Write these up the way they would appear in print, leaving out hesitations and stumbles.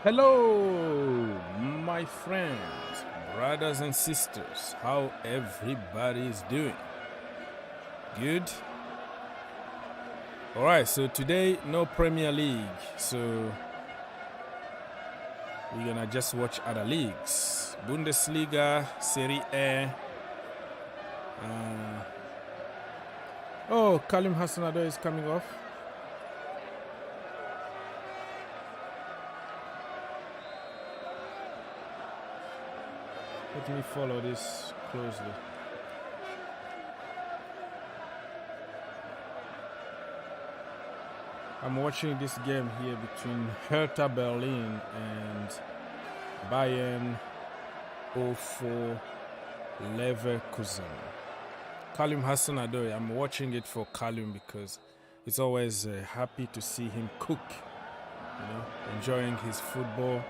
Hello, my friends, brothers and sisters. How everybody is doing? Good? Alright, so today no Premier League, so we're gonna just watch other leagues. Bundesliga, Serie A. Kalim Hassanado is coming off. Let me follow this closely. I'm watching this game here between Hertha Berlin and Bayern 04 Leverkusen. Kalim Hassanado, I'm watching it for Kalim because it's always happy to see him cook, enjoying his football.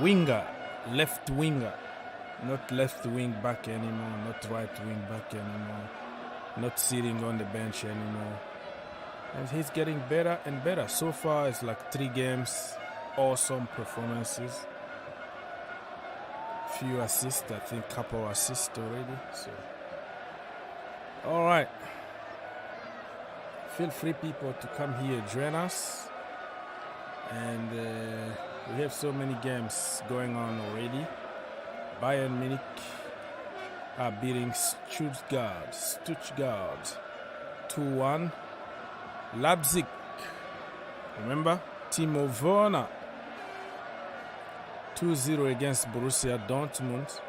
Winger, left winger. Not left wing back anymore, not right wing back anymore, not sitting on the bench anymore. And he's getting better and better. So far, it's like 3 games, awesome performances. Few assists, I think couple assists already. So, all right. Feel free, people, to come here, join us. And we have so many games going on already. Bayern Munich are beating Stuttgart 2-1. Leipzig, remember, Timo Werner 2-0 against Borussia Dortmund.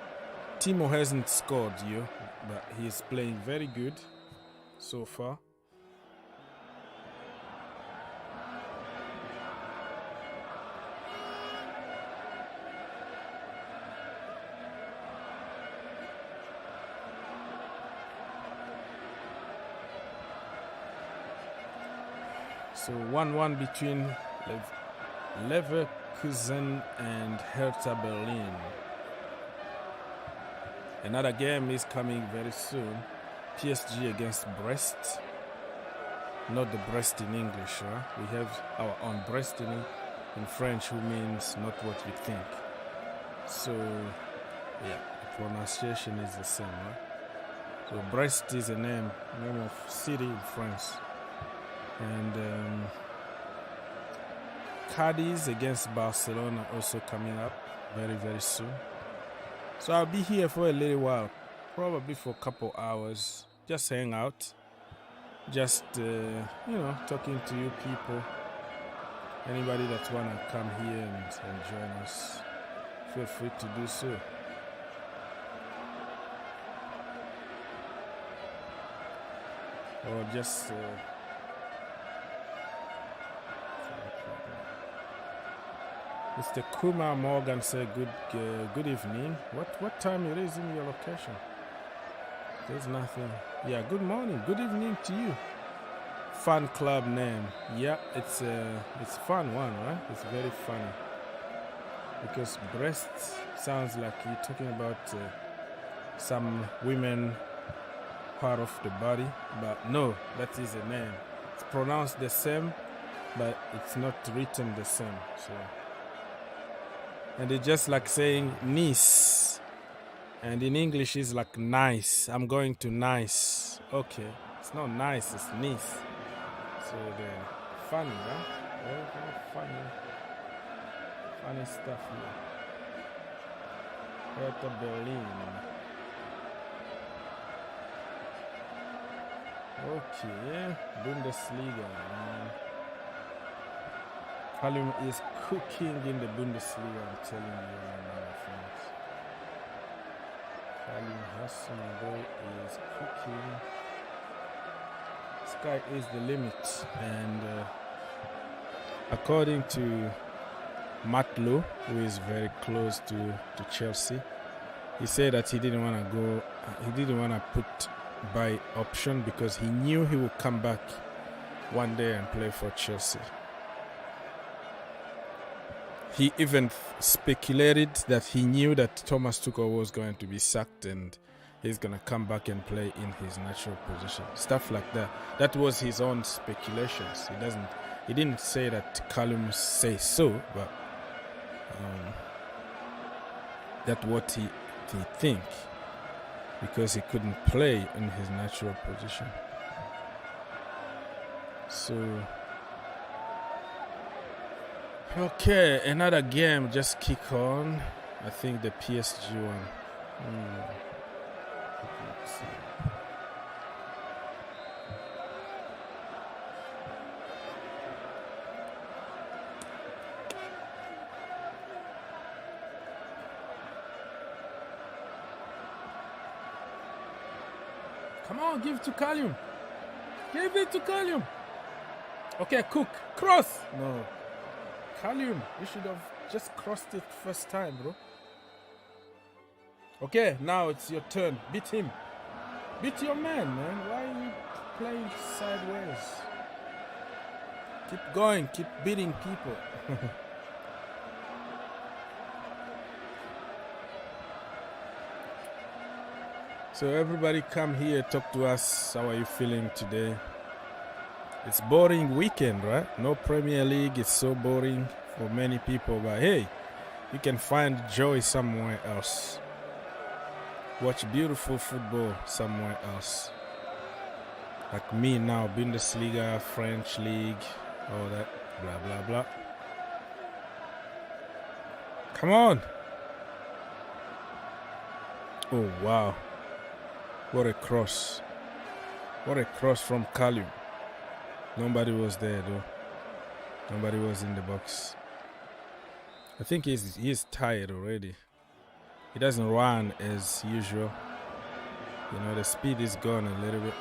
Timo hasn't scored yet, but he's playing very good so far. So 1-1 between Leverkusen and Hertha Berlin. Another game is coming very soon. PSG against Brest. Not the Brest in English, huh? We have our own Brest in French, who means not what you think. So, yeah, the pronunciation is the same, huh? So Brest is a name of city in France. And Cadiz against Barcelona also coming up very, very soon. So I'll be here for a little while, probably for a couple hours, just hang out, just, talking to you people. Anybody that want to come here and join us, feel free to do so. Or just... Mr. Kumar Morgan said good evening. What time it is in your location? There's nothing. Yeah, good morning. Good evening to you. Fan club name. Yeah, it's fun one, right? It's very funny. Because Brest sounds like you're talking about some women part of the body. But no, that is a name. It's pronounced the same, but it's not written the same. So. And it's just like saying Nice. And in English, it's like nice. I'm going to Nice. Okay. It's not nice, it's Nice. So they're funny, right? Very, very funny. Funny stuff here. Hertha Berlin. Okay. Bundesliga. Kalim is cooking in the Bundesliga, I'm telling you right now, my friends. Kalim Hassanado is cooking. Sky is the limit. And according to Matlo, who is very close to Chelsea, he said that he didn't want to put buy option because he knew he would come back one day and play for Chelsea. He even speculated that he knew that Thomas Tuchel was going to be sacked and he's going to come back and play in his natural position. Stuff like that. That was his own speculations. He didn't say that Callum says so, but That's what he think, because he couldn't play in his natural position. So, okay, another game just kick on. I think the PSG one. Let's see. Come on, give it to Callum. Give it to Callum. Okay, Cook. Cross. No. Callum, you should have just crossed it first time, bro. Okay, now it's your turn. Beat him. Beat your man. Why are you playing sideways? Keep going. Keep beating people. So everybody come here, talk to us. How are you feeling today? It's boring weekend, right? No Premier League. It's so boring for many people. But hey, you can find joy somewhere else. Watch beautiful football somewhere else. Like me now, Bundesliga, French League, all that, blah, blah, blah. Come on. Oh, wow. What a cross. What a cross from Callum. Nobody was there, though. Nobody was in the box. I think he's tired already. He doesn't run as usual. You know, the speed is gone a little bit.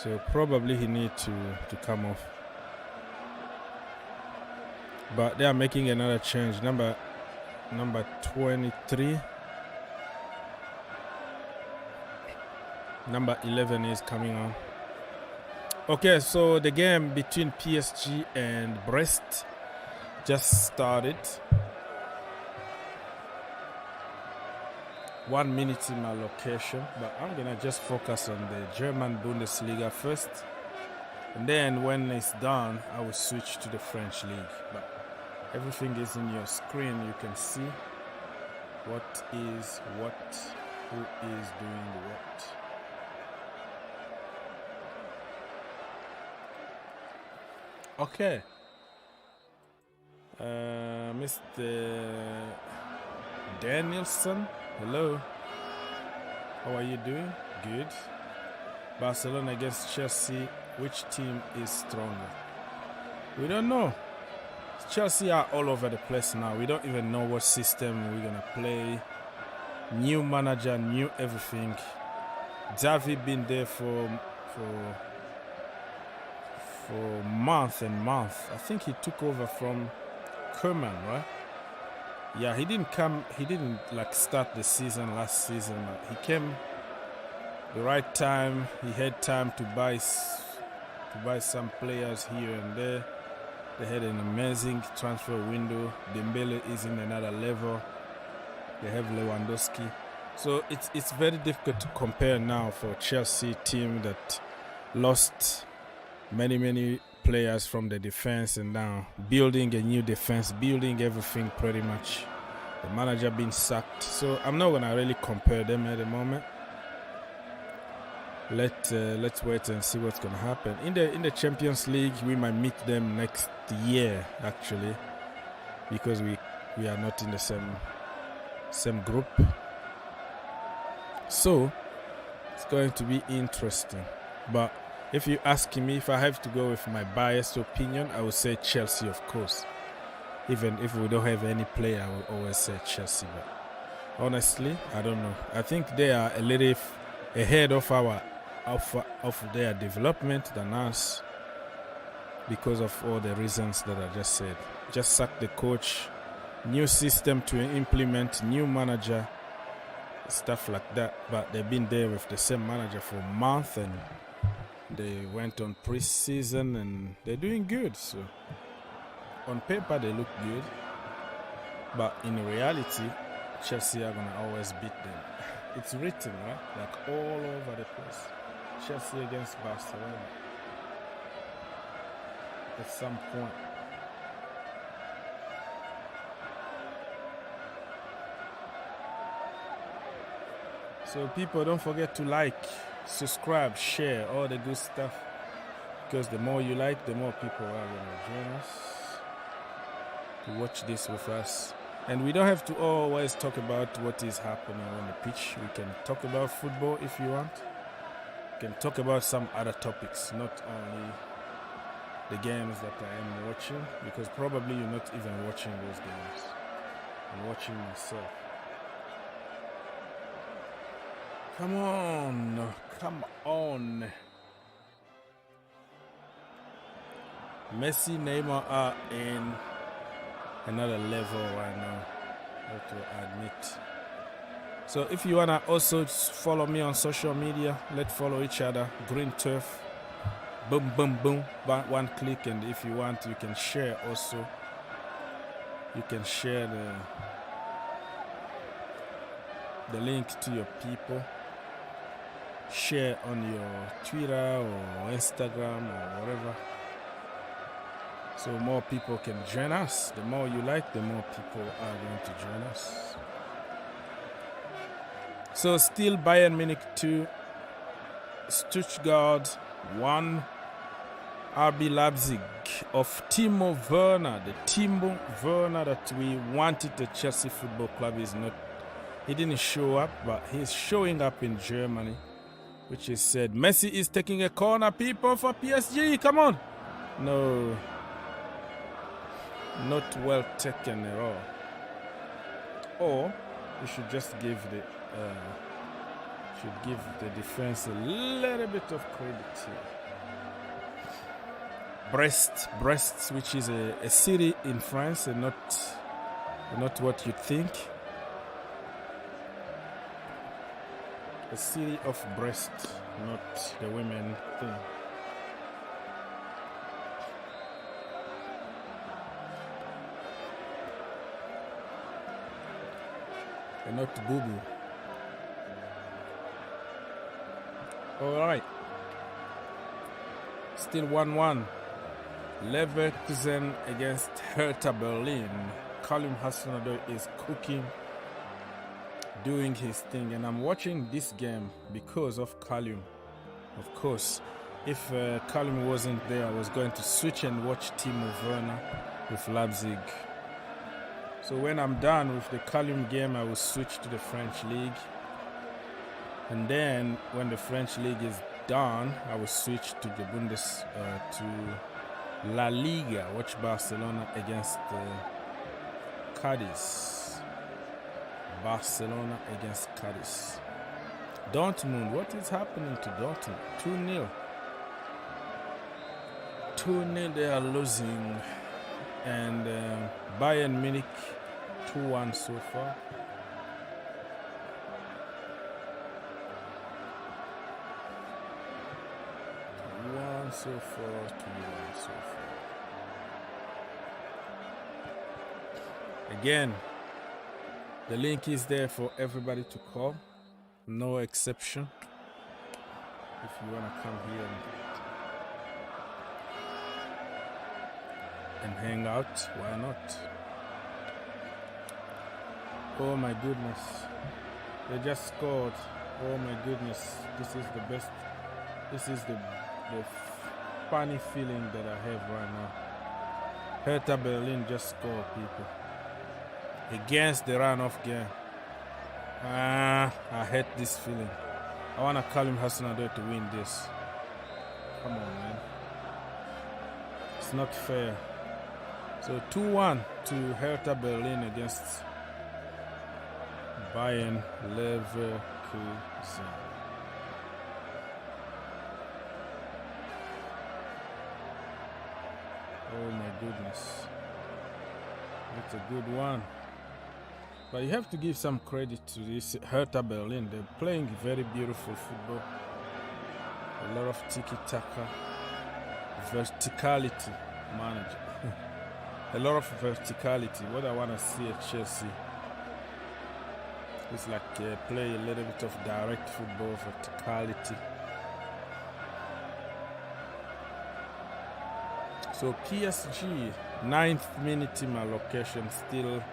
So probably he needs to come off. But they are making another change. Number 23. Number 11 is coming on. Okay, so the game between PSG and Brest just started. 1 minute in my location, but I'm gonna just focus on the German Bundesliga first, and then when it's done I will switch to the French league. But everything is in your screen. You can see what is what, who is doing what. Okay, Mr. Danielson, hello. How are you doing? Good. Barcelona against Chelsea. Which team is stronger? We don't know. Chelsea are all over the place now. We don't even know what system we're gonna play. New manager, new everything. Xavi been there for month and month. I think he took over from Koeman, right? Yeah, he didn't like start the season last season. He came the right time. He had time to buy some players here and there. They had an amazing transfer window. Dembele is in another level. They have Lewandowski. So it's very difficult to compare now for Chelsea team that lost many players from the defense and now building a new defense, building everything pretty much. The manager being sacked. So I'm not gonna really compare them at the moment. Let's wait and see what's gonna happen. In the Champions League, we might meet them next year actually, because we are not in the same group. So it's going to be interesting. But if you ask me, if I have to go with my biased opinion, I would say Chelsea, of course. Even if we don't have any player, I will always say Chelsea. But honestly, I don't know. I think they are a little ahead of their development than us, because of all the reasons that I just said. Just sack the coach, new system to implement, new manager, stuff like that. But they've been there with the same manager for a month, and they went on pre-season and they're doing good. So on paper they look good, but in reality Chelsea are gonna always beat them. It's written, right? Like all over the place. Chelsea against Barcelona at some point. So people, don't forget to like, subscribe, share, all the good stuff. Because the more you like, the more people are going to join us to watch this with us. And we don't have to always talk about what is happening on the pitch. We can talk about football if you want. We can talk about some other topics, not only the games that I am watching, because probably you're not even watching those games. I'm watching myself. Come on, come on. Messi, Neymar are in another level right now, I have to admit. So if you wanna also follow me on social media, let's follow each other. Green Turf, boom, boom, boom, one click, and if you want, you can share also. You can share the link to your people. Share on your Twitter or Instagram or whatever. So more people can join us. The more you like, the more people are going to join us. So still Bayern Munich 2, Stuttgart 1, RB Leipzig of Timo Werner. The Timo Werner that we wanted the Chelsea Football Club is not. He didn't show up, but he's showing up in Germany, which is said. Messi is taking a corner, people, for PSG. Come on. No. Not well taken at all. Or you should just give the defense a little bit of credit here. Brest, which is a city in France, and not what you think. The city of Brest, not the women thing. And not Boo Boo. All right. Still 1-1. Leverkusen against Hertha Berlin. Callum Hudson-Odoi is cooking, doing his thing, and I'm watching this game because of Callum. Of course, if Callum wasn't there, I was going to switch and watch Timo Werner with Leipzig. So when I'm done with the Callum game, I will switch to the French League. And then when the French League is done, I will switch to the to La Liga, watch Barcelona against Cadiz. Barcelona against Cadiz. Dortmund, what is happening to Dortmund? 2-0. 2-0, they are losing. And Bayern Munich 2-1 so far. So far, 2-1 so far. Again, the link is there for everybody to call, no exception. If you want to come here and hang out, why not? Oh my goodness, they just scored. Oh my goodness, this is the best. This is the funny feeling that I have right now. Hertha Berlin just scored, people, against the run-off game. I hate this feeling. I want to call him Hudson-Odoi to win this. Come on, man. It's not fair. So 2-1 to Hertha Berlin against Bayern Leverkusen. Oh my goodness. That's a good one. But you have to give some credit to this Hertha Berlin. They're playing very beautiful football. A lot of tiki-taka. Verticality, manager. A lot of verticality. What I want to see at Chelsea is like play a little bit of direct football, verticality. So PSG, 9th minute team allocation, still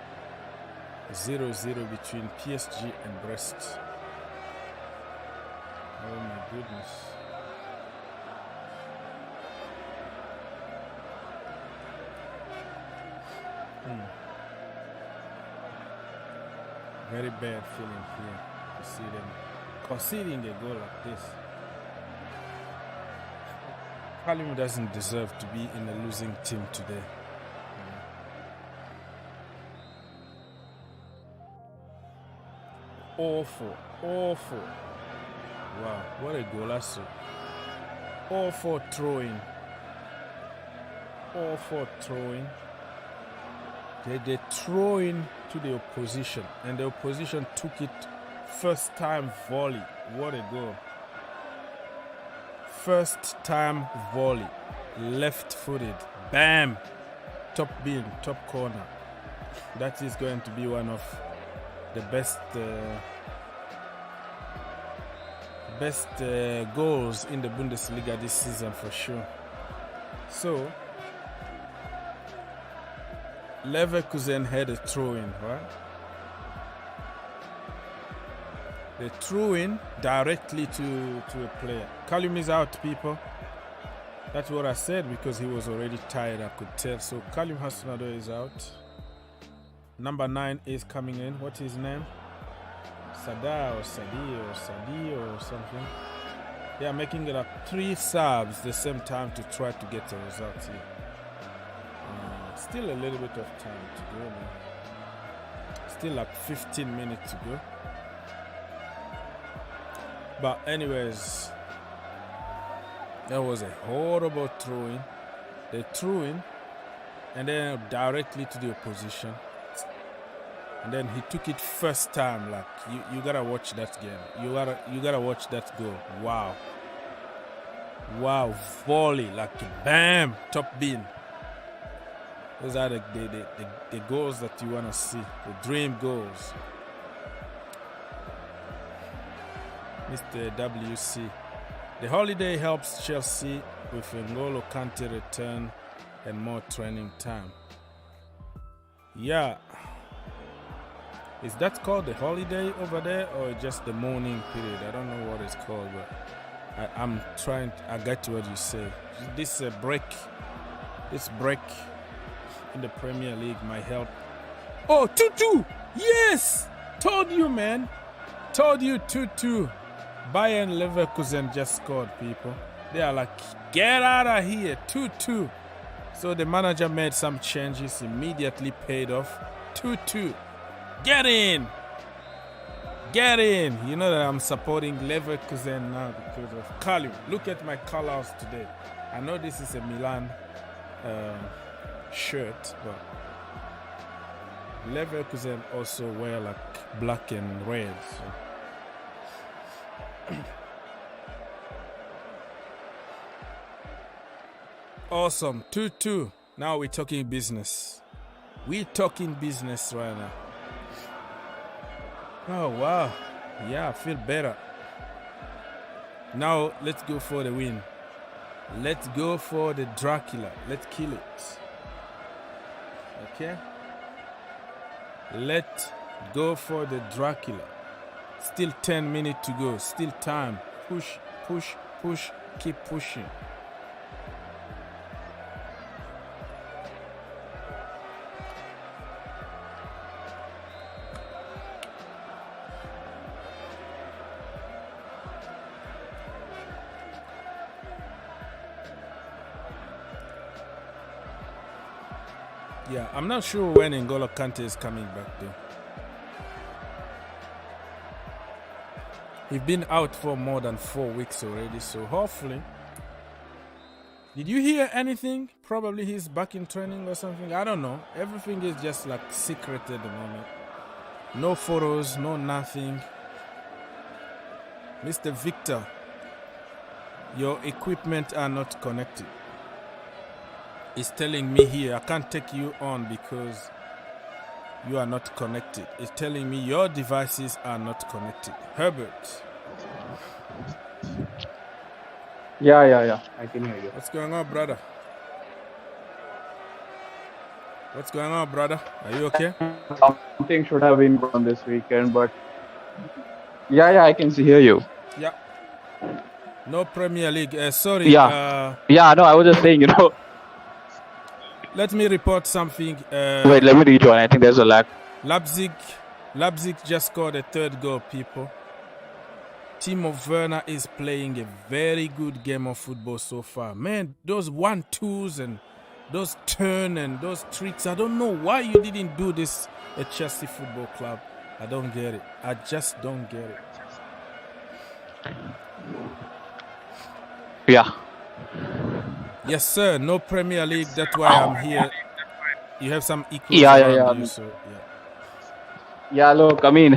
0-0 between PSG and Brest. Oh my goodness. Very bad feeling here to see them conceding a goal like this. Callum doesn't deserve to be in a losing team today. Awful. Wow, what a golazo. Awful throwing. They throw in to the opposition, and the opposition took it first time volley. What a goal. First time volley. Left footed. Bam! Top bin, top corner. That is going to be one of the best goals in the Bundesliga this season for sure. So Leverkusen had a throw-in, right? They threw in directly to a player. Callum is out, people. That's what I said because he was already tired, I could tell. So Callum Hudson-Odoi is out. Number 9 is coming in. What's his name? Sada or Sadi or something. They are making it up 3 subs the same time to try to get a result here. Still a little bit of time to go, man. Still like 15 minutes to go. But anyways, that was a horrible throw-in. They threw in and then directly to the opposition. And then he took it first time. Like you gotta watch that game. You gotta watch that goal. Wow, volley, like bam, top bin. Those are the goals that you wanna see, the dream goals. Mr. WC. The holiday helps Chelsea with N'Golo Kante return and more training time. Yeah. Is that called the holiday over there or just the mourning period? I don't know what it's called, but I get what you say. This break in the Premier League might help. Oh, 2-2! Yes! Told you, man. Told you 2-2. Bayern Leverkusen just scored, people. They are like, get out of here, 2-2. So the manager made some changes, immediately paid off. 2-2. Get in! You know that I'm supporting Leverkusen now because of Callum. Look at my colors today. I know this is a Milan shirt, but Leverkusen also wear like black and red. So. Awesome, 2-2. Now we're talking business. We're talking business right now. Oh wow, yeah, I feel better. Now let's go for the win. Let's go for the Dracula. Let's kill it. Okay? Let's go for the Dracula. Still 10 minutes to go. Still time. Push. Keep pushing. Yeah, I'm not sure when N'Golo Kante is coming back though. He's been out for more than 4 weeks already, so hopefully. Did you hear anything? Probably he's back in training or something. I don't know. Everything is just like secret at the moment. No photos, no nothing. Mr. Victor, your equipment are not connected. It's telling me here, I can't take you on because you are not connected. It's telling me your devices are not connected. Herbert. Yeah. I can hear you. What's going on, brother? Are you okay? Something should have been gone this weekend, but yeah, I can hear you. Yeah. No Premier League. Sorry. Yeah. No, I was just saying, Let me report something. Wait, let me rejoin. I think there's a lag. Leipzig just scored a third goal, people. Team of Werner is playing a very good game of football so far. Man, those 1-2s and those turn and those tricks. I don't know why you didn't do this at Chelsea Football Club. I don't get it. I just don't get it. Yeah. Yes, sir. No Premier League. That's why I'm here. You have some equals Yeah. You, so, Yeah, look, I mean,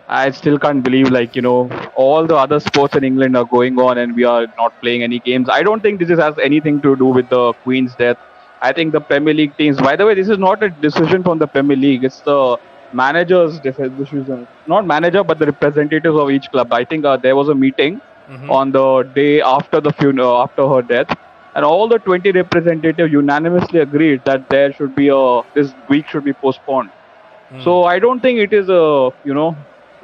I still can't believe, all the other sports in England are going on and we are not playing any games. I don't think this has anything to do with the Queen's death. I think the Premier League teams, by the way, this is not a decision from the Premier League. It's the manager's decision. Not manager, but the representatives of each club. I think there was a meeting on the day after the funeral, after her death. And all the 20 representatives unanimously agreed that there should be this week should be postponed. So I don't think it is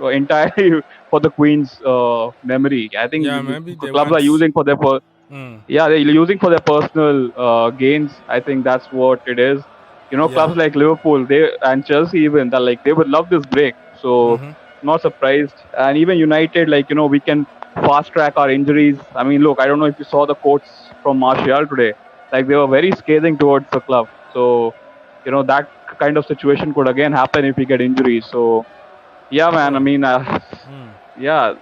entirely for the Queen's memory. I think maybe the clubs are using for their they're using for their personal gains. I think that's what it is. Clubs like Liverpool, and Chelsea even, they would love this break. So not surprised. And even United, we can fast track our injuries. I mean, look, I don't know if you saw the quotes from Martial today. They were very scathing towards the club. So that kind of situation could again happen if we get injuries. So yeah, man, I mean,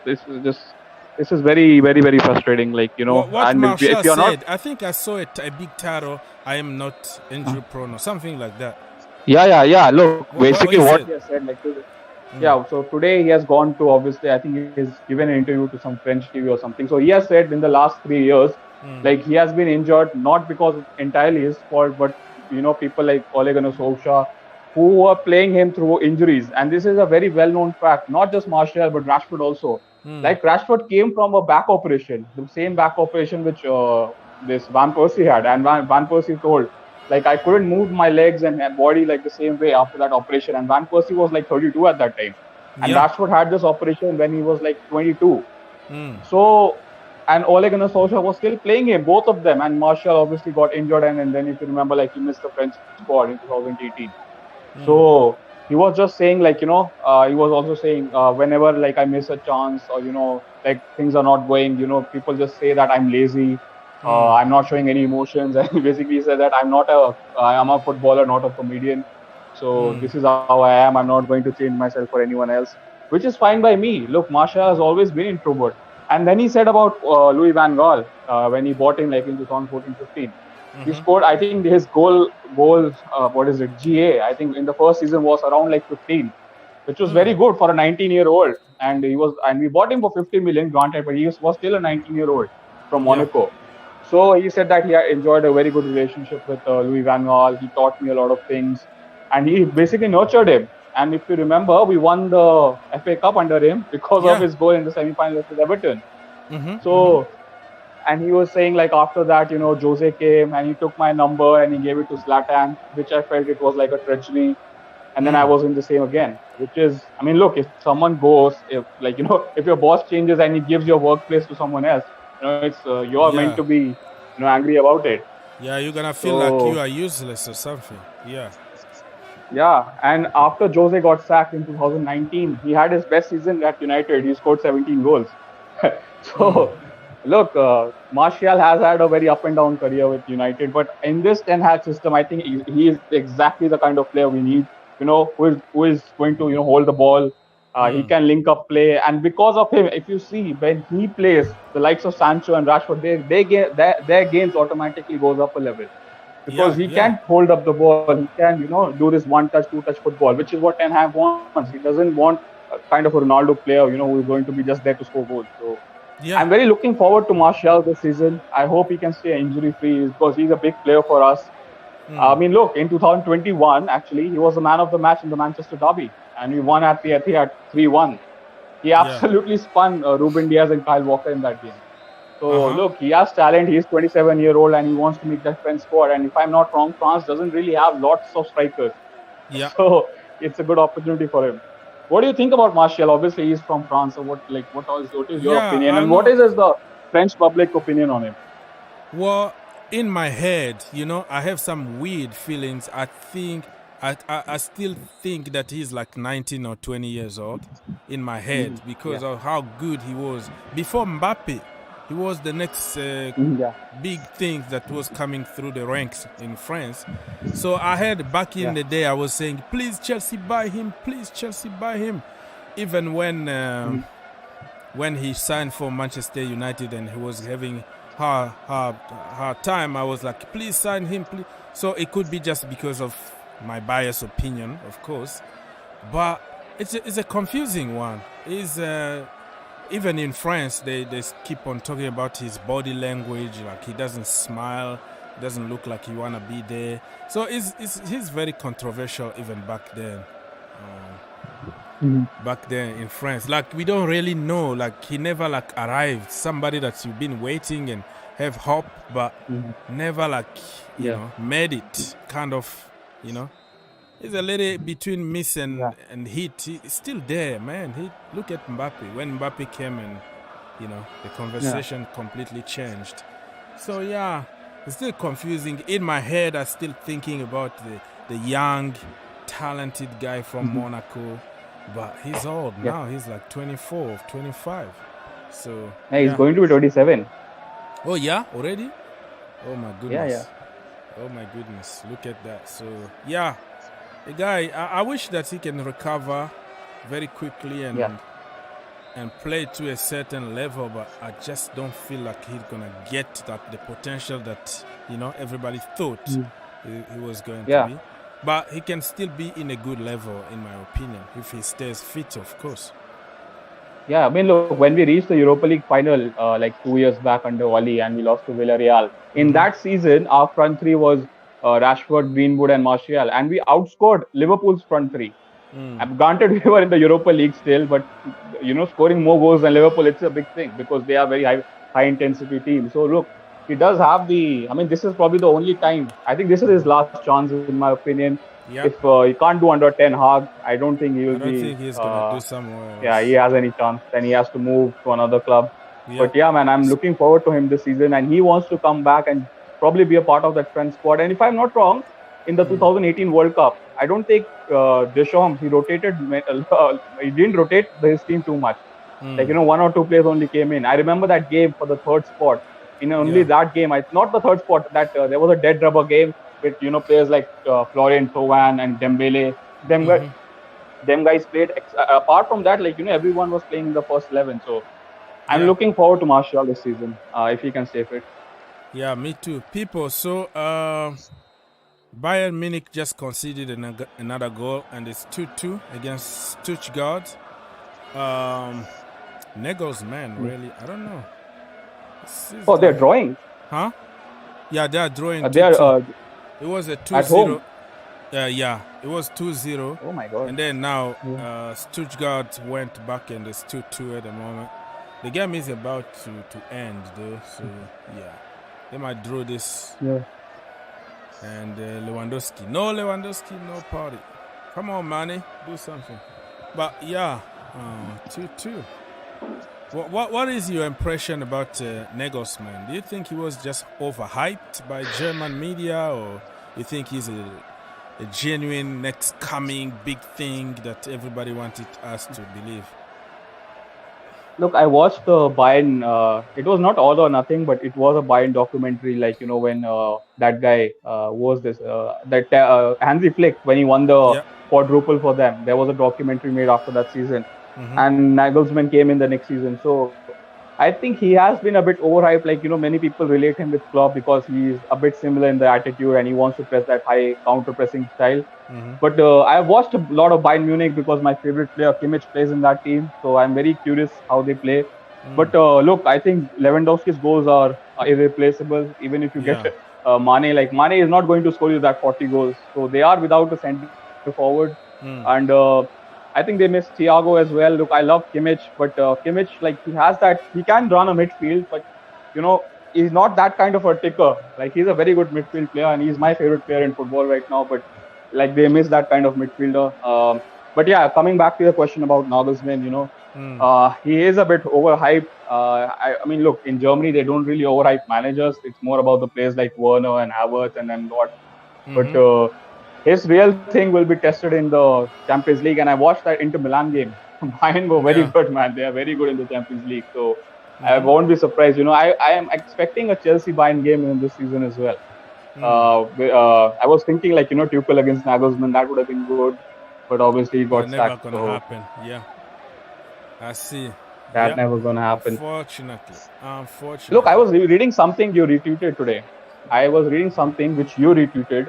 this is very, very, very frustrating. What and Martial if you're said, not, I think I saw a big title. I am not injury prone or something like that. Yeah. Look, basically what he he has said, so today he has gone to, obviously, I think he has given an interview to some French TV or something. So he has said in the last 3 years, he has been injured, not because entirely his fault, but people like Ole Gunnar Solskjaer, who are playing him through injuries. And this is a very well-known fact, not just Martial, but Rashford also. Rashford came from a back operation, the same back operation which this Van Persie had. And Van Persie told, I couldn't move my legs and body the same way after that operation. And Van Persie was 32 at that time. And Rashford had this operation when he was 22. So, and Ole Gunnar Solskjaer was still playing him, both of them. And Martial obviously got injured. And then if you remember, he missed the French squad in 2018. So he was just saying, he was also saying, whenever I miss a chance or, things are not going, people just say that I'm lazy. I'm not showing any emotions. And he basically said that I am a footballer, not a comedian. So this is how I am. I'm not going to change myself for anyone else, which is fine by me. Look, Martial has always been introvert. And then he said about Louis van Gaal, when he bought him in 2014-15. He scored, I think his goal, GA, I think in the first season was around 15, which was very good for a 19-year-old. And we bought him for 50 million, granted, but he was still a 19-year-old from Monaco. So he said that he had enjoyed a very good relationship with Louis van Gaal. He taught me a lot of things, and he basically nurtured him. And if you remember, we won the FA Cup under him because of his goal in the semi-final with Everton. And he was saying after that, Jose came and he took my number and he gave it to Zlatan, which I felt it was a treachery. And then I wasn't the same again, which is, I mean, look, if someone goes, if your boss changes and he gives your workplace to someone else, it's you're meant to be, angry about it. Yeah, you're gonna feel like you are useless or something. Yeah, and after Jose got sacked in 2019, he had his best season at United. He scored 17 goals. Look, Martial has had a very up and down career with United, but in this Ten Hag system, I think he is exactly the kind of player we need. Who is going to hold the ball. He can link up play, and because of him, if you see when he plays, the likes of Sancho and Rashford, their games automatically goes up a level because he can hold up the ball. He can do this one-touch, two-touch football, which is what Ten Hag wants. He doesn't want a kind of a Ronaldo player, who is going to be just there to score goals. So I'm very looking forward to Martial this season. I hope he can stay injury-free because he's a big player for us. I mean, look, in 2021, actually, he was the man of the match in the Manchester derby. And we won at the Etihad 3-1. He absolutely spun Ruben Diaz and Kyle Walker in that game. So, look, he has talent. He's 27-year-old and he wants to make that French squad. And if I'm not wrong, France doesn't really have lots of strikers. So, it's a good opportunity for him. What do you think about Martial? Obviously, he's from France. So what is your opinion, and what is the French public opinion on him? Well, in my head, I have some weird feelings. I still think that he's like 19 or 20 years old in my head because of how good he was. Before Mbappe, he was the next big thing that was coming through the ranks in France. So I had back in the day, I was saying, please Chelsea buy him, please Chelsea buy him. Even when he signed for Manchester United and he was having hard time, I was like, please sign him, please. So it could be just because of my biased opinion, of course, but it's a confusing one. Even in France, they keep on talking about his body language, like he doesn't smile, doesn't look like he wanna be there. So he's very controversial even back then. Back then in France, like we don't really know, like he never like arrived, somebody that you've been waiting and have hope, but never like made it, kind of. He's a little between miss and hit. He's still there, man. Look at Mbappe. When Mbappe came and, the conversation completely changed. So, it's still confusing. In my head, I'm still thinking about the young, talented guy from Monaco. But he's old now. He's like 24, 25. So, he's going to be 27. Oh, yeah? Already? Oh, my goodness. Yeah. Oh my goodness, look at that. So, the guy, I wish that he can recover very quickly and play to a certain level, but I just don't feel like he's going to get the potential that, everybody thought he was going to be. But he can still be in a good level, in my opinion, if he stays fit, of course. Yeah, I mean, look, when we reached the Europa League final like 2 years back under Oli and we lost to Villarreal, in that season, our front three was Rashford, Greenwood and Martial, and we outscored Liverpool's front three. Granted, we were in the Europa League still, but, scoring more goals than Liverpool, it's a big thing because they are very high-intensity team. So, look, he does have this is probably the only time. I think this is his last chance, in my opinion. Yep. If he can't do under Ten Hag, I don't think he will be. I don't think he's going to do somewhere else. Yeah, he has any chance. Then he has to move to another club. Yep. But yeah, man, I'm looking forward to him this season, and he wants to come back and probably be a part of that French squad. And if I'm not wrong, in the 2018 World Cup, I don't think Deschamps, he didn't rotate his team too much. Like, one or two players only came in. I remember that game for the third spot. In only that game, not the third spot, that there was a dead rubber game with, players like Florian Thauvin and Dembele. Them guys played. Apart from that, like, everyone was playing in the first 11. So I'm looking forward to Martial this season, if he can stay fit. Yeah, me too. People, so Bayern Munich just conceded another goal, and it's 2-2 against Stuttgart. Nagelsmann, really, I don't know. They're drawing? Huh? Yeah, they are drawing. It was a 2-0. At home? It was 2-0. Oh my God. And then now Stuttgart went back and it's 2-2 at the moment. The game is about to end though, so they might draw this. Yeah. And Lewandowski. No Lewandowski, no party. Come on, Manny, do something. But 2-2. What is your impression about Nagelsmann? Do you think he was just overhyped by German media, or you think he's a genuine next coming big thing that everybody wanted us to believe? Look, I watched the Bayern. It was not All or Nothing, but it was a Bayern documentary. Like, when that guy was this Hansi Flick, when he won the quadruple for them, there was a documentary made after that season. And Nagelsmann came in the next season. So I think he has been a bit overhyped. Like, many people relate him with Klopp because he's a bit similar in the attitude and he wants to press that high counter-pressing style. But I've watched a lot of Bayern Munich because my favorite player, Kimmich, plays in that team. So I'm very curious how they play. But look, I think Lewandowski's goals are irreplaceable. Even if you get Mane, like Mane is not going to score you that 40 goals. So they are without a centre forward. And I think they miss Thiago as well. Look, I love Kimmich, but Kimmich, like, he can run a midfield, but, he's not that kind of a ticker. Like, he's a very good midfield player and he's my favorite player in football right now, but like they miss that kind of midfielder. But yeah, coming back to your question about Nagelsmann, he is a bit overhyped. I mean, look, in Germany, they don't really overhype managers. It's more about the players like Werner and Havertz and then what. But his real thing will be tested in the Champions League. And I watched that Inter Milan game. Bayern were very good, man. They are very good in the Champions League. So I won't be surprised. I am expecting a Chelsea Bayern game in this season as well. I was thinking like, Tuchel against Nagelsmann, that would have been good. But obviously it got never sacked. Never gonna happen. Yeah. I see. That never gonna happen. Unfortunately. Look, I was reading something you retweeted today. I was reading something which you retweeted.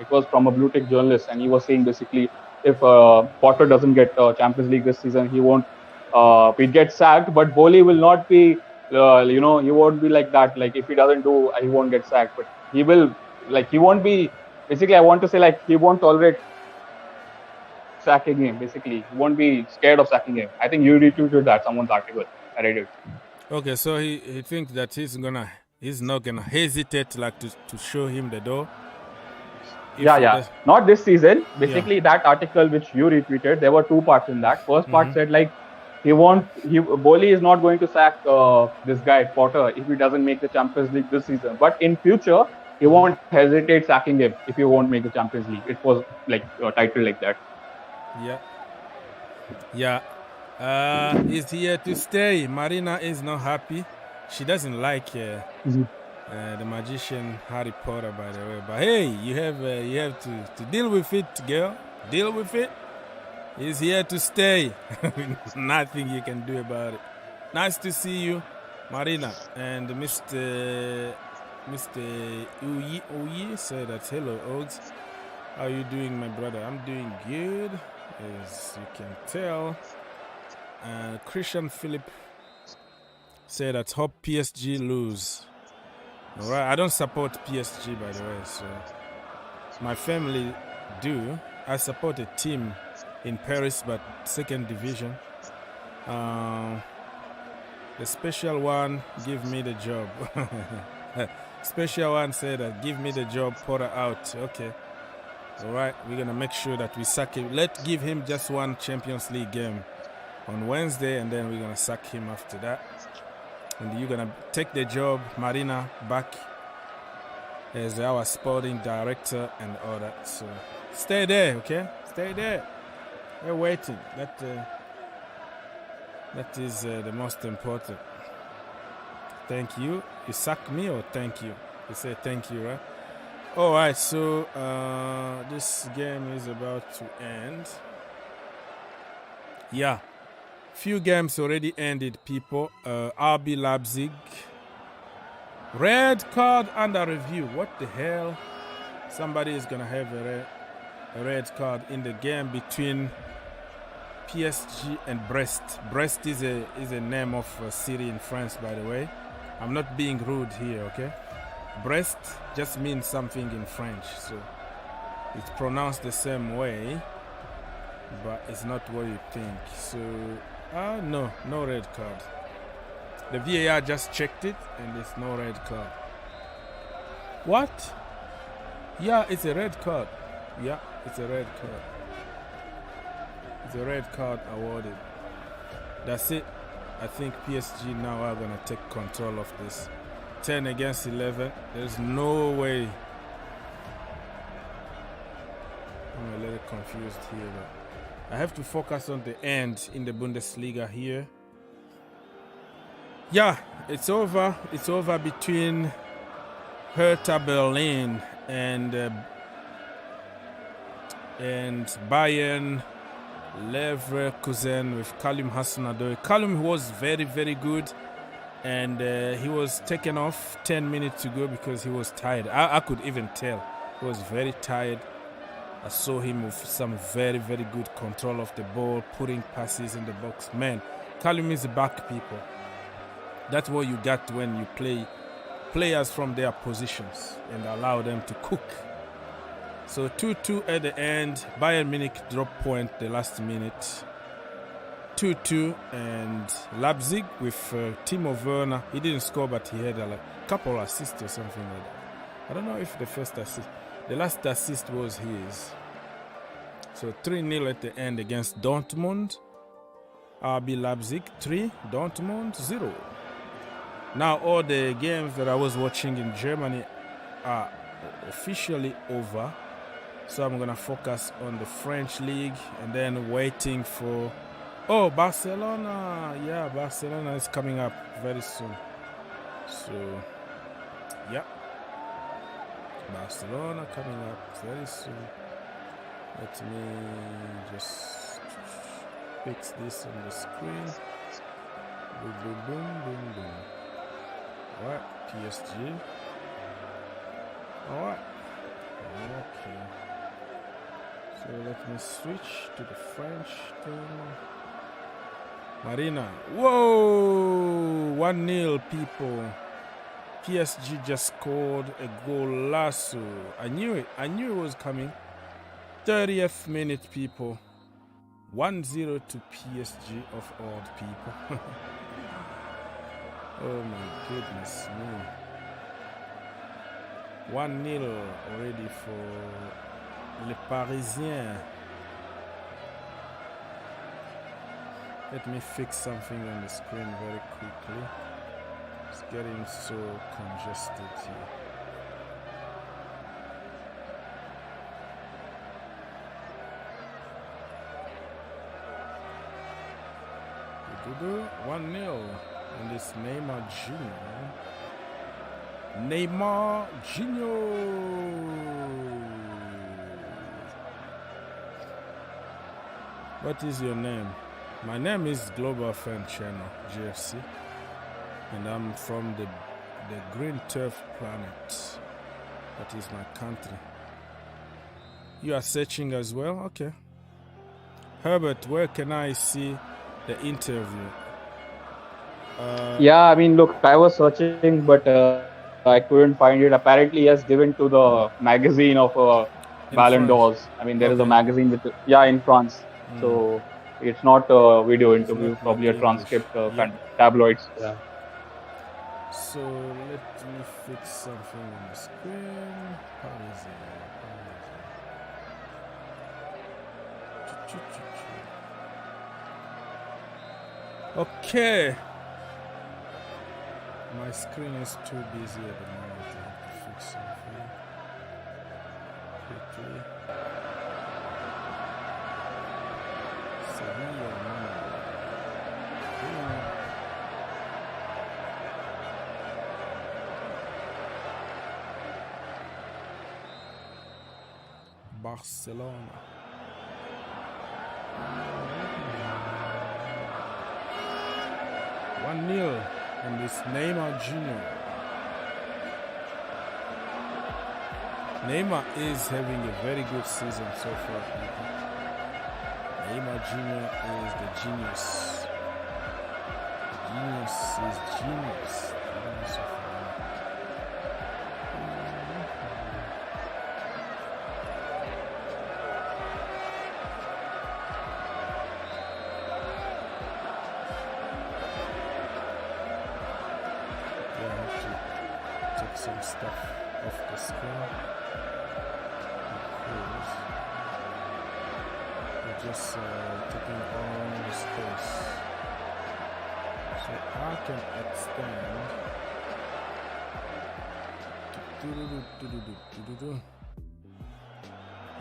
It was from a blue tick journalist, and he was saying basically if Potter doesn't get Champions League this season, he won't get sacked. But Boli will not be, he won't be like that. Like if he doesn't do, he won't get sacked. But he will, he won't be. Basically, I want to say he won't tolerate sacking him. Basically, he won't be scared of sacking him. I think you retweeted that someone's article. I read it. Okay, so he thinks that he's not gonna hesitate to show him the door. Not this season. Basically, that article which you retweeted, there were two parts in that. First part said Boli is not going to sack this guy Potter if he doesn't make the Champions League this season. But in future, he won't hesitate sacking him if he won't make the Champions League. It was titled like that. He's here to stay. Marina is not happy. She doesn't like the magician Harry Potter, by the way. But hey, you have to deal with it, girl. Deal with it. He's here to stay. Nothing you can do about it. Nice to see you, Marina. And Mr. Uyi said that hello, Ogs. How are you doing, my brother? I'm doing good, as you can tell. Christian Philip said that hope PSG lose. All right, I don't support PSG, by the way. So my family do. I support a team in Paris, but second division. The special one, give me the job. Special one said that give me the job, Potter out. Okay. All right, we're going to make sure that we sack him. Let's give him just one Champions League game on Wednesday, and then we're going to sack him after that. And you're going to take the job, Marina, back as our sporting director and all that. So stay there, okay? Stay there. We're waiting. That is the most important. Thank you. You sack me or thank you? You say thank you, right? All right, so this game is about to end. Yeah, few games already ended, people. RB Leipzig. Red card under review. What the hell? Somebody is going to have a red card in the game between PSG and Brest. Brest is a name of a city in France, by the way. I'm not being rude here, okay? Brest just means something in French, so it's pronounced the same way, but it's not what you think. So, no red card. The VAR just checked it, and there's no red card. What? Yeah, it's a red card. Yeah, it's a red card. It's a red card awarded. That's it. I think PSG now are going to take control of this. 10 against 11. There's no way. I'm a little confused here, but I have to focus on the end in the Bundesliga here. Yeah, it's over. It's over between Hertha Berlin and Bayern Leverkusen with Callum Hudson-Odoi. Callum was very, very good, and he was taken off 10 minutes ago because he was tired. I could even tell he was very tired. I saw him with some very, very good control of the ball, putting passes in the box. Man, Callum is back, people. That's what you got when you play players from their positions and allow them to cook. So 2-2 at the end. Bayern Munich dropped point the last minute. 2-2, and Leipzig with Timo Werner. He didn't score, but he had a couple assists or something like that. I don't know if the last assist was his. So 3-0 at the end against Dortmund. RB Leipzig 3, Dortmund 0. Now all the games that I was watching in Germany are officially over. So I'm going to focus on the French league and then waiting for... Oh, Barcelona. Yeah, Barcelona is coming up very soon. So, yeah. Barcelona coming up very soon. Let me just fix this on the screen. Boom, boom, boom, boom, boom. Alright, PSG. Alright. Okay. So let me switch to the French thing. Marina. Whoa! 1-0, people. PSG just scored a golazo. I knew it. I knew it was coming. 30th minute, people. 1-0 to PSG of all people. Oh my goodness me. 1-0 already for Les Parisiens. Let me fix something on the screen very quickly. It's getting so congested here. Do 1-0 and this Neymar Jr. Neymar Jr. What is your name? My name is Global Fan Channel, GFC, and I'm from the Green Turf Planet. That is my country. You are searching as well? Okay. Herbert, where can I see the interview? Yeah, I mean, look, I was searching, but I couldn't find it. Apparently, he has given to the magazine of Ballon d'Ors. I mean, there is a magazine with, in France. So it's not a video interview, probably a transcript, tabloids. Yeah. So let me fix something on the screen. How is it? Okay. My screen is too busy at the moment. I have to fix something quickly. Sevilla, Barcelona. 1-0 and this Neymar Jr. Neymar is having a very good season so far, people. Neymar Jr. is the genius. Genius is genius. Some stuff off the screen because we're just taking all the space, so I can extend.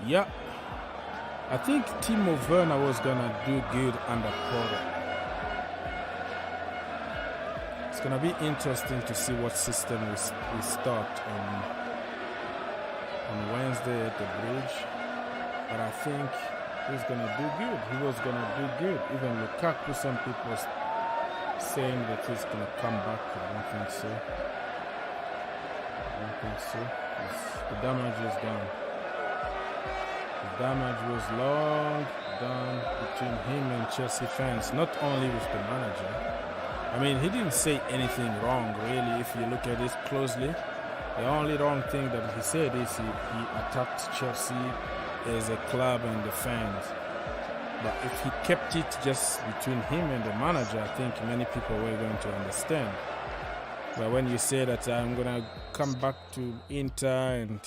Yeah, I think Timo Werner was gonna do good under Porter. It's gonna be interesting to see what system we start on Wednesday at the bridge. But I think he's gonna do good. He was gonna do good. Even Lukaku, some people saying that he's gonna come back. I don't think so. The damage is done. The damage was long done between him and Chelsea fans, not only with the manager. I mean, he didn't say anything wrong, really, if you look at it closely. The only wrong thing that he said is he attacked Chelsea as a club and the fans. But if he kept it just between him and the manager, I think many people were going to understand. But when you say that I'm going to come back to Inter and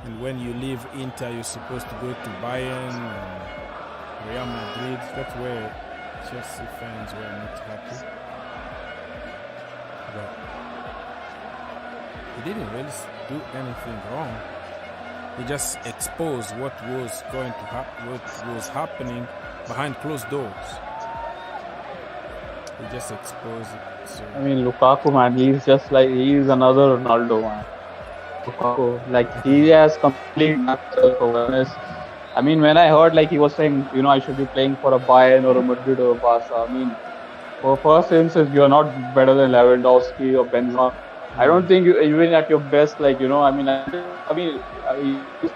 And when you leave Inter, you're supposed to go to Bayern and Real Madrid. That's where Chelsea fans were not happy. But he didn't really do anything wrong. He just exposed what was going to what was happening behind closed doors. He just exposed it. So. I mean, Lukaku, man, he's just like, he's another Ronaldo, man. Lukaku, like, he has complete self-awareness. I mean, when I heard, like, he was saying, you know, I should be playing for a Bayern or a Madrid or a Barca. I mean, for first instance, you're not better than Lewandowski or Benzema. I don't think you, even at your best, like, you know, I mean, he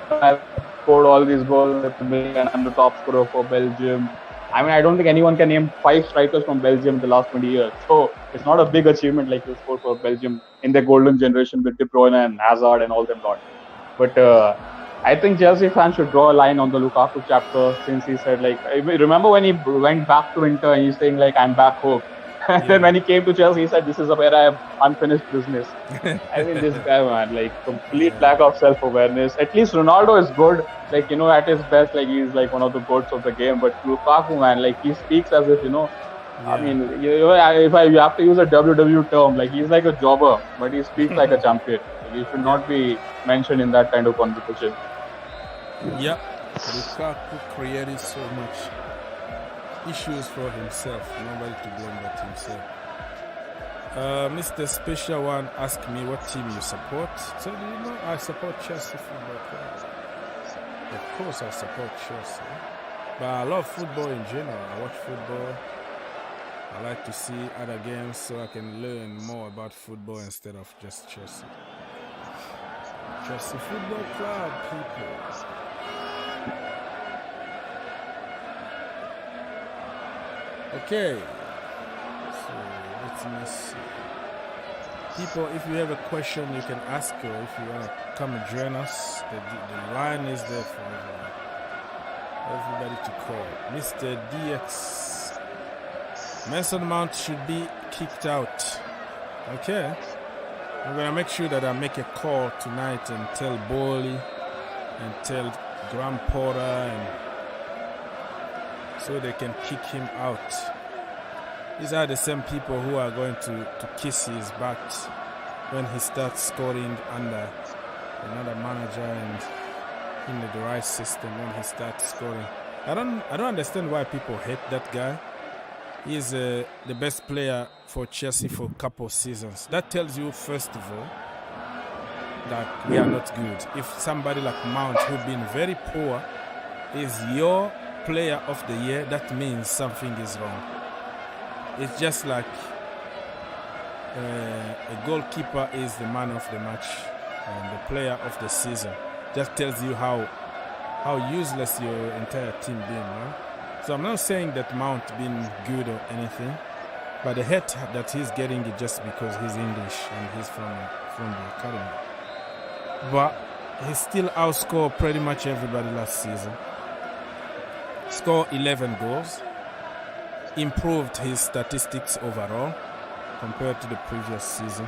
scored all these goals and I'm the top scorer for Belgium. I mean, I don't think anyone can name 5 strikers from Belgium in the last 20 years. So it's not a big achievement like you scored for Belgium in their golden generation with De Bruyne and Hazard and all them lot. But I think Chelsea fans should draw a line on the Lukaku chapter, since he said, like, remember when he went back to Inter and he's saying, like, I'm back home. And then when he came to Chelsea, he said, this is where I have unfinished business. I mean, this guy, man, like, complete lack of self-awareness. At least Ronaldo is good. Like, you know, at his best, like, he's like one of the goats of the game. But Lukaku, man, like, he speaks as if, you know, I mean, you have to use a WWE term, like, he's like a jobber, but he speaks like a champion. Like, he should not be mentioned in that kind of competition. Yeah, Lukaku created so much issues for himself. Nobody to blame but himself. Mr. Special One asked me what team you support. So, do you know I support Chelsea Football Club? Of course I support Chelsea. But I love football in general. I watch football. I like to see other games so I can learn more about football instead of just Chelsea. Chelsea Football Club, people. Okay, so let me see. People, if you have a question, you can ask, or if you want to come and join us, the line is there for everybody to call. Mr. DX, Mason Mount should be kicked out. Okay, I'm going to make sure that I make a call tonight and tell Bowley and tell Graham Porter and so they can kick him out. These are the same people who are going to kiss his butt when he starts scoring under another manager and in the right system when he starts scoring. I don't understand why people hate that guy. He's the best player for Chelsea for a couple of seasons. That tells you, first of all, that we are not good. If somebody like Mount, who's been very poor, is your player of the year, that means something is wrong. It's just like a goalkeeper is the man of the match and the player of the season. Just tells you how useless your entire team been, right? So I'm not saying that Mount been good or anything, but the hate that he's getting is just because he's English and he's from the academy. But he still outscored pretty much everybody last season. Scored 11 goals, improved his statistics overall compared to the previous season,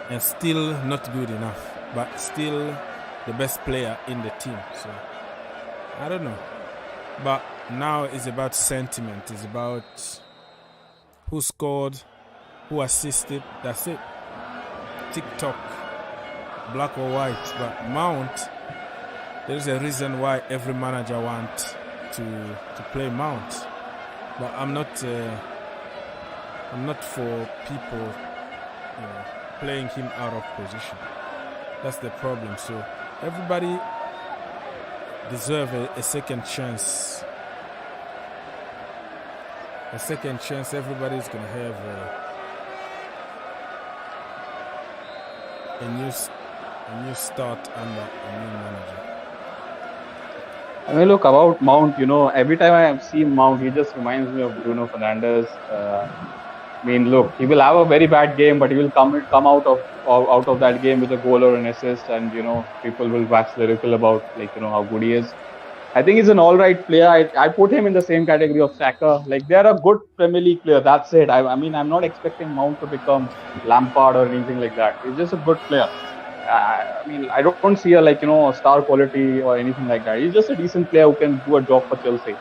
and still not good enough, but still the best player in the team. So I don't know, but now it's about sentiment. It's about who scored, who assisted. That's it. TikTok, black or white. But Mount, there's a reason why every manager wants to play Mount, but I'm not for people playing him out of position. That's the problem. So everybody deserves a second chance. A second chance. Everybody's gonna have a new start under a new manager. I mean, look, about Mount, every time I see Mount, he just reminds me of Bruno Fernandes. I mean, look, he will have a very bad game, but he will come out of that game with a goal or an assist, and people will wax lyrical about how good he is. I think he's an all-right player. I put him in the same category of Saka. Like, they're a good Premier League player. That's it. I mean, I'm not expecting Mount to become Lampard or anything like that. He's just a good player. I mean, I don't see a star quality or anything like that. He's just a decent player who can do a job for Chelsea.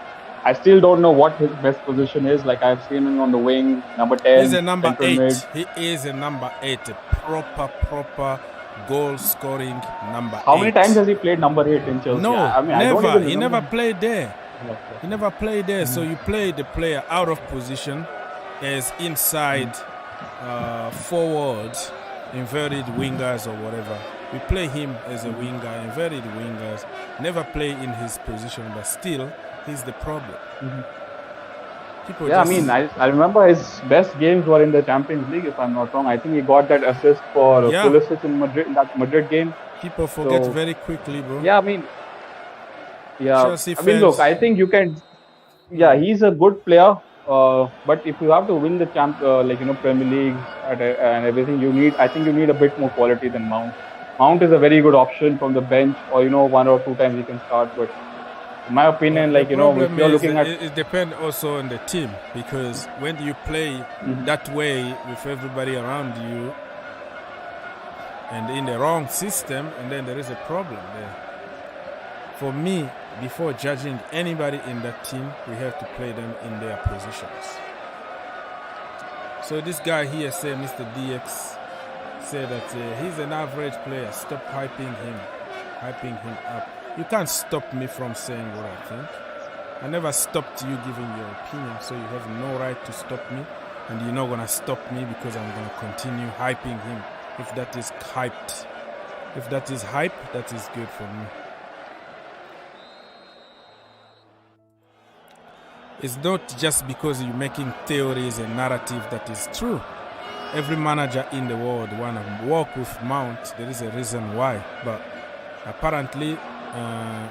I still don't know what his best position is. Like I've seen him on the wing, number 10, He's a number central 8. mid. He is a number 8, a proper goal scoring number 8. How many times has he played number 8 in Chelsea? No, I mean, never. He never played there. Okay. He never played there. So you play the player out of position as inside forwards, inverted wingers or whatever. We play him as a winger, inverted wingers. Never play in his position, but still, he's the problem. I mean, I remember his best games were in the Champions League, if I'm not wrong. I think he got that assist for Pulisic in that Madrid game. People forget very quickly, bro. Yeah, I mean, look, I think you can. Yeah, he's a good player. But if you have to win the Premier League and everything, I think you need a bit more quality than Mount. Mount is a very good option from the bench, or 1 or 2 times he can start. But in my opinion, if you're looking at, it depends also on the team, because when you play that way with everybody around you and in the wrong system, and then there is a problem there. For me, before judging anybody in that team, we have to play them in their positions. So this guy here said, Mr. DX, said that he's an average player. Stop hyping him up. You can't stop me from saying what I think. I never stopped you giving your opinion, so you have no right to stop me, and you're not gonna stop me because I'm gonna continue hyping him. If that is hyped, if that is hype, that is good for me. It's not just because you're making theories and narrative that is true. Every manager in the world want to work with Mount. There is a reason why, but apparently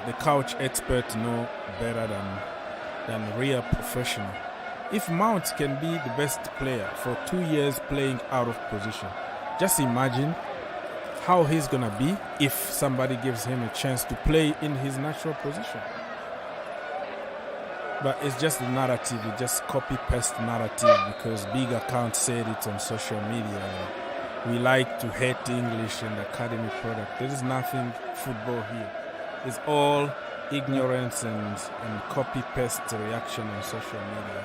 the couch experts know better than real professional. If Mount can be the best player for 2 years playing out of position, just imagine how he's gonna be if somebody gives him a chance to play in his natural position. But it's just the narrative, you just copy-paste narrative because big accounts said it on social media. We like to hate English and academy product. There is nothing football here. It's all ignorance and copy-paste reaction on social media.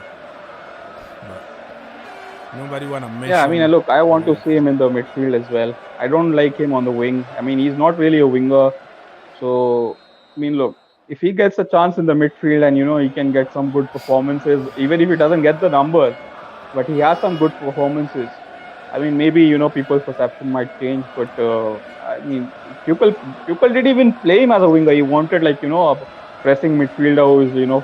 But nobody want to mention... Yeah, I mean, look, I want to see him in the midfield as well. I don't like him on the wing. I mean, he's not really a winger. So, I mean, look, if he gets a chance in the midfield and, he can get some good performances, even if he doesn't get the numbers, but he has some good performances. I mean, maybe, people's perception might change, but, I mean, Tuchel didn't even play him as a winger. He wanted, a pressing midfielder who is, he will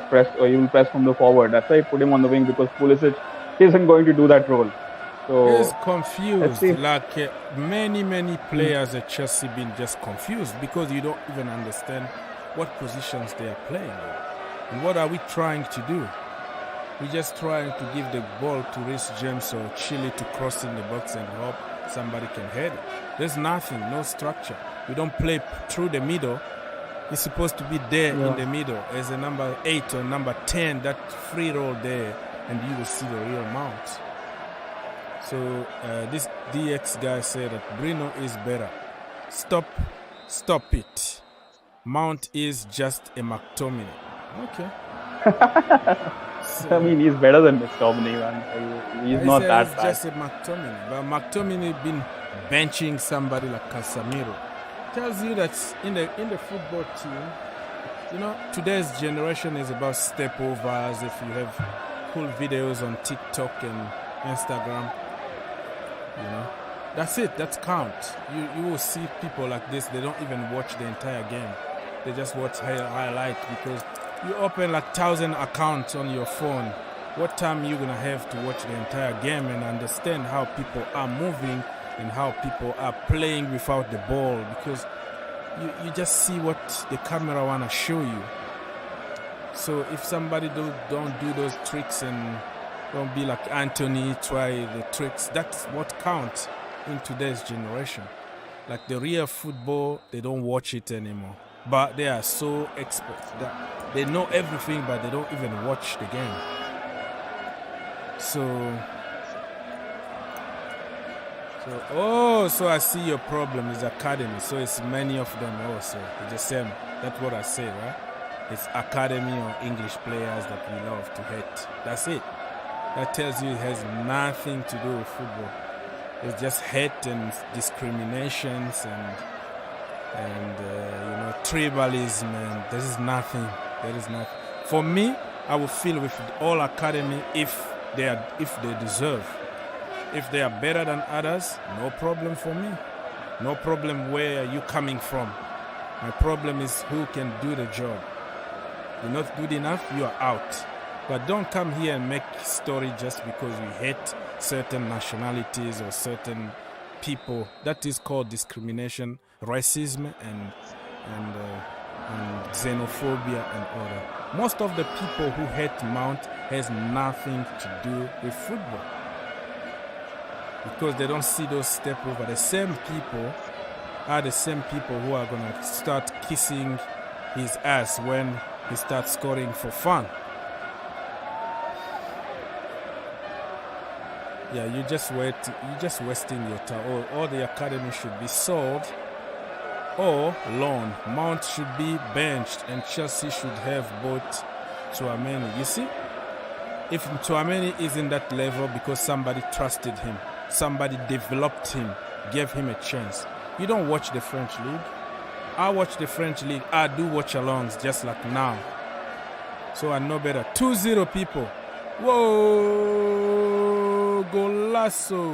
press from the forward. That's why he put him on the wing, because Pulisic isn't going to do that role. So, he's confused. Like many players at Chelsea been just confused because you don't even understand what positions they are playing in. And what are we trying to do? We're just trying to give the ball to Reece James or Chile to cross in the box and hope somebody can head it. There's nothing, no structure. We don't play through the middle. He's supposed to be there in the middle as a number 8 or number 10, that free roll there, and you will see the real Mount. So this DX guy said that Bruno is better. Stop it. Mount is just a McTominay. Okay. So, I mean, he's better than McTominay, man. He's not that bad. He's just a McTominay. But McTominay been benching somebody like Casemiro. Tells you that in the football team, today's generation is about step overs. If you have cool videos on TikTok and Instagram, that's it. That counts. You will see people like this. They don't even watch the entire game. They just watch highlight because you open 1,000 accounts on your phone. What time are you going to have to watch the entire game and understand how people are moving and how people are playing without the ball? Because you just see what the camera want to show you. So if somebody don't do those tricks and don't be like Anthony, try the tricks, that's what counts in today's generation. Like the real football, they don't watch it anymore. But they are so expert that they know everything, but they don't even watch the game. So So I see your problem is academy. So it's many of them also. It's the same. That's what I say, right? It's academy or English players that we love to hate. That's it. That tells you it has nothing to do with football. It's just hate and discriminations and tribalism, and there is nothing. For me, I would feel with all academy if they deserve. If they are better than others, no problem for me. No problem where you're coming from. My problem is who can do the job. You're not good enough, you are out. But don't come here and make story just because we hate certain nationalities or certain people. That is called discrimination, racism, and xenophobia and all that. Most of the people who hate Mount has nothing to do with football. Because they don't see those step over. The same people are the same people who are going to start kissing his ass when he starts scoring for fun. Yeah, you're just wasting your time. Or the academy should be sold or loaned. Mount should be benched and Chelsea should have bought Tchouameni. You see? If Tchouameni is in that level because somebody trusted him, somebody developed him, gave him a chance. You don't watch the French league. I watch the French league. I do watch alongs just like now. So I know better. 2-0 people. Whoa! Golasso!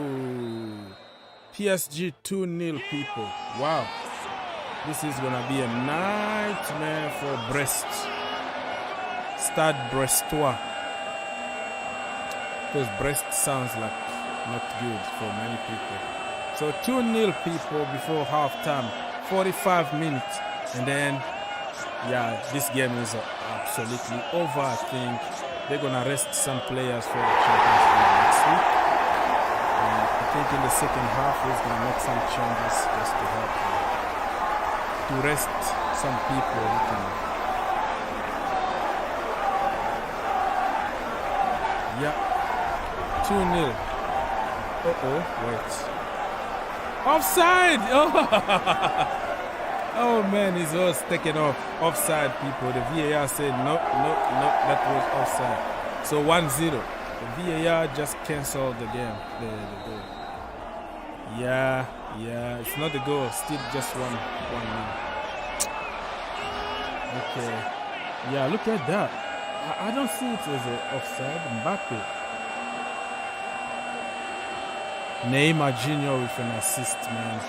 PSG 2-0 people. Wow. This is going to be a nightmare for Brest. Stade Brestois. Because Brest sounds like not good for many people. So 2-0 people before halftime, 45 minutes, and then this game is absolutely over. I think they're gonna rest some players for the Champions League next week. And I think in the second half he's gonna make some changes just to help to rest some people who can. Yeah, 2-0. Wait. Offside! Oh man, he's all taken off. Offside, people. The VAR said no, that was offside. So 1-0. The VAR just cancelled the game, the goal. Yeah, it's not the goal. Still just 1-0. Okay. Yeah, look at that. I don't see it as an offside. Mbappe. Neymar Jr. with an assist, man.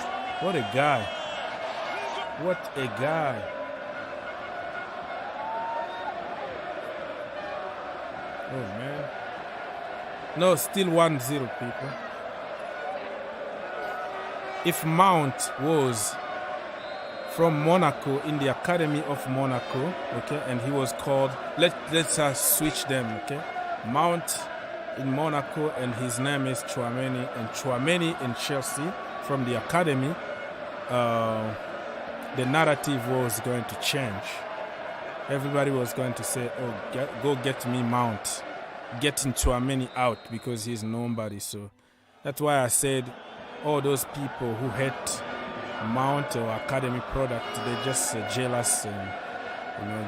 What a guy. What a guy. Oh, man. No, still 1-0, people. If Mount was from Monaco, in the Academy of Monaco, okay, and he was called, let's switch them, okay? Mount in Monaco and his name is Tchouameni, and Tchouameni in Chelsea from the academy, the narrative was going to change. Everybody was going to say, go get me Mount, getting Tchouameni out because he's nobody. So that's why I said all those people who hate Mount or academy product, they're just jealous and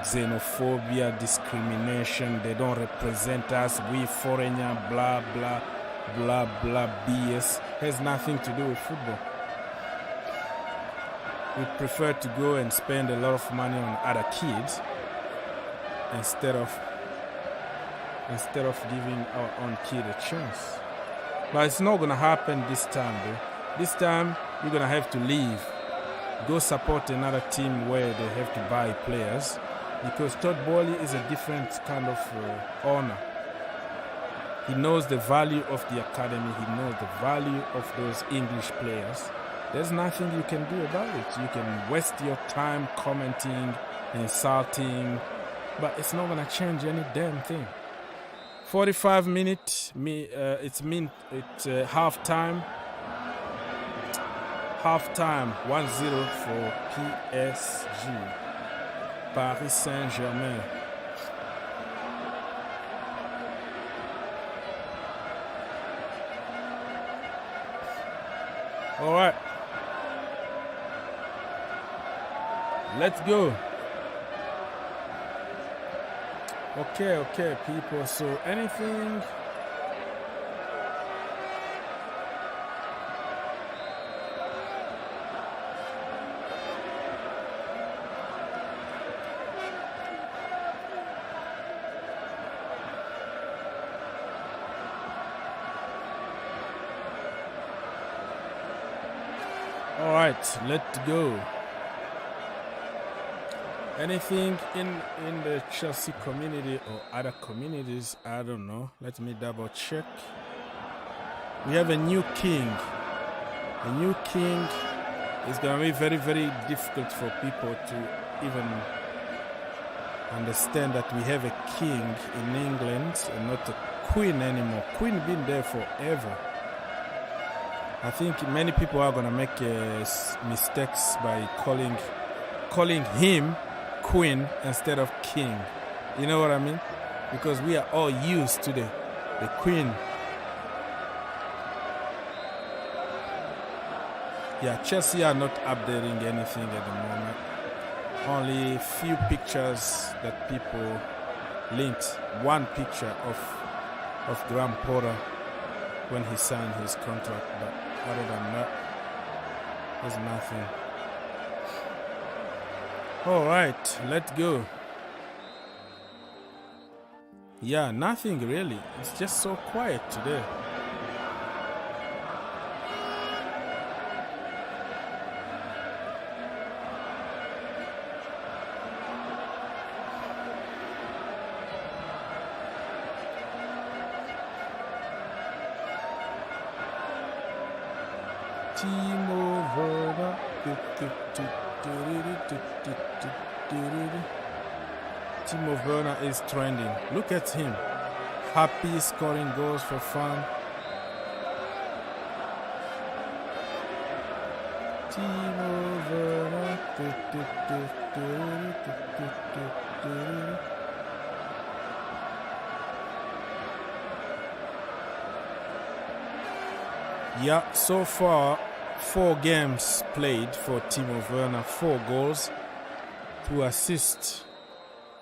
xenophobia, discrimination. They don't represent us. We foreigner, blah blah blah blah BS. Has nothing to do with football. We prefer to go and spend a lot of money on other kids instead of giving our own kid a chance. But it's not gonna happen this time, though. This time you're gonna have to leave. Go support another team where they have to buy players, because Todd Boehly is a different kind of owner. He knows the value of the academy. He knows the value of those English players. There's nothing you can do about it. You can waste your time commenting, insulting, but it's not going to change any damn thing. 45 minutes, it's half-time. Half-time, 1-0 for PSG. Paris Saint-Germain. All right. Let's go. Okay, people. So anything? All right, let's go. Anything in the Chelsea community or other communities? I don't know. Let me double check. We have a new king. A new king is going to be very, very difficult for people to even understand that we have a king in England and not a queen anymore. Queen been there forever. I think many people are going to make mistakes by calling him queen instead of king. You know what I mean? Because we are all used to the queen. Yeah, Chelsea are not updating anything at the moment. Only few pictures that people linked. One picture of Graham Potter when he signed his contract, but other than that, there's nothing. All right, let's go. Yeah, nothing really. It's just so quiet today. Timo Werner. Timo Werner is trending. Look at him. Happy, scoring goals for fun. Timo Werner. Yeah, so far 4 games played for Timo Werner, 4 goals, 2 assists.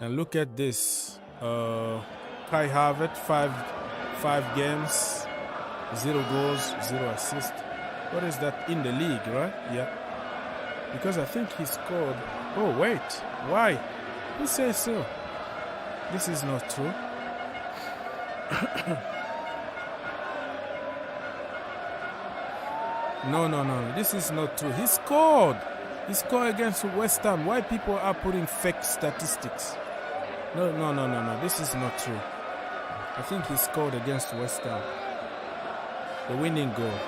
And look at this. Kai Havertz, 5 games, 0 goals, 0 assists. What is that in the league, right? Yeah. Because I think he scored. Oh, wait. Why? Who says so? This is not true. No. This is not true. He scored. He scored against West Ham. Why people are putting fake statistics? No. This is not true. I think he scored against West Ham. The winning goal.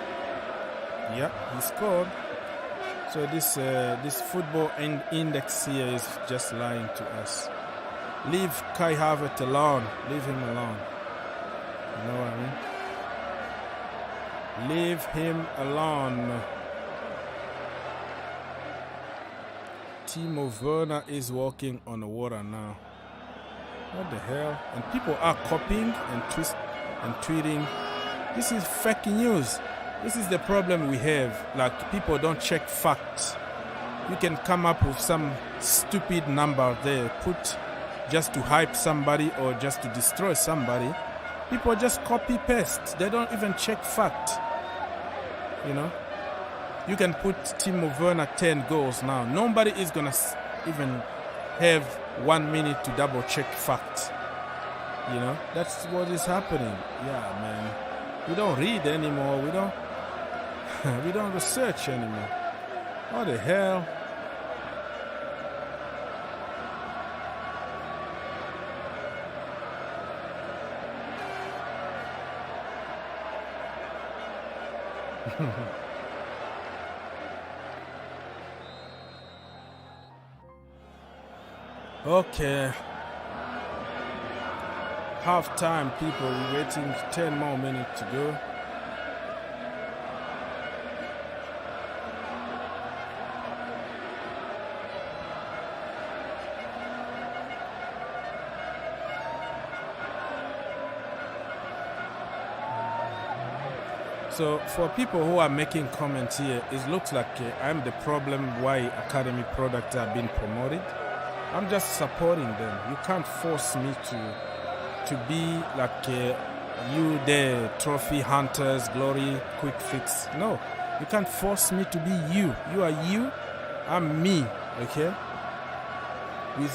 Yeah, he scored. So this football index here is just lying to us. Leave Kai Havertz alone. Leave him alone. You know what I mean? Leave him alone. Timo Werner is walking on the water now. What the hell? And people are copying and tweeting. This is fake news. This is the problem we have. Like, people don't check facts. You can come up with some stupid number there, put just to hype somebody or just to destroy somebody. People just copy paste. They don't even check fact. You know, you can put Timo Werner 10 goals now. Nobody is gonna even have 1 minute to double check facts. You know, that's what is happening. Yeah, man. We don't read anymore. We don't research anymore. What the hell? Okay. Half time, people. We're waiting 10 more minutes to go. So for people who are making comments here, it looks like I'm the problem why academy products are being promoted. I'm just supporting them. You can't force me to be like you, the trophy hunters, glory, quick fix. No, you can't force me to be you. You are you, I'm me, okay?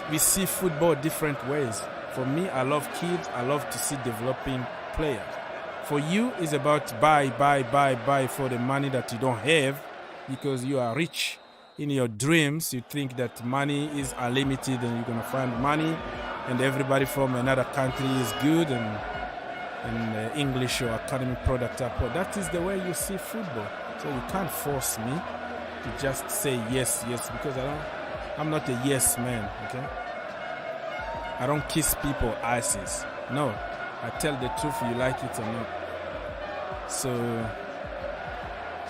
We see football different ways. For me, I love kids. I love to see developing players. For you, it's about buy for the money that you don't have because you are rich. In your dreams, you think that money is unlimited and you're going to find money and everybody from another country is good and English or academy product up. That is the way you see football. So you can't force me to just say yes because I'm not a yes man, okay? I don't kiss people asses. No, I tell the truth, you like it or not. So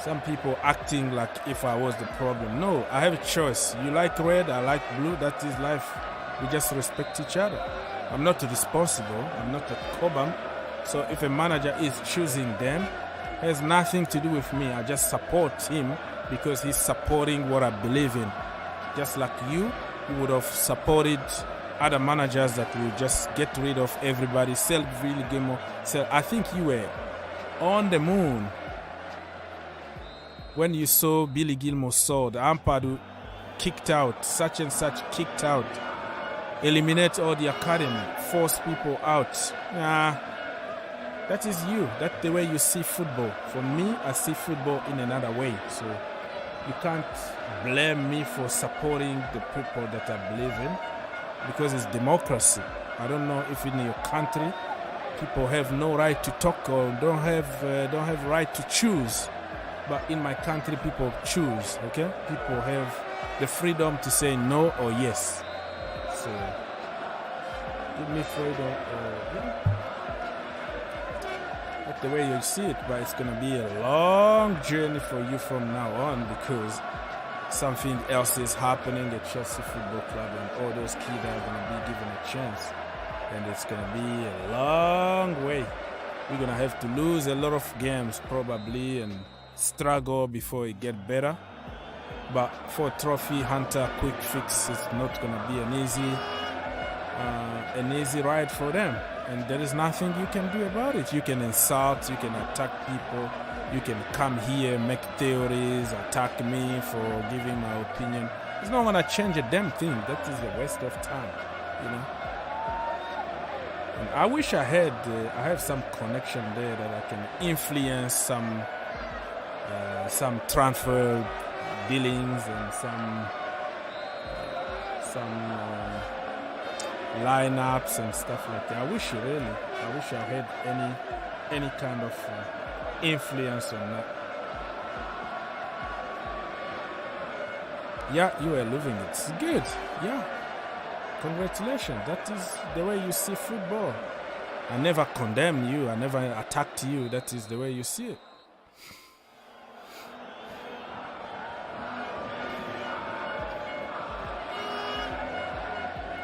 some people acting like if I was the problem. No, I have a choice. You like red, I like blue. That is life. We just respect each other. I'm not responsible. I'm not a Cobham. So if a manager is choosing them, it has nothing to do with me. I just support him because he's supporting what I believe in. Just like you would have supported other managers that will just get rid of everybody, sell really game. I think you were on the moon when you saw Billy Gilmour sold, Ampadu kicked out, such and such kicked out, eliminate all the academy, force people out. Nah, that is you. That's the way you see football. For me, I see football in another way. So you can't blame me for supporting the people that I believe in because it's democracy. I don't know if in your country people have no right to talk or don't have right to choose. But in my country, people choose, okay? People have the freedom to say no or yes. So, give me freedom. That's the way you see it, but it's going to be a long journey for you from now on because something else is happening at Chelsea Football Club and all those kids are going to be given a chance. And it's going to be a long way. We're going to have to lose a lot of games probably and struggle before it get better, but for trophy hunter quick fix, it's not going to be an easy ride for them, and there is nothing you can do about it. You can insult, you can attack people, you can come here, make theories, attack me for giving my opinion. It's not going to change a damn thing. That is a waste of time, you know. And I wish I have some connection there that I can influence some transfer dealings and some lineups and stuff like that. I wish I had any kind of influence on that. Yeah, you are loving it. It's good. Yeah. Congratulations. That is the way you see football. I never condemn you. I never attacked you. That is the way you see it.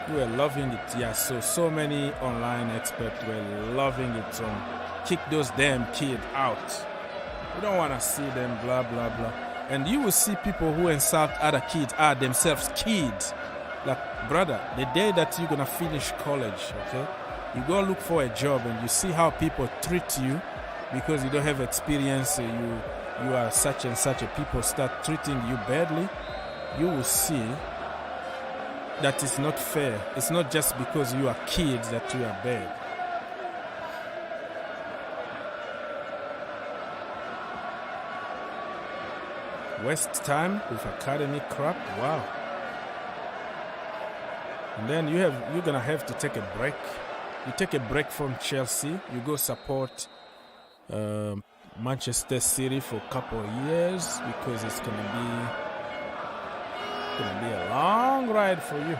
We are loving it, yeah. So many online experts were loving it. Kick those damn kids out. We don't want to see them, blah, blah, blah. And you will see people who insult other kids are themselves kids. Like, brother, the day that you're going to finish college, okay, you go look for a job and you see how people treat you because you don't have experience, you are such and such a people start treating you badly, you will see that is not fair. It's not just because you are kids that you are bad. Waste time with academy crap. Wow. And then you're gonna have to take a break. You take a break from Chelsea. You go support Manchester City for a couple of years because it's gonna be a long ride for you.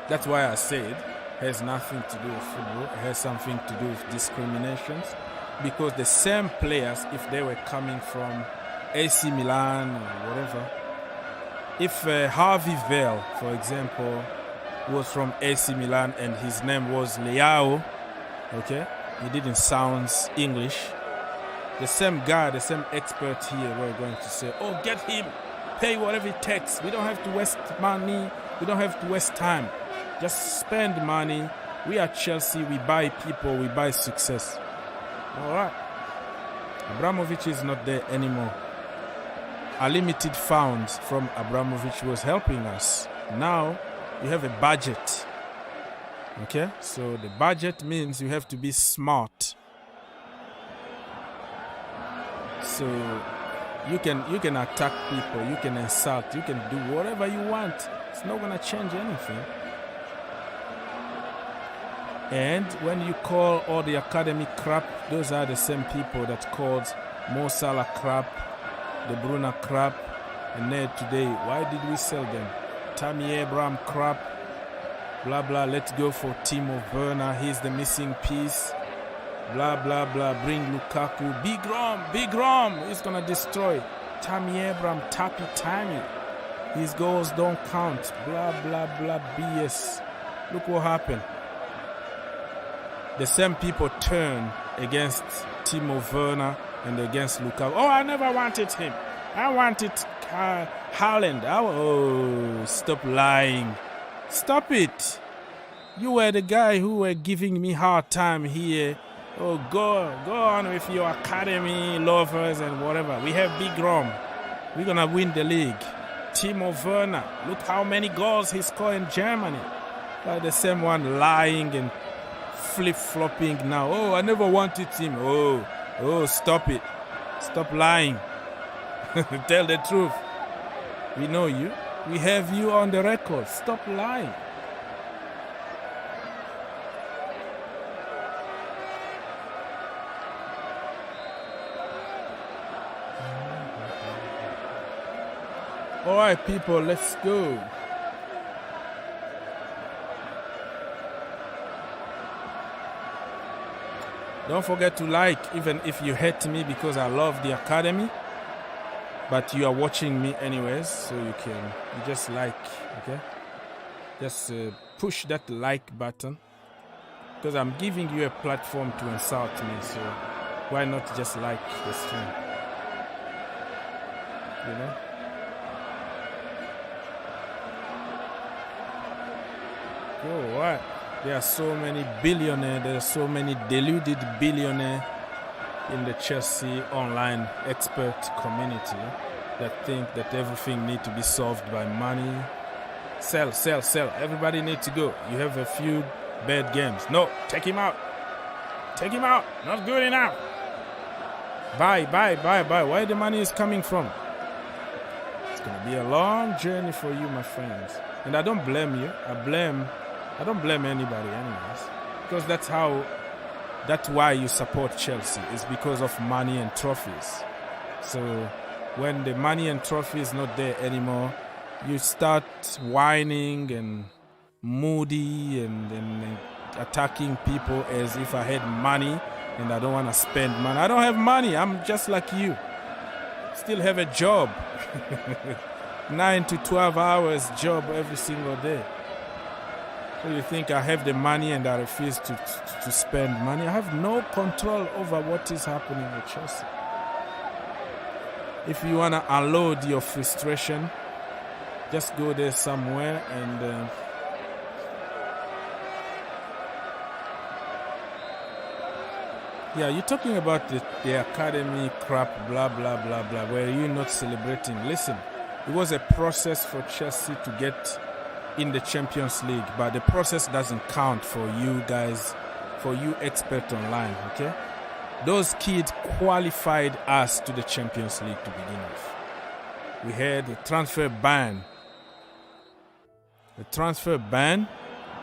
That's why I said it has nothing to do with football. It has something to do with discriminations. Because the same players, if they were coming from AC Milan or whatever, if Harvey Vale, for example, was from AC Milan and his name was Leao, okay, he didn't sound English, the same guy, the same expert here, we're going to say, oh, get him, pay whatever it takes. We don't have to waste money. We don't have to waste time. Just spend money. We are Chelsea. We buy people. We buy success. All right. Abramovic is not there anymore. A limited funds from Abramovic was helping us. Now you have a budget. Okay? So the budget means you have to be smart. So you can attack people, you can insult, you can do whatever you want. It's not gonna change anything. And when you call all the academy crap, those are the same people that called Mo Salah crap, De Bruyne crap, and then today, why did we sell them? Tammy Abraham crap, blah blah, let's go for Timo Werner, he's the missing piece, blah blah blah, bring Lukaku, Big Rom, he's gonna destroy. Tammy Abraham, Tammy, his goals don't count, blah blah blah, BS. Look what happened. The same people turn against Timo Werner and against Lukaku. Oh, I never wanted him. I wanted Haaland. Oh, stop lying. Stop it. You were the guy who were giving me hard time here. Oh, go on with your academy lovers and whatever. We have Big Rom. We're going to win the league. Timo Werner. Look how many goals he scored in Germany. Like the same one lying and flip-flopping now. Oh, I never wanted him. Oh, stop it. Stop lying. Tell the truth. We know you. We have you on the record. Stop lying. All right, people, let's go. Don't forget to like, even if you hate me because I love the academy. But you are watching me anyways, so you just like, okay? Just push that like button. Because I'm giving you a platform to insult me, so why not just like the stream? You know? Oh, what? There are so many billionaires, there are so many deluded billionaires in the Chelsea online expert community that think that everything needs to be solved by money. Sell. Everybody needs to go. You have a few bad games. No, take him out. Take him out. Not good enough. Buy. Where the money is coming from? It's going to be a long journey for you, my friends. And I don't blame you. I don't blame anybody anyways. Because that's why you support Chelsea. It's because of money and trophies. So when the money and trophy is not there anymore, you start whining and moody and attacking people as if I had money and I don't want to spend money. I don't have money. I'm just like you. Still have a job. 9 to 12 hours job every single day. So you think I have the money and I refuse to spend money? I have no control over what is happening with Chelsea. If you want to unload your frustration, just go there somewhere and yeah, you're talking about the academy crap, blah, blah, blah, blah, where you're not celebrating. Listen, it was a process for Chelsea to get in the Champions League, but the process doesn't count for you guys, for you expert online, okay? Those kids qualified us to the Champions League to begin with. We had a transfer ban. The transfer ban,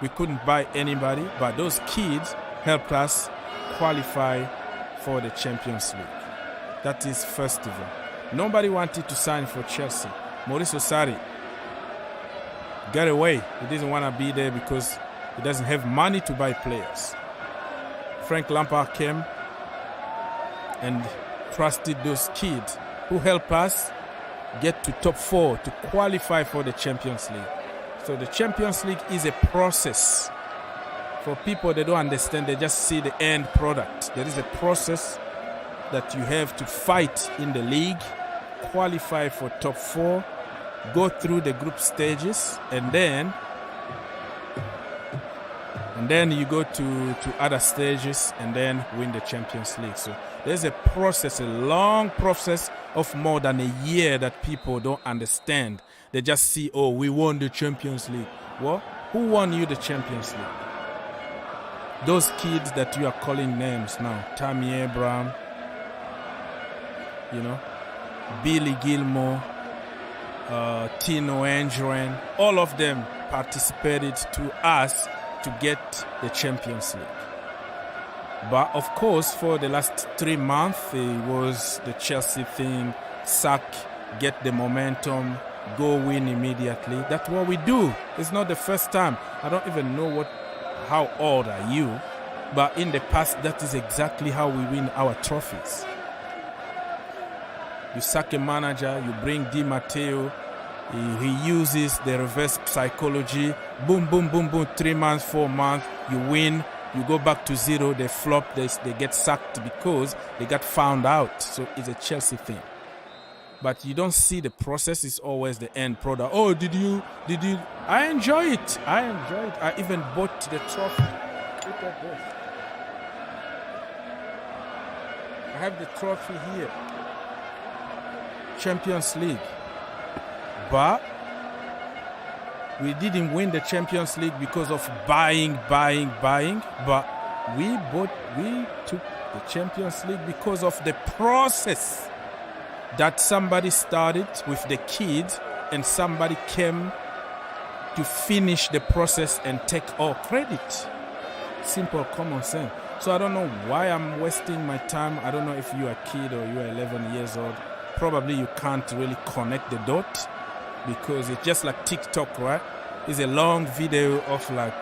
we couldn't buy anybody, but those kids helped us qualify for the Champions League. That is first of all. Nobody wanted to sign for Chelsea. Mauricio Sarri got away. He doesn't want to be there because he doesn't have money to buy players. Frank Lampard came and trusted those kids who help us get to top 4 to qualify for the Champions League. So the Champions League is a process. For people that don't understand, they just see the end product. There is a process that you have to fight in the league, qualify for top 4, go through the group stages, and then you go to other stages and then win the Champions League. So there's a process, a long process of more than a year that people don't understand. They just see, oh, we won the Champions League. Well, who won you the Champions League? Those kids that you are calling names now, Tammy Abraham, Billy Gilmore, Tino Angren, all of them participated to us to get the Champions League. But of course, for the last 3 months, it was the Chelsea thing, sack, get the momentum, go win immediately. That's what we do. It's not the first time. I don't even know how old are you, but in the past, that is exactly how we win our trophies. You sack a manager, you bring Di Matteo, he uses the reverse psychology. Boom, boom, boom, boom. 3 months, 4 months, you win. You go back to zero. They flop. They get sacked because they got found out. So it's a Chelsea thing. But you don't see the process. It's always the end product. Oh, did you? I enjoy it. I even bought the trophy. Look at this. I have the trophy here. Champions League. But we didn't win the Champions League because of buying. But we took the Champions League because of the process that somebody started with the kids and somebody came to finish the process and take all credit. Simple common sense. So I don't know why I'm wasting my time. I don't know if you're a kid or you're 11 years old. Probably you can't really connect the dot, because it's just like TikTok, right? It's a long video of like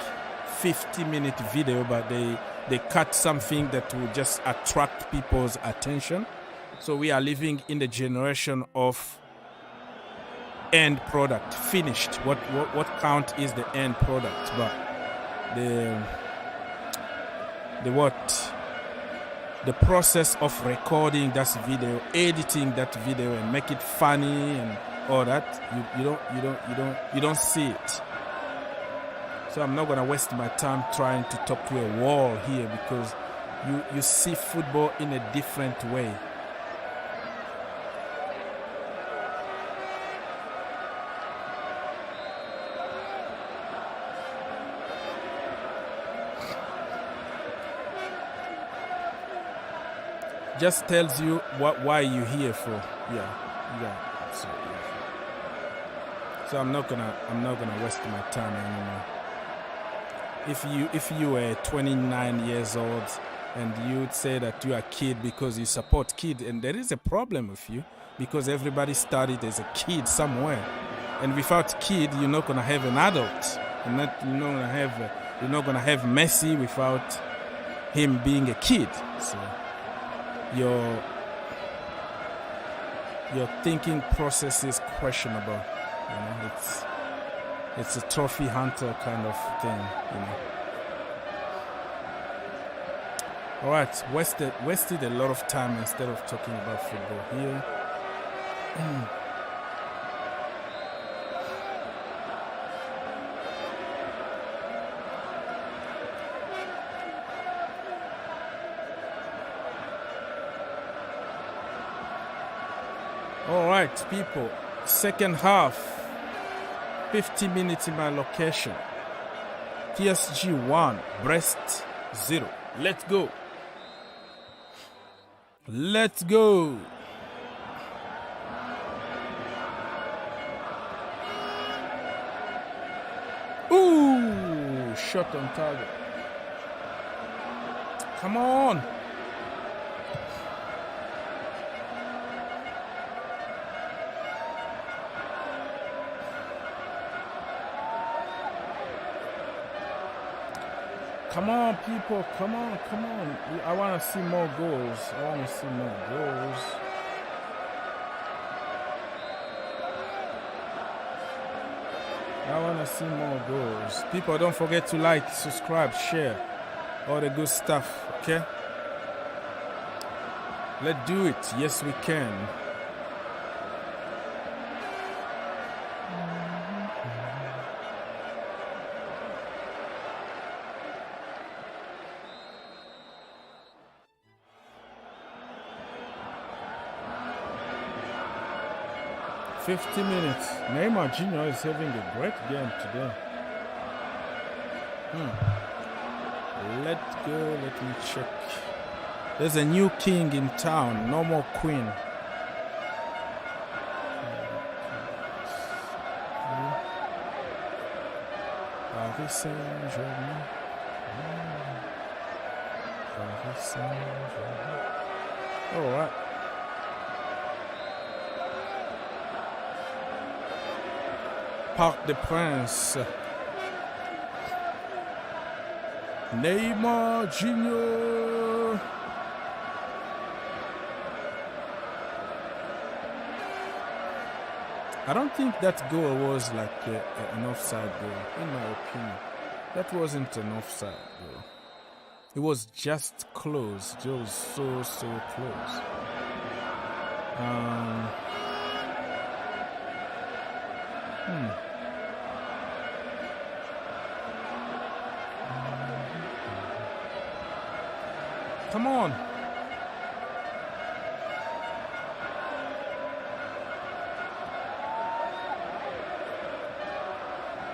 50-minute video, but they cut something that will just attract people's attention. So we are living in the generation of end product, finished. What count is the end product, but the process of recording that video, editing that video, and make it funny and all that, you don't see it. So I'm not gonna waste my time trying to talk to a wall here, because you see football in a different way. Just tells you why you're here for. Yeah. So I'm not gonna waste my time anymore. If you were 29 years old and you'd say that you are a kid because you support kids, and there is a problem with you, because everybody started as a kid somewhere, and without kid you're not gonna have an adult. You're not gonna have Messi without him being a kid. So your thinking process is questionable. It's a trophy hunter kind of thing. All right, wasted a lot of time instead of talking about football here. All right, people. Second half, 50 minutes in my location. PSG 1, Brest 0. Let's go. Let's go. Ooh, shot on target. Come on. Come on, people. Come on. I want to see more goals. People, don't forget to like, subscribe, share, all the good stuff, okay? Let's do it. Yes, we can. $50 minutes. Neymar Jr. is having a great game today. Let's go. Let me check. There's a new king in town. No more queen. Paris Saint-Germain. Paris Saint-Germain. All right. Parc des Princes. Neymar Jr. I don't think that goal was like an offside goal, in my opinion. That wasn't an offside goal. It was just close. It was so close. Come on.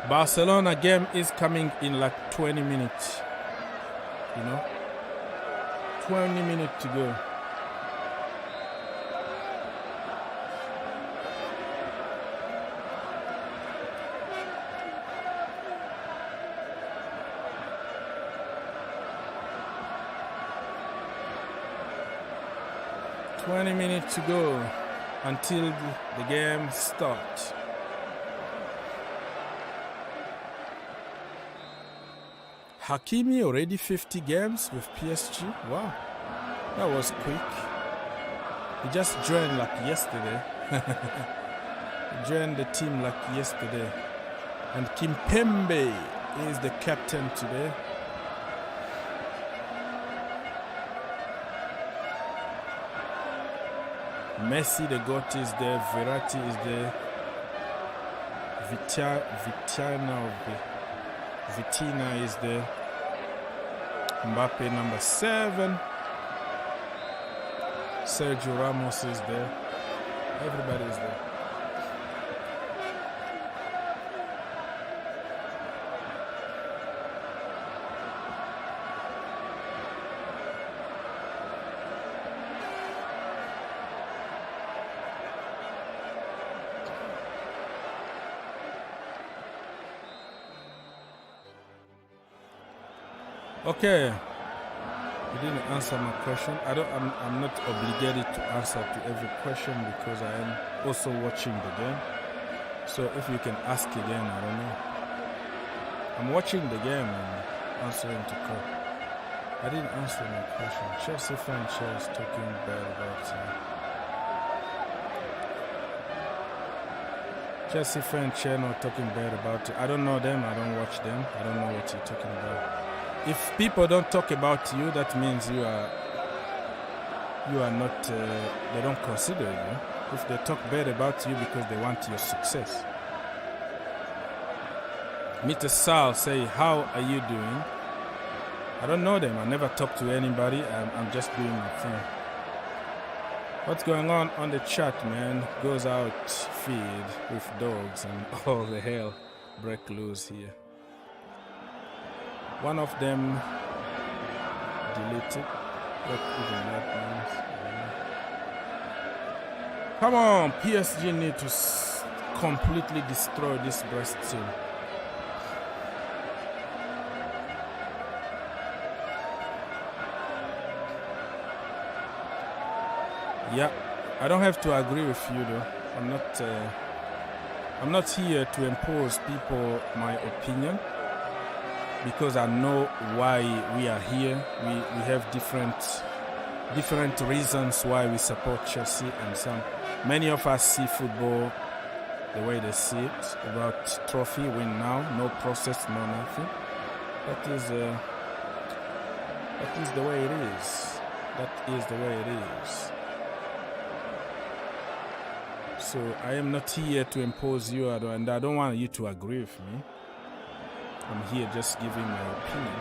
Barcelona game is coming in like 20 minutes. 20 minutes to go. Minutes to go until the game starts. Hakimi already 50 games with PSG. Wow, that was quick. He just joined like yesterday. He joined the team like yesterday. And Kimpembe is the captain today. Messi, the GOAT, is there. Verratti is there. Vitina is there. Mbappe, number 7. Sergio Ramos is there. Everybody is there. Okay, you didn't answer my question. I'm not obligated to answer to every question because I am also watching the game. So if you can ask again, I don't know. I'm watching the game and answering to call. I didn't answer my question. Chelsea fan is talking bad about Chelsea fan channel talking bad about it. I don't know them. I don't watch them. I don't know what you're talking about. If people don't talk about you, that means you are not. They don't consider you. If they talk bad about you because they want your success. Mr. Sal say, "How are you doing?" I don't know them. I never talk to anybody. I'm just doing my thing. What's going on the chat, man? Goes out feed with dogs and all the hell break loose here. One of them deleted. What even that means? Come on, PSG need to completely destroy this Brest team. Yeah, I don't have to agree with you though. I'm not here to impose people my opinion. Because I know why we are here. We have different reasons why we support Chelsea, and many of us see football the way they see it, about trophy, win now, no process, no nothing. That is the way it is. That is the way it is. So I am not here to impose you, and I don't want you to agree with me. I'm here just giving my opinion.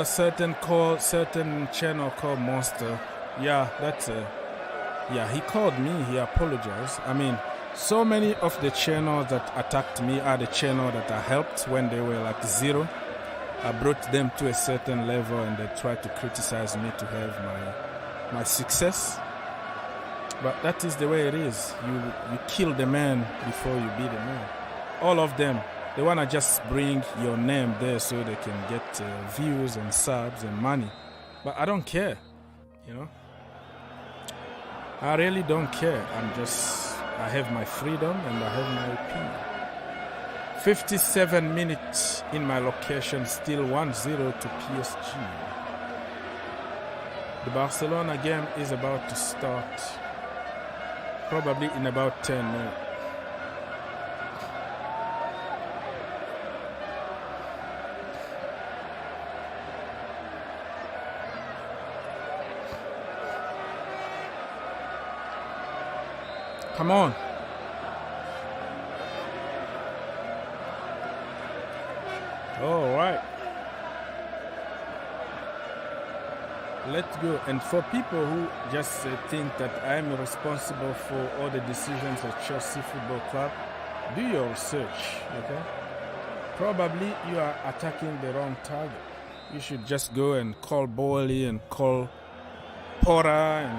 Certain channel called Monster. Yeah, that's yeah, he called me, he apologized. I mean, so many of the channels that attacked me are the channel that I helped when they were like zero. I brought them to a certain level and they tried to criticize me to have my success. But that is the way it is. You kill the man before you be the man. All of them. They want to just bring your name there so they can get views and subs and money. But I don't care, you know. I really don't care. I have my freedom and I have my opinion. 57 minutes in my location, still 1-0 to PSG. The Barcelona game is about to start, probably in about 10 minutes. Come on. All right. Let's go. And for people who just think that I'm responsible for all the decisions at Chelsea Football Club, do your research, okay? Probably you are attacking the wrong target. You should just go and call Bowley and call Porter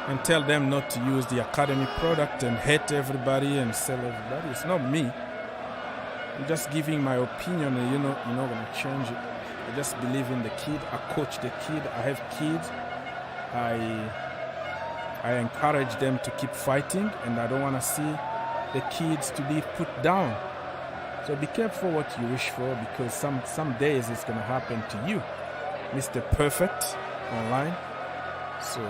and tell them not to use the academy product and hate everybody and sell everybody. It's not me. I'm just giving my opinion and you're not going to change it. I just believe in the kid. I coach the kid. I have kids. I encourage them to keep fighting and I don't want to see the kids to be put down. So be careful what you wish for because some days it's going to happen to you. Mr. Perfect online. So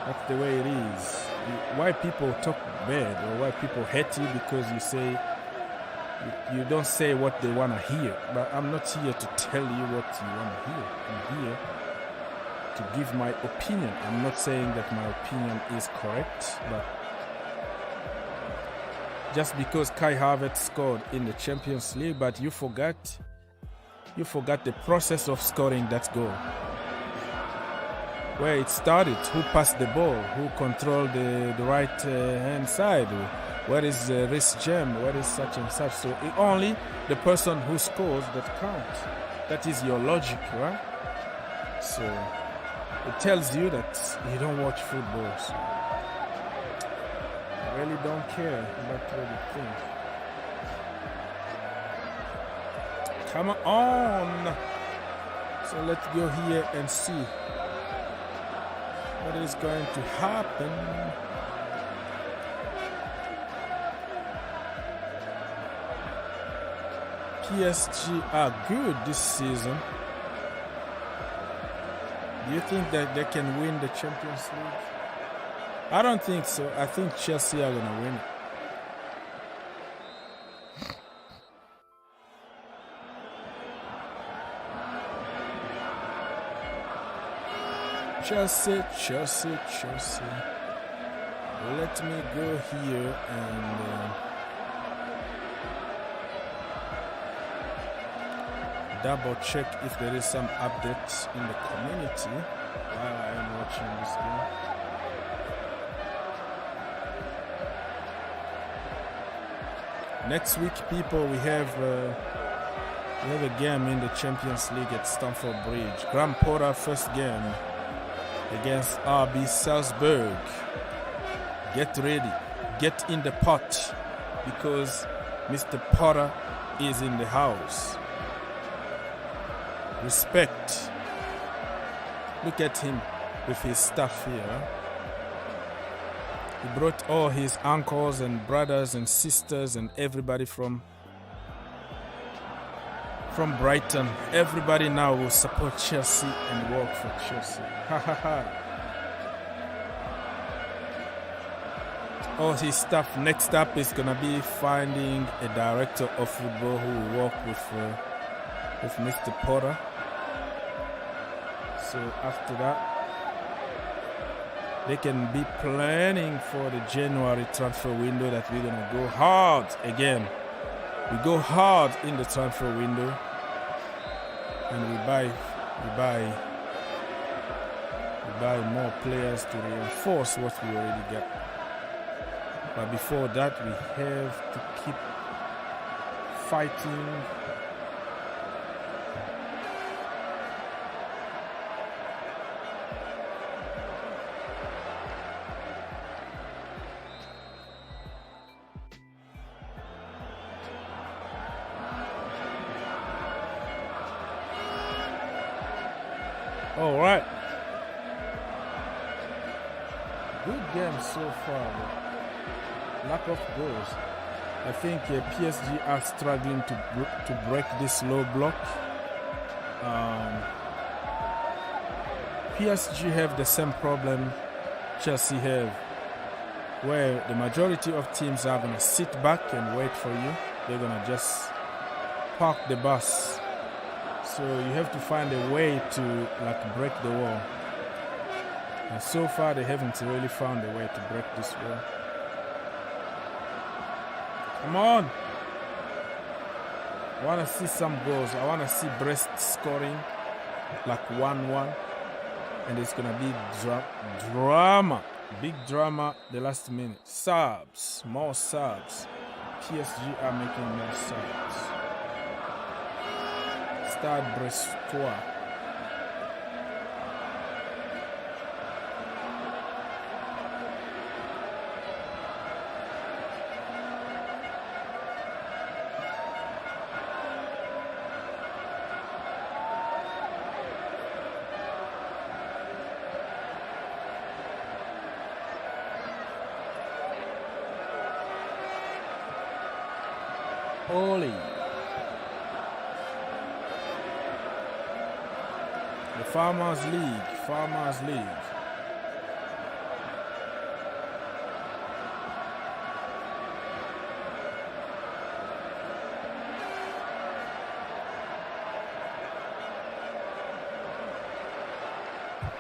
that's the way it is. Why people talk bad or why people hate you because you say you don't say what they want to hear. But I'm not here to tell you what you want to hear. I'm here to give my opinion. I'm not saying that my opinion is correct, but just because Kai Havertz scored in the Champions League, but you forgot the process of scoring that goal. Where it started, who passed the ball, who controlled the right hand side, where is Rhys James, where is such and such. So only the person who scores that counts. That is your logic, right? So it tells you that you don't watch football. So I really don't care about what you think. Come on! So let's go here and see what is going to happen. PSG are good this season. Do you think that they can win the Champions League? I don't think so. I think Chelsea are going to win it. Chelsea. Let me go here and double check if there is some updates in the community while I am watching this game. Next week, people, we have a game in the Champions League at Stamford Bridge. Graham Potter first game against RB Salzburg. Get ready, get in the pot because Mr. Potter is in the house. Respect. Look at him with his stuff here. He brought all his uncles and brothers and sisters and everybody from from Brighton. Everybody now will support Chelsea and work for Chelsea. Ha ha ha. All his stuff. Next up is gonna be finding a director of football who will work with Mr. Porter. So after that, they can be planning for the January transfer window that we're gonna go hard again. We go hard in the transfer window, and we buy more players to reinforce what we already got. But before that, we have to keep fighting. All right. Good game so far. Lack of goals. I think PSG are struggling to break this low block. PSG have the same problem Chelsea have, where the majority of teams are going to sit back and wait for you. They're going to just park the bus. So you have to find a way to break the wall. And so far they haven't really found a way to break this wall. Come on. I want to see some goals. I want to see Brest scoring 1-1. And it's going to be drama. Big drama the last minute. Subs. More subs. PSG are making more subs. Stade Brestois. Oli. The Farmers League.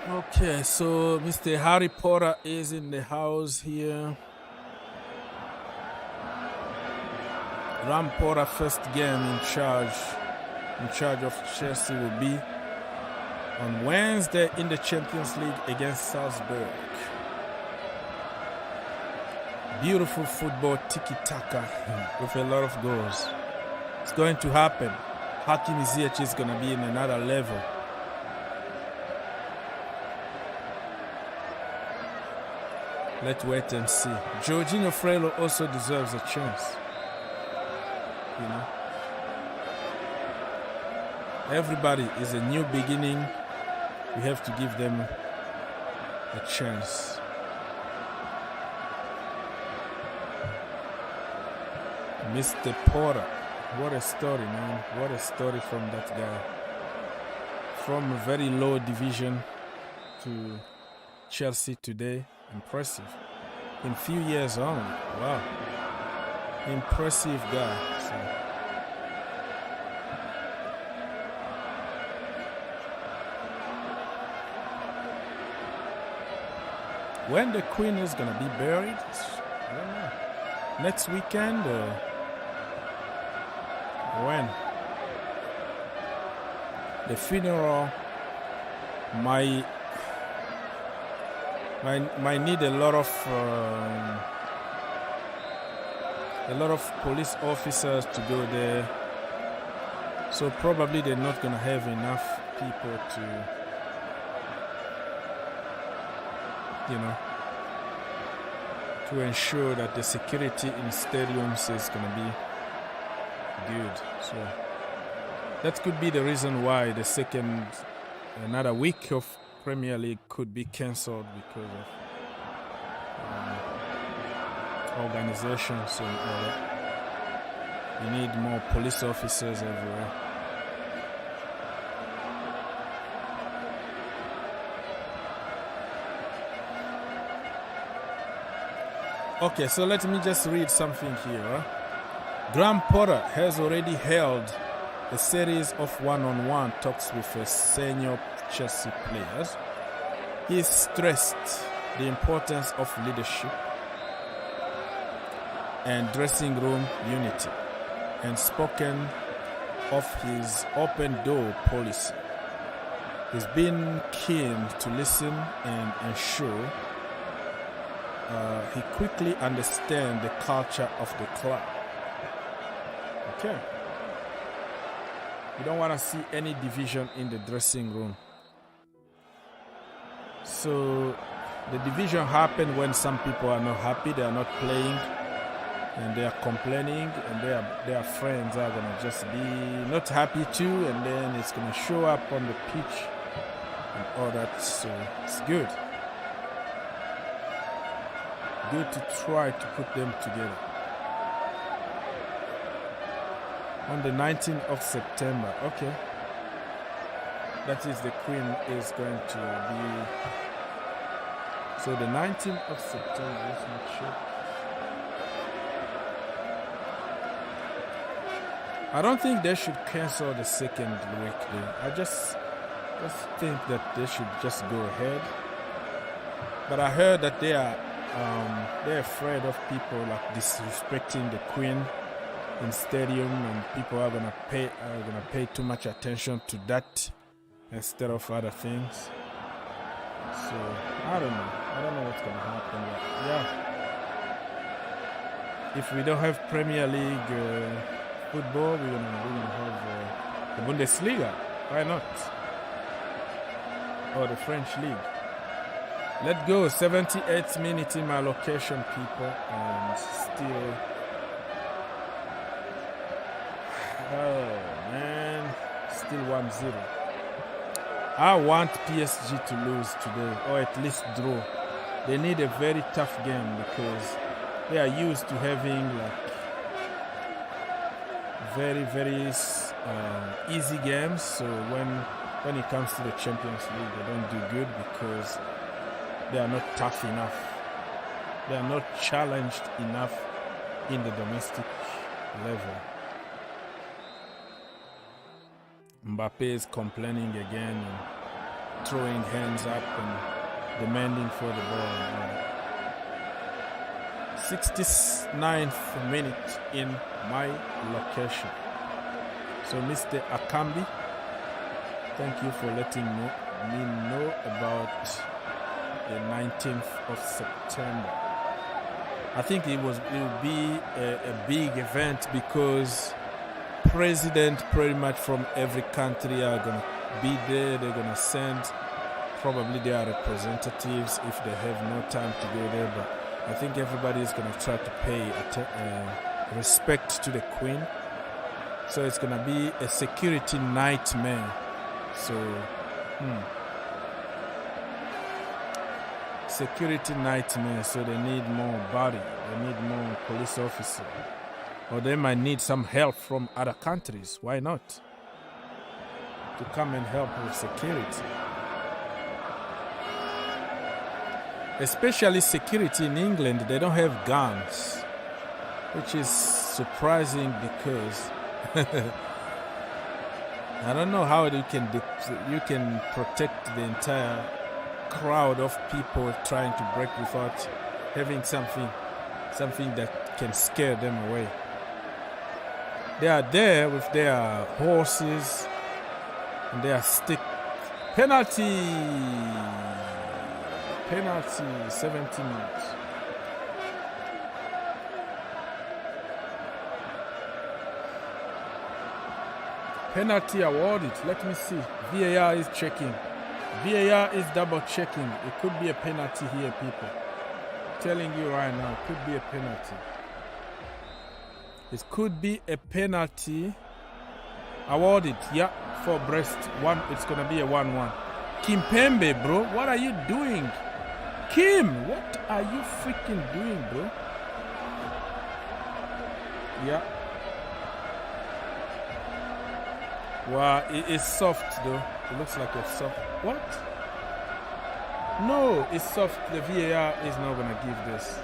Okay, so Mr. Harry Potter is in the house here. Ram Porter first game in charge of Chelsea will be on Wednesday in the Champions League against Salzburg. Beautiful football, tiki-taka with a lot of goals. It's going to happen. Hakim Ziyech is going to be in another level. Let's wait and see. Jorginho Frello also deserves a chance. You know, everybody is a new beginning. We have to give them a chance. Mr. Porter, what a story, man. What a story from that guy. From a very low division to Chelsea today. Impressive. In few years only. Wow. Impressive guy. So. When the Queen is gonna be buried, I don't know. Next weekend or when? The funeral might need a lot of police officers to go there, so probably they're not gonna have enough people to ensure that the security in stadiums is gonna be good. So that could be the reason why another week of Premier League could be cancelled because of organizations and all that. You need more police officers everywhere. Okay, so let me just read something here. Graham Potter has already held a series of one-on-one talks with senior Chelsea players. He stressed the importance of leadership and dressing room unity and spoken of his open door policy. He's been keen to listen and ensure he quickly understands the culture of the club. Okay. You don't want to see any division in the dressing room. So the division happens when some people are not happy, they are not playing, and they are complaining, and their friends are going to just be not happy too, and then it's going to show up on the pitch and all that. So it's good. Good to try to put them together. On the 19th of September, okay. That is the Queen is going to be. So the 19th of September, let's make sure. I don't think they should cancel the second weekday. I just think that they should just go ahead. But I heard that they're afraid of people like disrespecting the Queen in stadium, and people are gonna pay too much attention to that instead of other things. So I don't know what's gonna happen. But yeah, if we don't have Premier League football, we're gonna have the Bundesliga. Why not? Or the French League. Let's go. 78 minutes in my location, people, and still. Oh man, still 1-0. I want PSG to lose today, or at least draw. They need a very tough game because they are used to having like very, very easy games. So when it comes to the Champions League, they don't do good because they are not tough enough. They are not challenged enough in the domestic level. Mbappe is complaining again and throwing hands up and demanding for the ball. 69th minute in my location. So Mr. Akambi, thank you for letting me know about the 19th of September. I think it will be a big event because president pretty much from every country are going to be there. They're going to send probably their representatives if they have no time to go there. But I think everybody is going to try to pay respect to the Queen. So it's going to be a security nightmare. So, security nightmare. So they need more body. They need more police officers. Or they might need some help from other countries. Why not? To come and help with security. Especially security in England, they don't have guns. Which is surprising because I don't know how you can protect the entire crowd of people trying to break without having something that can scare them away. They are there with their horses and their stick. Penalty, 17 minutes. Penalty awarded. Let me see. VAR is checking. VAR is double checking. It could be a penalty here, people. I'm telling you right now, it could be a penalty. It could be a penalty awarded, yeah, for Brest. It's gonna be a 1-1. Kim Pembe, bro, what are you doing? Kim, what are you freaking doing, bro? Yeah. Wow, it's soft though. It looks like it's soft. What? No, it's soft. The VAR is not gonna give this.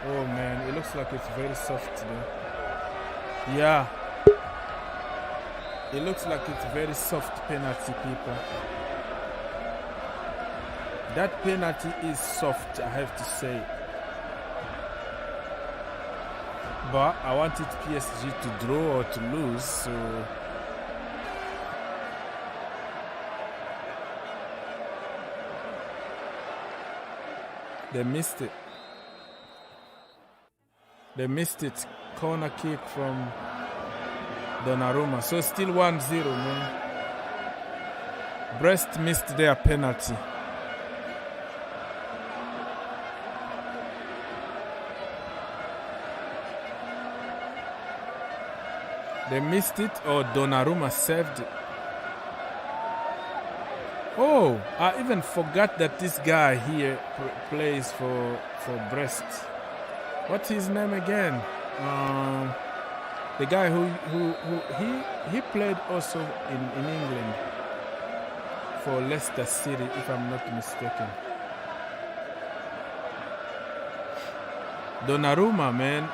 Oh man, it looks like it's very soft today. Yeah. It looks like it's very soft penalty, people. That penalty is soft, I have to say. But I wanted PSG to draw or to lose, so... They missed it. They missed it. Corner kick from Donnarumma. So still 1-0, man. Brest missed their penalty. They missed it, or Donnarumma saved it. Oh, I even forgot that this guy here plays for Brest. What's his name again? The guy who he played also in England for Leicester City, if I'm not mistaken. Donnarumma, man.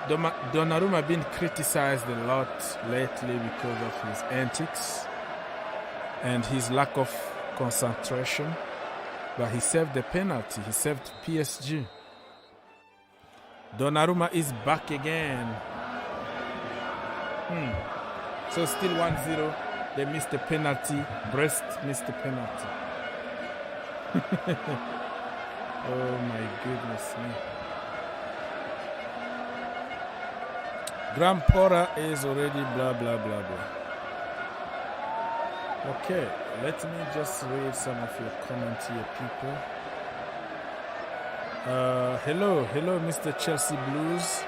Donnarumma been criticized a lot lately because of his antics and his lack of concentration. But he saved the penalty. He saved PSG. Donnarumma is back again. So still 1-0. They missed the penalty. Brest missed the penalty. Oh my goodness me. Graham Potter is already blah blah blah blah. Okay, let me just read some of your comments here, people. Hello, Mr. Chelsea Blues.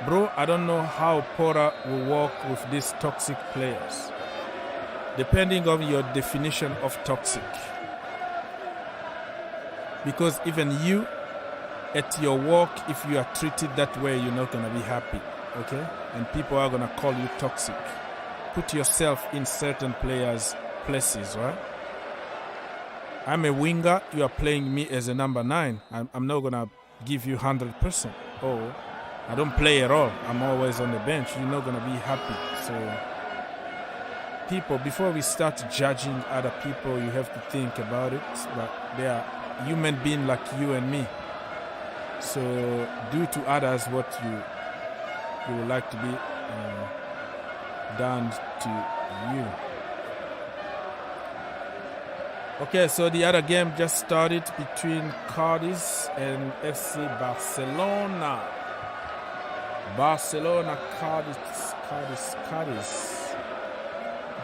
Bro, I don't know how Potter will work with these toxic players. Depending on your definition of toxic. Because even you, at your work, if you are treated that way, you're not going to be happy. Okay? And people are going to call you toxic. Put yourself in certain players' places, right? I'm a winger. You are playing me as a number 9. I'm not going to give you 100%. Oh, I don't play at all. I'm always on the bench. You're not going to be happy. So, people, before we start judging other people, you have to think about it. But they are human beings like you and me. So, do to others what you would like to be done to you. Okay, so the other game just started between Cadiz and FC Barcelona. Cadiz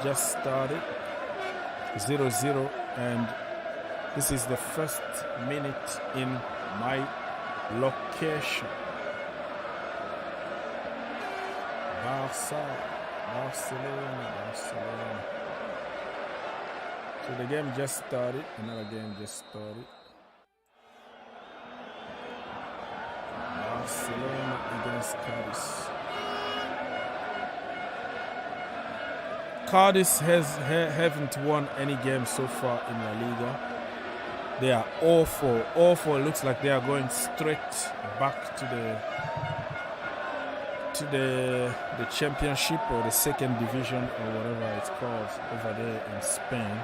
just started 0-0, and this is the first minute in my location. Barcelona. So the game just started. Another game just started. Barcelona against Cadiz. Cadiz haven't won any game so far in La Liga. They are awful. It looks like they are going straight back to the championship or the second division or whatever it's called over there in Spain.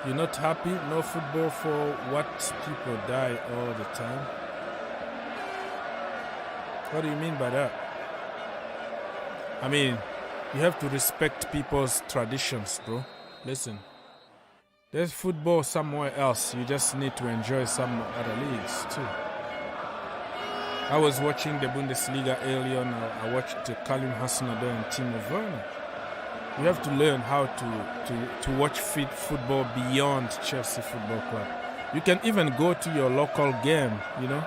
You're not happy? No football for what people die all the time? What do you mean by that? I mean, you have to respect people's traditions, bro. Listen, there's football somewhere else. You just need to enjoy some other leagues too. I was watching the Bundesliga earlier on. I watched Kalim Hassanadeh and Timo Werner. You have to learn how to watch football beyond Chelsea Football Club. You can even go to your local game, you know.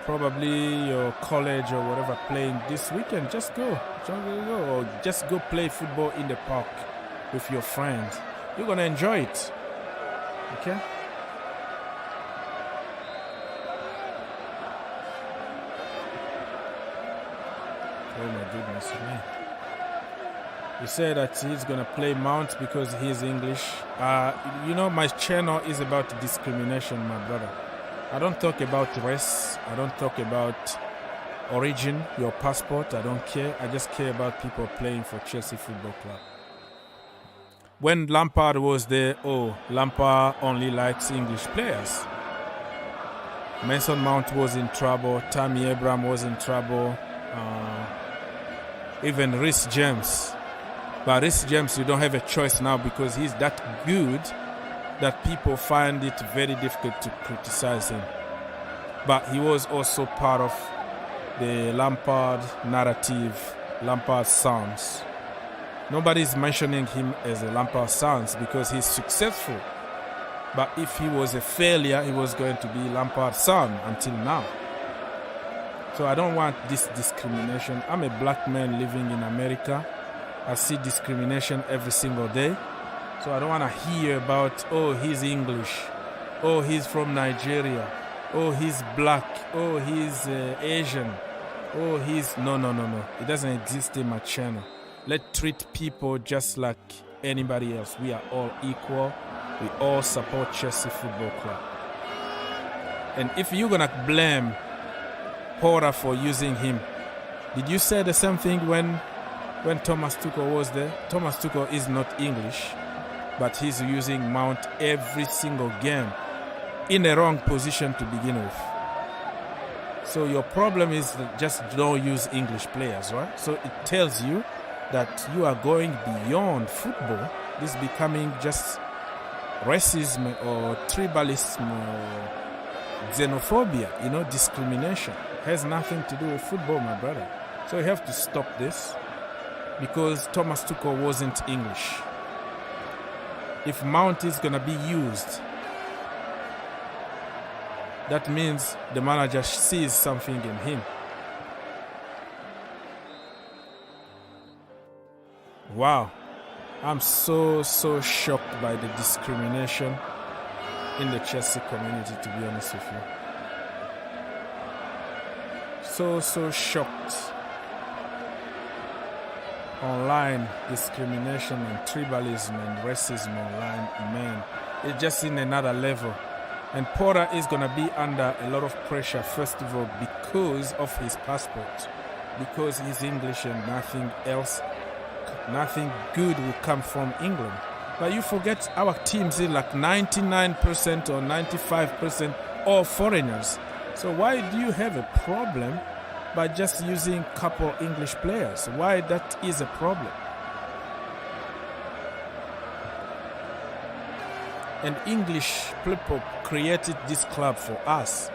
Probably your college or whatever playing this weekend. Just go. Or just go play football in the park with your friends. You're going to enjoy it. Okay? Oh my goodness, man. He said that he's going to play Mount because he's English. My channel is about discrimination, my brother. I don't talk about race. I don't talk about origin, your passport. I don't care. I just care about people playing for Chelsea Football Club. When Lampard was there, Lampard only likes English players. Mason Mount was in trouble. Tammy Abraham was in trouble. Even Reece James. But Reece James, you don't have a choice now because he's that good that people find it very difficult to criticize him. But he was also part of the Lampard narrative, Lampard Sons. Nobody's mentioning him as a Lampard Sons because he's successful. But if he was a failure, he was going to be Lampard's son until now. So I don't want this discrimination. I'm a black man living in America. I see discrimination every single day. So I don't want to hear about, he's English. He's from Nigeria. He's black. He's Asian. He's... No. It doesn't exist in my channel. Let's treat people just like anybody else. We are all equal. We all support Chelsea Football Club. And if you're going to blame Porter for using him, did you say the same thing when Thomas Tuchel was there? Thomas Tuchel is not English, but he's using Mount every single game in the wrong position to begin with. So your problem is that just don't use English players, right? So it tells you that you are going beyond football. This is becoming just racism or tribalism or xenophobia, discrimination. Has nothing to do with football, my brother. So you have to stop this because Thomas Tuchel wasn't English. If Mount is going to be used, that means the manager sees something in him. Wow. I'm so shocked by the discrimination in the Chelsea community, to be honest with you. So shocked. Online discrimination and tribalism and racism online, man, it's just in another level. And Porter is going to be under a lot of pressure, first of all, because of his passport, because he's English and nothing else. Nothing good will come from England. But you forget our teams is like 99% or 95% all foreigners. So why do you have a problem by just using a couple English players? Why that is a problem? And English people created this club for us.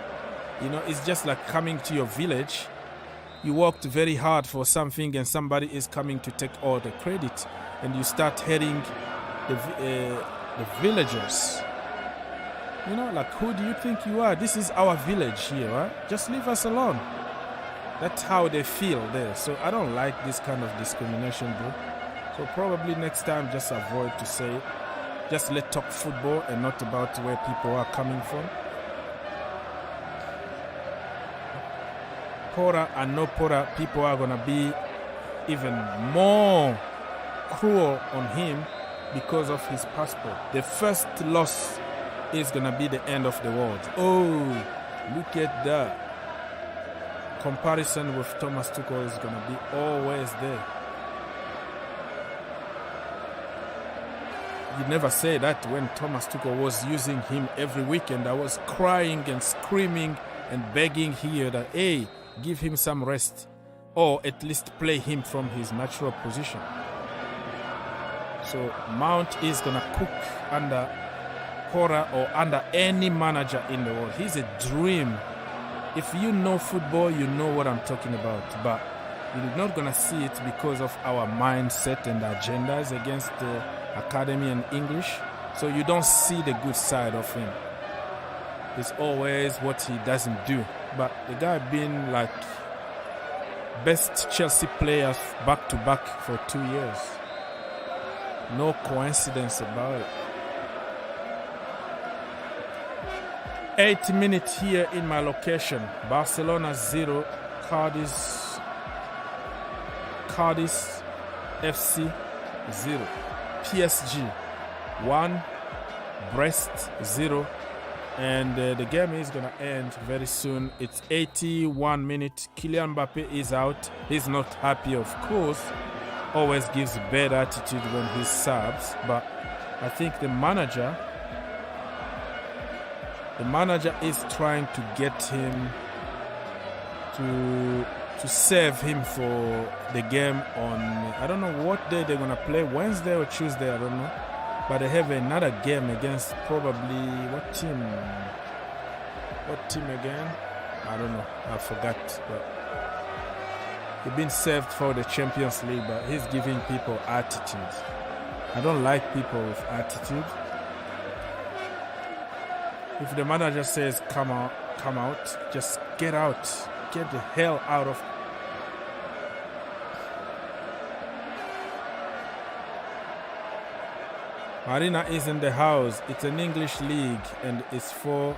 It's just like coming to your village. You worked very hard for something and somebody is coming to take all the credit and you start hating the villagers. Like, who do you think you are? This is our village here, right? Just leave us alone. That's how they feel there. So I don't like this kind of discrimination, bro. So probably next time just avoid to say it. Just let's talk football and not about where people are coming from. Porter and no Porter, people are going to be even more cruel on him because of his passport. The first loss is going to be the end of the world. Oh, look at that. Comparison with Thomas Tuchel is going to be always there. You never say that when Thomas Tuchel was using him every weekend. I was crying and screaming and begging here that, hey, give him some rest or at least play him from his natural position. So Mount is going to cook under Porter or under any manager in the world. He's a dream. If you know football, you know what I'm talking about. But you're not going to see it because of our mindset and agendas against the academy and English. So you don't see the good side of him. It's always what he doesn't do. But the guy been like best Chelsea player back to back for 2 years. No coincidence about it. 8 minutes here in my location. Barcelona 0, Cadiz Cadiz FC 0. PSG 1. Brest 0. And the game is going to end very soon. It's 81 minutes. Kylian Mbappe is out. He's not happy, of course. Always gives bad attitude when he subs. But I think the manager is trying to get him to save him for the game on, I don't know what day they're going to play, Wednesday or Tuesday, I don't know. But they have another game against probably, what team again? I don't know, I forgot. But he's been saved for the Champions League, but he's giving people attitude. I don't like people with attitude. If the manager says come out, just get out. Get the hell out of. Marina is in the house. It's an English league and it's for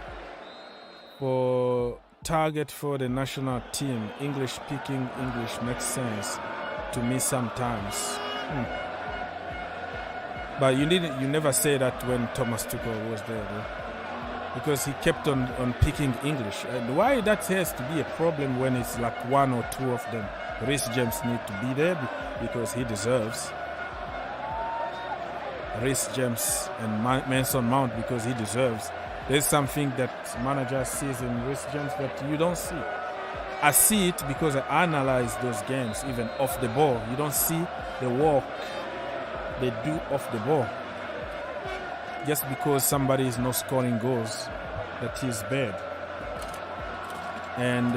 target for the national team. English speaking English makes sense to me sometimes. But you never say that when Thomas Tuchel was there, though. Because he kept on picking English. And why that has to be a problem when it's like one or two of them? Reece James need to be there because he deserves. Reece James and Mason Mount because he deserves. There's something that manager sees in Reece James that you don't see. I see it because I analyze those games, even off the ball. You don't see the work they do off the ball. Just because somebody is not scoring goals, that is bad. And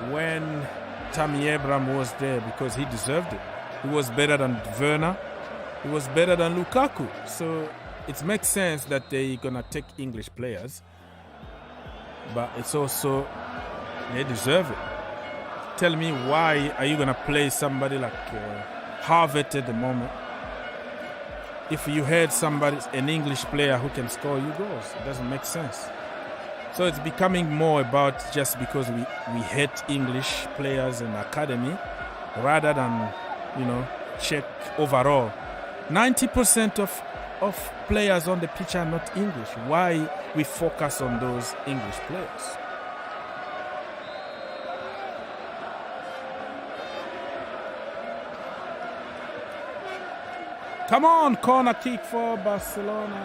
when Tammy Abraham was there, because he deserved it, he was better than Werner, he was better than Lukaku. So it makes sense that they're gonna take English players, but it's also they deserve it. Tell me, why are you gonna play somebody like Harvard at the moment? If you had an English player who can score you goals, it doesn't make sense. So it's becoming more about just because we hate English players in academy rather than, check overall. 90% of players on the pitch are not English. Why we focus on those English players? Come on, corner kick for Barcelona.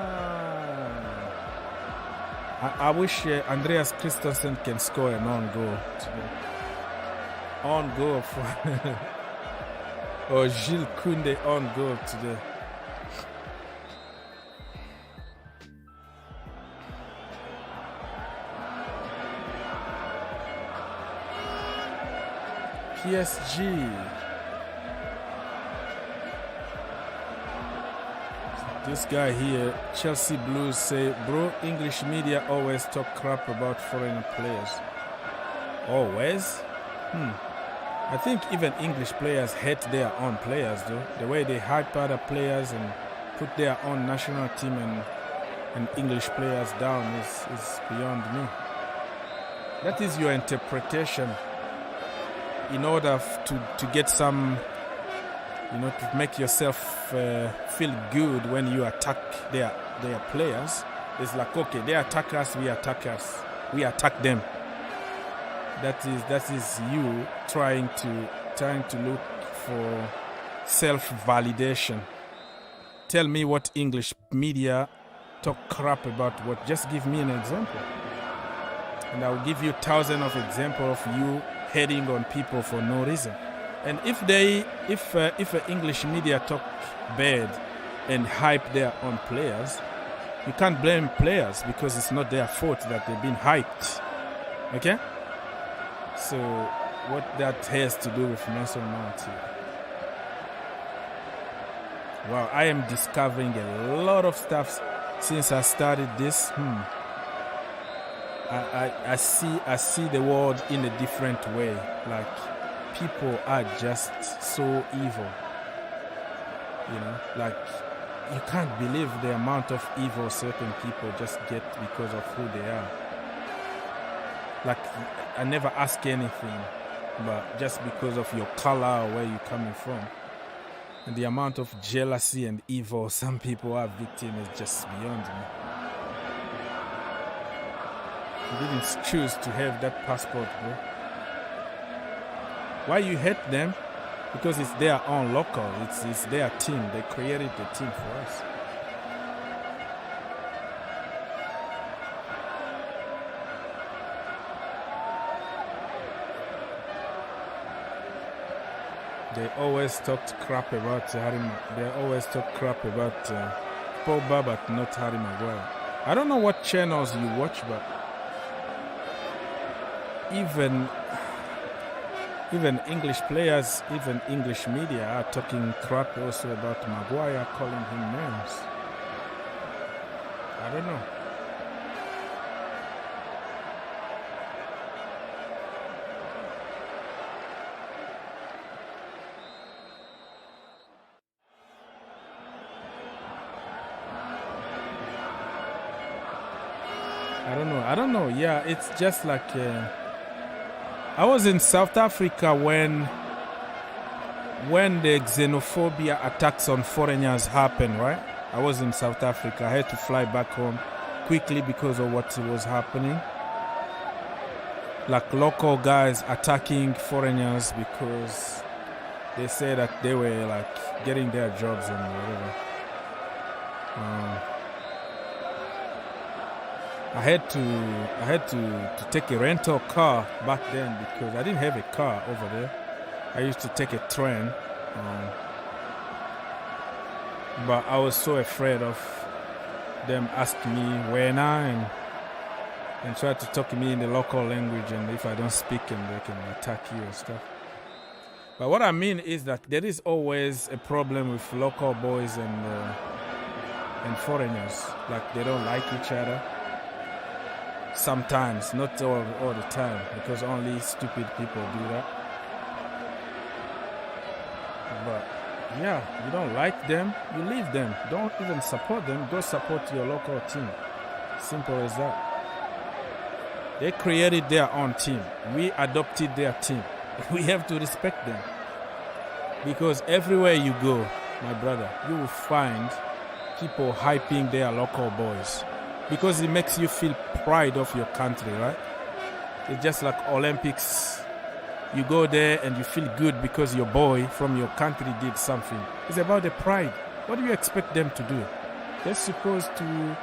I wish Andreas Christensen can score an own goal today. On goal for or Gilles Koundé on goal today. PSG. This guy here, Chelsea Blues, say, bro, English media always talk crap about foreign players. Always? I think even English players hate their own players, though. The way they hype other players and put their own national team and English players down is beyond me. That is your interpretation in order to get some, to make yourself feel good when you attack their players. It's like, okay, they attack us, we attack them. That is you trying to look for self-validation. Tell me what English media talk crap about what. Just give me an example, and I'll give you thousands of examples of you hating on people for no reason. And if English media talk bad and hype their own players, you can't blame players because it's not their fault that they've been hyped. Okay? So what that has to do with Mason Mount here? Wow, I am discovering a lot of stuff since I started this. I see the world in a different way. Like, people are just so evil. Like, you can't believe the amount of evil certain people just get because of who they are. Like, I never ask anything. but just because of your color or where you're coming from. And the amount of jealousy and evil some people are victim is just beyond me. You didn't choose to have that passport, bro. Why you hate them? Because it's their own local. It's their team. They created the team for us. They always talked crap about Harry. They always talk crap about Pogba, but not Harry Maguire. I don't know what channels you watch, but even English players, even English media are talking crap also about Maguire, calling him names. I don't know. I don't know. Yeah, it's just like I was in South Africa when the xenophobia attacks on foreigners happened, right? I was in South Africa. I had to fly back home quickly because of what was happening. Like local guys attacking foreigners because they say that they were like getting their jobs and whatever. I had to take a rental car back then because I didn't have a car over there. I used to take a train, but I was so afraid of them asking me Werner and try to talk to me in the local language, and if I don't speak them, they can attack you and stuff. But what I mean is that there is always a problem with local boys and foreigners. Like they don't like each other. Sometimes, not all the time, because only stupid people do that. But yeah, you don't like them, you leave them. Don't even support them, go support your local team. Simple as that. They created their own team. We adopted their team. We have to respect them. Because everywhere you go, my brother, you will find people hyping their local boys. Because it makes you feel pride of your country, right? It's just like Olympics. You go there and you feel good because your boy from your country did something. It's about the pride. What do you expect them to do? They're supposed to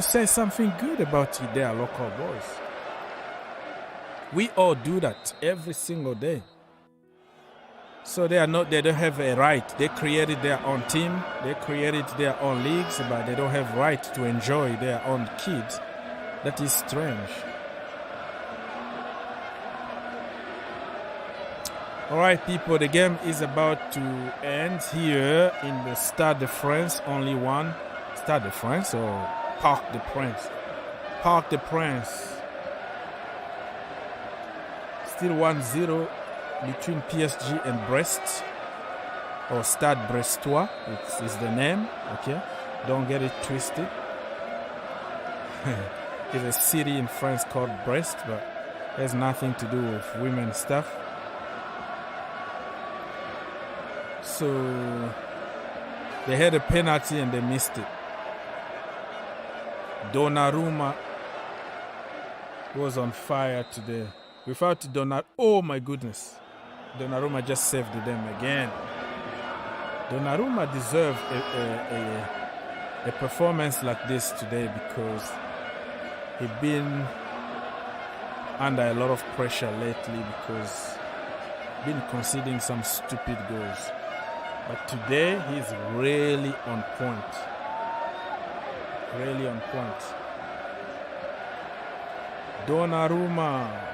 say something good about their local boys. We all do that every single day. So they don't have a right. They created their own team, they created their own leagues, but they don't have right to enjoy their own kids. That is strange. Alright people, the game is about to end here in the Stade de France. Only one. Stade de France or Parc des Princes? Parc des Princes. Still 1-0. Between PSG and Brest, or Stade Brestois, it's the name, okay? Don't get it twisted. It's a city in France called Brest, but it has nothing to do with women stuff. So they had a penalty and they missed it. Donnarumma was on fire today. Without Donnarumma, oh my goodness. Donnarumma just saved them again. Donnarumma deserved a performance like this today because he's been under a lot of pressure lately because he's been conceding some stupid goals. But today he's really on point. Really on point. Donnarumma.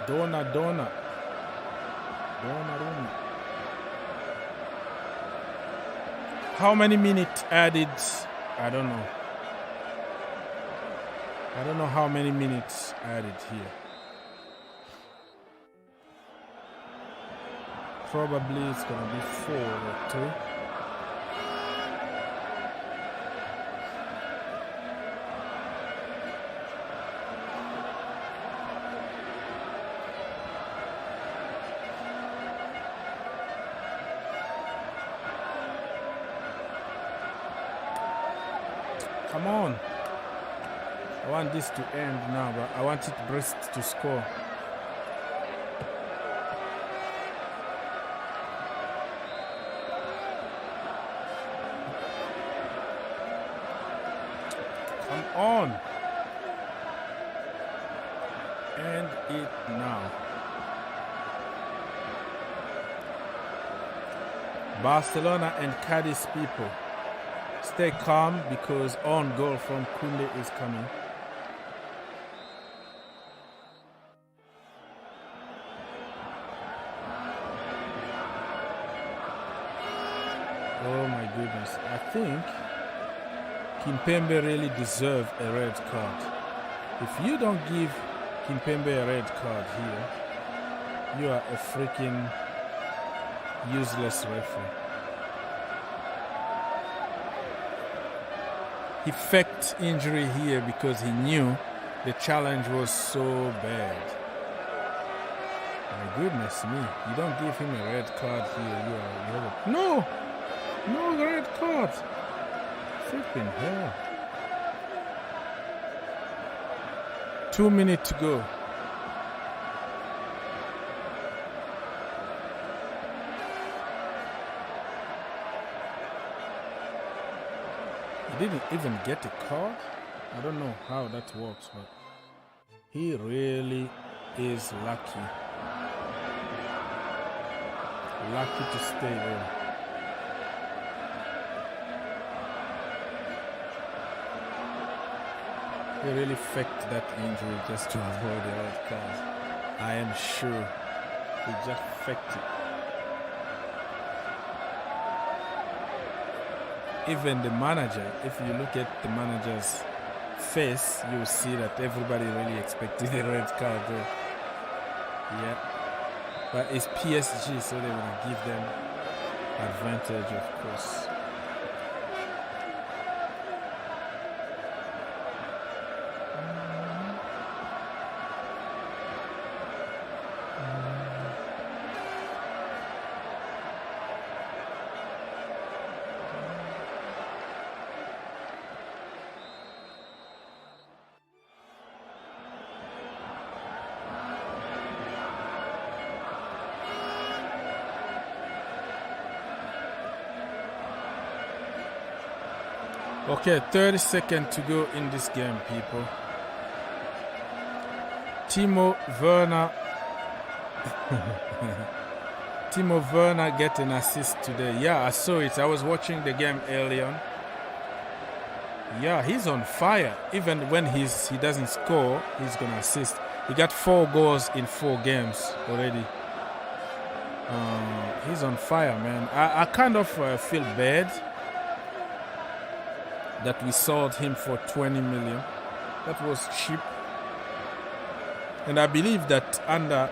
Donnarumma. How many minutes added? I don't know. I don't know how many minutes added here. Probably it's going to be 4 or 3. Come on. I want this to end now, but I want Brest to score. Come on. End it now. Barcelona and Cadiz people, stay calm because on goal from Kunde is coming. Oh my goodness. I think Kimpembe really deserves a red card. If you don't give Kimpembe a red card here, you are a freaking useless referee. He faked injury here because he knew the challenge was so bad. My goodness me. You don't give him a red card here. No red card. Flipping hell. 2 minutes to go. He didn't even get a card. I don't know how that works, but he really is lucky. Lucky to stay there. He really faked that injury just to avoid the red card. I am sure he just faked it. Even the manager, if you look at the manager's face, you will see that everybody really expected a red card there. Yeah. But it's PSG, so they want to give them advantage, of course. Okay, 30 seconds to go in this game, people. Timo Werner get an assist today. Yeah, I saw it. I was watching the game earlier. Yeah, he's on fire. Even when he doesn't score, he's gonna assist. He got 4 goals in 4 games already. He's on fire, man. I kind of feel bad that we sold him for 20 million. That was cheap. And I believe that under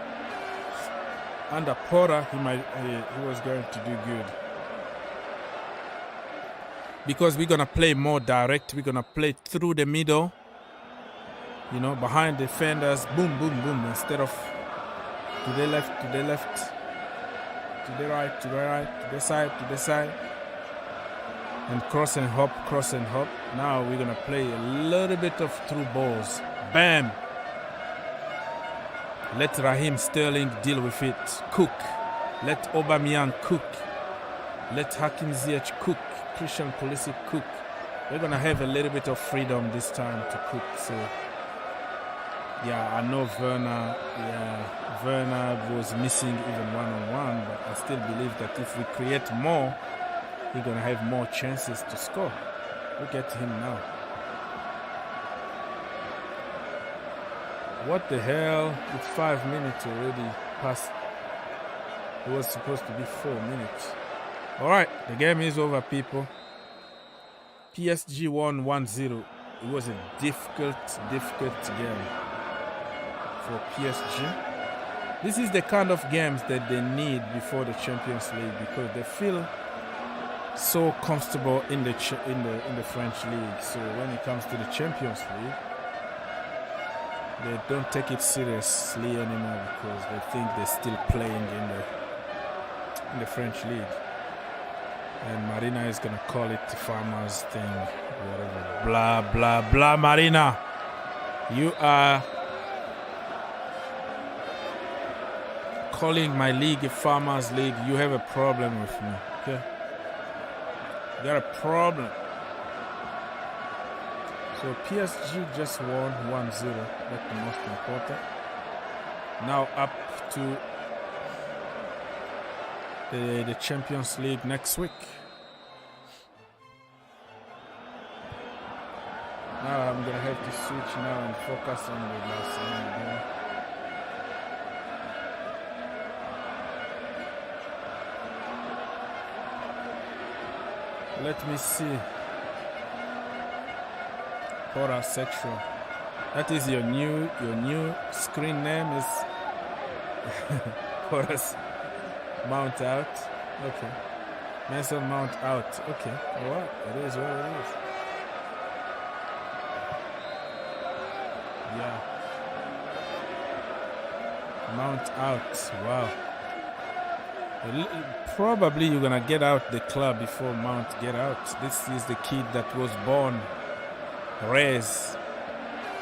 Porter, he was going to do good. Because we're going to play more direct. We're going to play through the middle. You know, behind defenders. Boom, boom, boom. Instead of to the left, to the left, to the right, to the right, to the side, to the side. And cross and hop, cross and hop. Now we're going to play a little bit of through balls. Bam! Let Raheem Sterling deal with it. Cook. Let Aubameyang cook. Let Hakim Ziyech cook. Christian Pulisic cook. We're going to have a little bit of freedom this time to cook. So, yeah, I know Werner was missing even one-on-one, but I still believe that if we create more, we're going to have more chances to score. Look at him now. What the hell? It's 5 minutes already past. It was supposed to be 4 minutes. Alright, the game is over, people. PSG won 1-0. It was a difficult game for PSG. This is the kind of games that they need before the Champions League, because they feel so comfortable in the French league. So when it comes to the Champions League, they don't take it seriously anymore, because they think they're still playing in the French league. And Marina is gonna call it the farmers thing, whatever. Blah blah blah. Marina, you are calling my league a farmers league. You have a problem with me, okay? You got a problem. So PSG just won 1-0. That's the most important. Now up to the Champions League next week. Now I'm gonna have to switch now and focus on the Barcelona game. Let me see. Porasexual. That is your new screen name is Poras Mount out. Okay. Mason Mount out. Okay. Alright. It is what it is. Yeah. Mount out. Wow. Probably you're gonna get out the club before Mount get out. This is the kid that was born raised.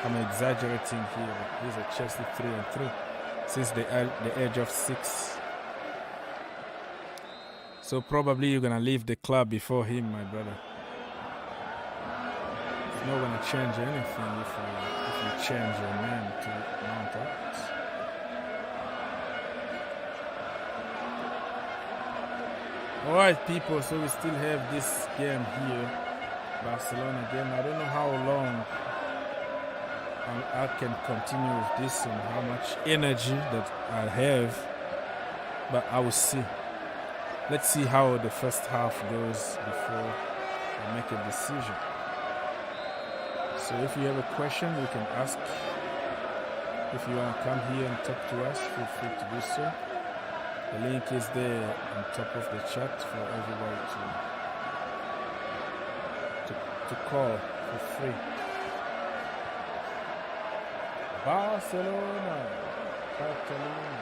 I'm exaggerating here, but he's a Chelsea 3-3 since the age of 6. So probably you're gonna leave the club before him, my brother. It's not gonna change anything if you change your name to Mount out. Alright people, so we still have this game here, Barcelona game. I don't know how long I can continue with this and how much energy that I have, but I will see. Let's see how the first half goes before I make a decision. So if you have a question, you can ask. If you want to come here and talk to us, feel free to do so. The link is there on top of the chat for everybody to call for free. Barcelona, Catalunya.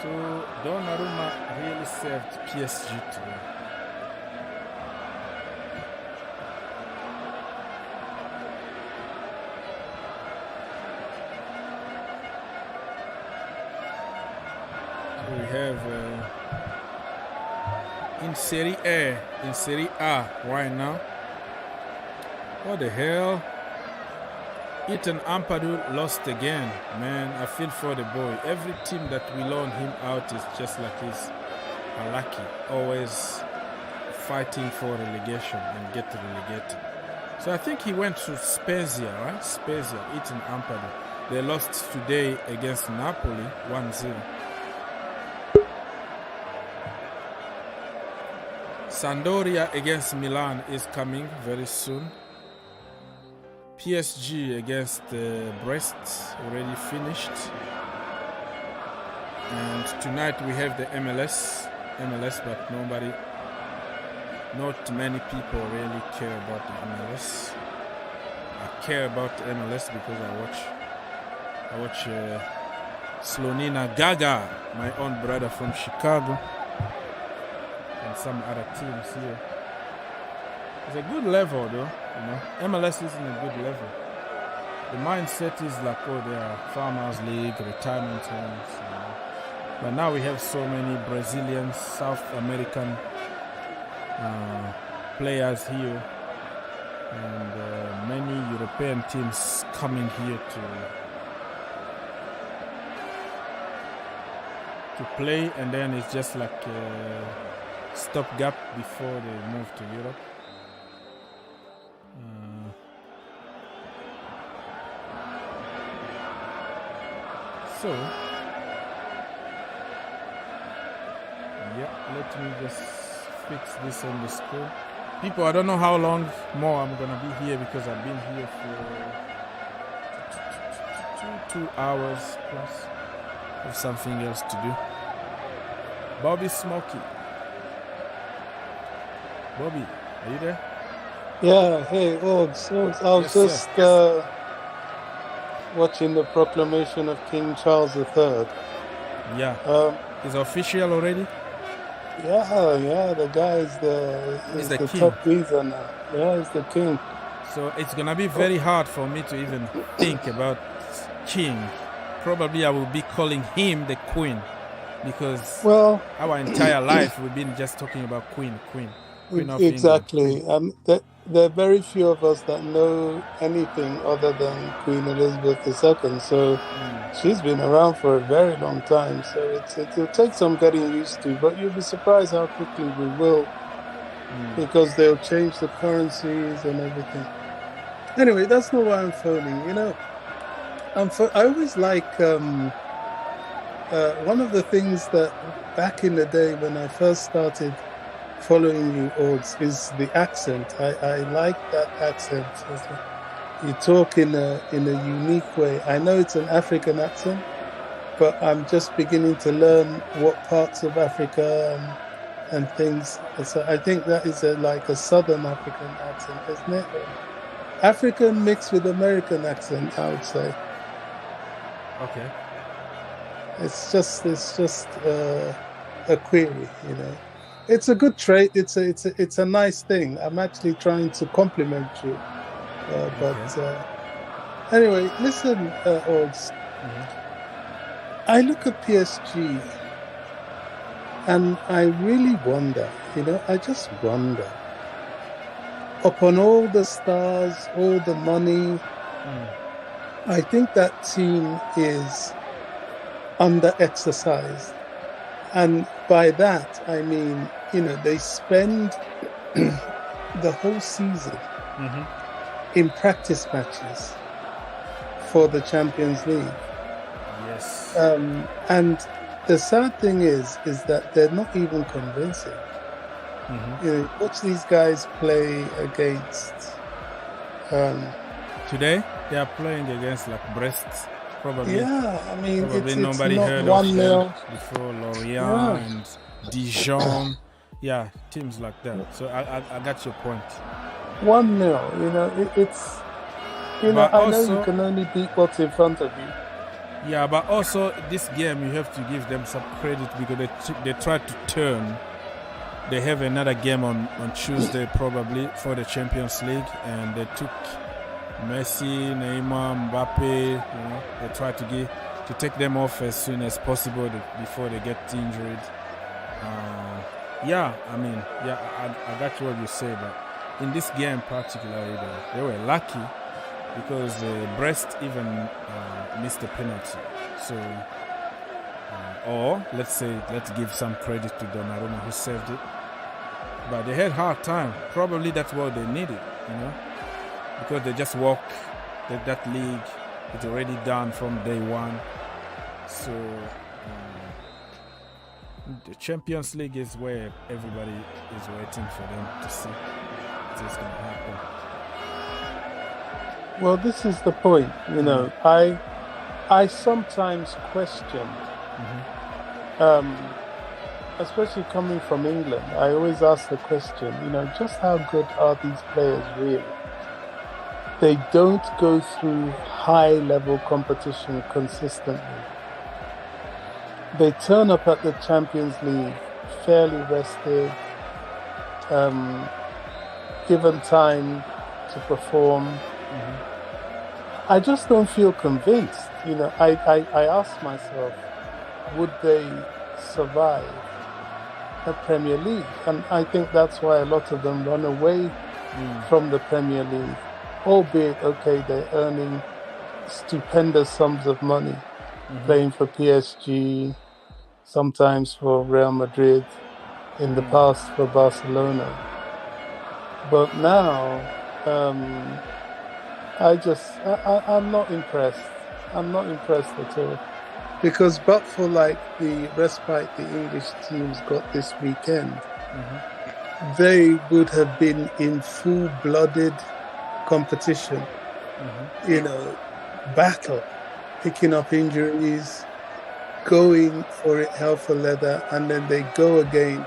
So Donnarumma really served PSG today. We have in Serie A right now. What the hell? Ethan Ampadu lost again. Man, I feel for the boy. Every team that we loan him out is just like he's unlucky. Always fighting for relegation and get relegated. So I think he went to Spezia, right? Spezia, Ethan Ampadu. They lost today against Napoli 1-0. Sampdoria against Milan is coming very soon. PSG against Brest already finished. And tonight we have the MLS, but not many people really care about the MLS. I care about the MLS because I watch Slonina Gaga, my own brother from Chicago, and some other teams here. It's a good level though, you know. MLS is in a good level. The mindset is like, oh, they are Farmers League, retirement homes, you know. But now we have so many Brazilian, South American players here, and many European teams coming here to play, and then it's just like a stopgap before they move to Europe. So, yeah, let me just fix this on the screen. People, I don't know how long more I'm gonna be here because I've been here for 2 hours plus. Have something else to do. Bobby Smokey. Bobby, are you there? Yeah, hey, Ogs. I was just watching the proclamation of King Charles III. Yeah. Is it official already? Yeah, the guy is the king. top geezer now. Yeah, he's the king. So it's gonna be very hard for me to even think about king. Probably I will be calling him the queen because our entire life we've been just talking about queen of exactly. England. There are very few of us that know anything other than Queen Elizabeth II. So she's been around for a very long time. So it'll take some getting used to, but you'll be surprised how quickly we will, because they'll change the currencies and everything. Anyway, that's not why I'm phoning. You know, I always like one of the things that back in the day when I first started following you, Odds, is the accent. I like that accent. You talk in a unique way. I know it's an African accent, but I'm just beginning to learn what parts of Africa and things. So I think that is like a Southern African accent, isn't it? African mixed with American accent, I would say. Okay. It's just a query, you know. It's a good trait. It's a nice thing. I'm actually trying to compliment you, anyway, listen, Odds. I look at PSG, and I really wonder. You know, I just wonder. Upon all the stars, all the money, I think that team is under-exercised. And by that, I mean, you know, they spend the whole season in practice matches for the Champions League. Yes. And the sad thing is that they're not even convincing. You know, watch these guys play against... Today, they are playing against like Brest. Probably. Yeah, I mean, it's nobody not heard 1-0 of them before. Lorient and Dijon. Yeah, teams like that. So I got your point. 1-0, you know, it's... You know, I know you can only beat what's in front of you. Yeah, but also this game, you have to give them some credit because they tried to turn. They have another game on Tuesday probably for the Champions League, and they took Messi, Neymar, Mbappe. You know, they tried to take them off as soon as possible before they get injured. I got what you say, but in this game particularly, they were lucky because Brest even missed a penalty. So, or let's give some credit to Donnarumma who saved it. But they had hard time. Probably that's what they needed, you know, because they just walked that league. It's already done from day one. So the Champions League is where everybody is waiting for them to see if it's going to happen. Well, this is the point, you know. I sometimes question, especially coming from England, I always ask the question, you know, just how good are these players really? They don't go through high-level competition consistently. They turn up at the Champions League fairly rested, given time to perform. I just don't feel convinced. You know, I ask myself, would they survive the Premier League? And I think that's why a lot of them run away from the Premier League. Albeit, okay, they're earning stupendous sums of money, playing for PSG, sometimes for Real Madrid, in the past for Barcelona. But now, I'm not impressed. I'm not impressed at all. Because but for like the respite the English teams got this weekend, they would have been in full-blooded competition, battle, picking up injuries, going for it hell for leather, and then they go again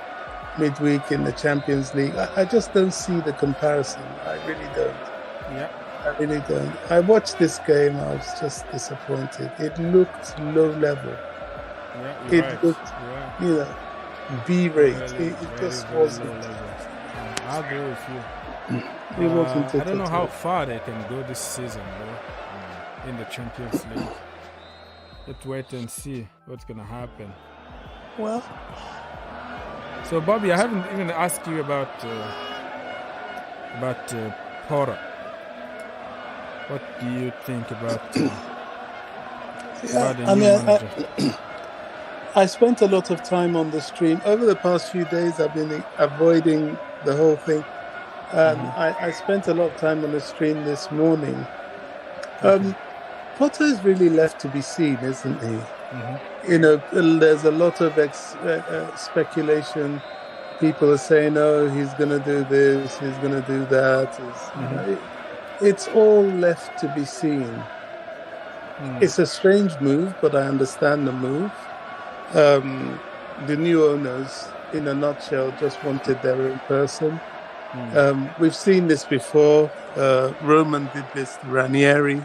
midweek in the Champions League. I just don't see the comparison. I really don't. Yeah. I really don't. I watched this game. I was just disappointed. It looked low level. Yeah, it looked, B-rate. It just wasn't. I agree with you. It wasn't. I don't know how far they can go this season, though, in the Champions League. Let's wait and see what's gonna happen. Well. So, Bobby, I haven't even asked you about Porter. What do you think about the new manager? I spent a lot of time on the stream. Over the past few days, I've been avoiding the whole thing. I spent a lot of time on the stream this morning. Potter is really left to be seen, isn't he? There's a lot of speculation. People are saying, "Oh, he's going to do this. He's going to do that." It's all left to be seen. It's a strange move, but I understand the move. The new owners, in a nutshell, just wanted their own person. We've seen this before. Roman did this to Ranieri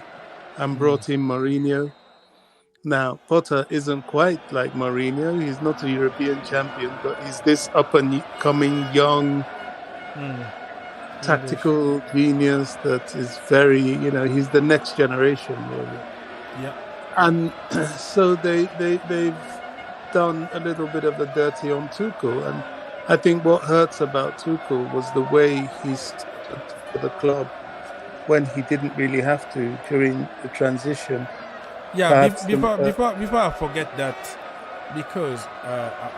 and brought in Mourinho. Now, Potter isn't quite like Mourinho. He's not a European champion, but he's this up-and-coming young tactical genius that is very, he's the next generation, really. Yeah. And so they've done a little bit of the dirty on Tuchel. And I think what hurts about Tuchel was the way he stood for the club when he didn't really have to during the transition. Yeah, before I forget that, because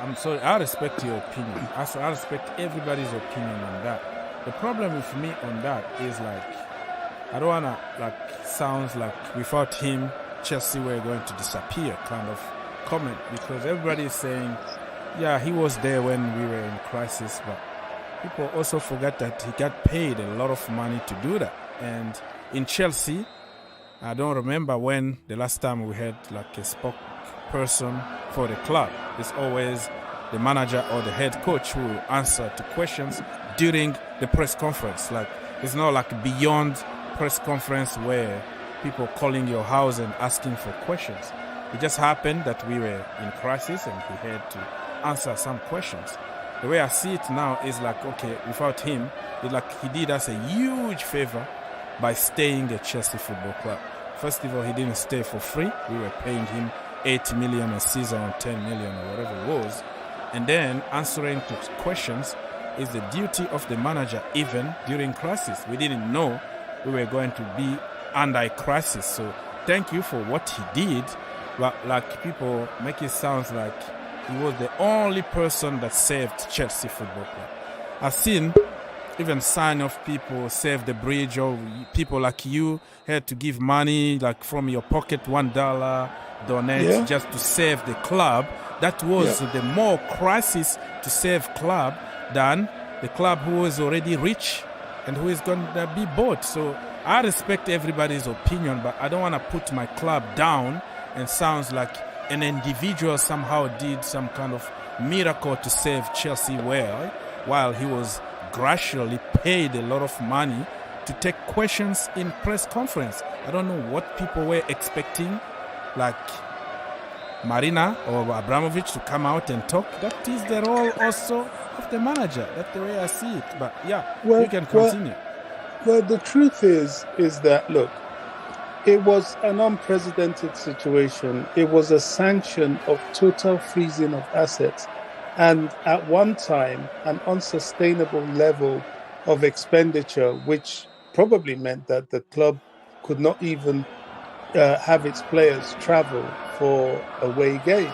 I'm sorry, I respect your opinion. I respect everybody's opinion on that. The problem with me on that is I don't wanna sounds like without him Chelsea were going to disappear kind of comment, because everybody is saying, yeah, he was there when we were in crisis, but people also forget that he got paid a lot of money to do that. And in Chelsea, I don't remember when the last time we had a spokesperson for the club. It's always the manager or the head coach who will answer to questions during the press conference. It's not beyond press conference where people calling your house and asking for questions. It just happened that we were in crisis and he had to answer some questions. The way I see it now is okay, without him, he did us a huge favor by staying at Chelsea Football Club. First of all, he didn't stay for free. We were paying him 8 million a season or 10 million or whatever it was. And then answering to questions is the duty of the manager even during crisis. We didn't know we were going to be under a crisis. So thank you for what he did. But people make it sound like he was the only person that saved Chelsea Football Club. I've seen even sign of people save the bridge, or people like you had to give money from your pocket, $1 donate just to save the club. That was the more crisis to save club than the club who is already rich and who is going to be bought. So I respect everybody's opinion, but I don't want to put my club down and sounds like an individual somehow did some kind of miracle to save Chelsea while he was gradually paid a lot of money to take questions in press conference. I don't know what people were expecting, Marina or Abramovic to come out and talk. That is the role also of the manager. That's the way I see it. But you can continue. Well, the truth is that, look, it was an unprecedented situation. It was a sanction of total freezing of assets, and at one time, an unsustainable level of expenditure, which probably meant that the club could not even have its players travel for away games.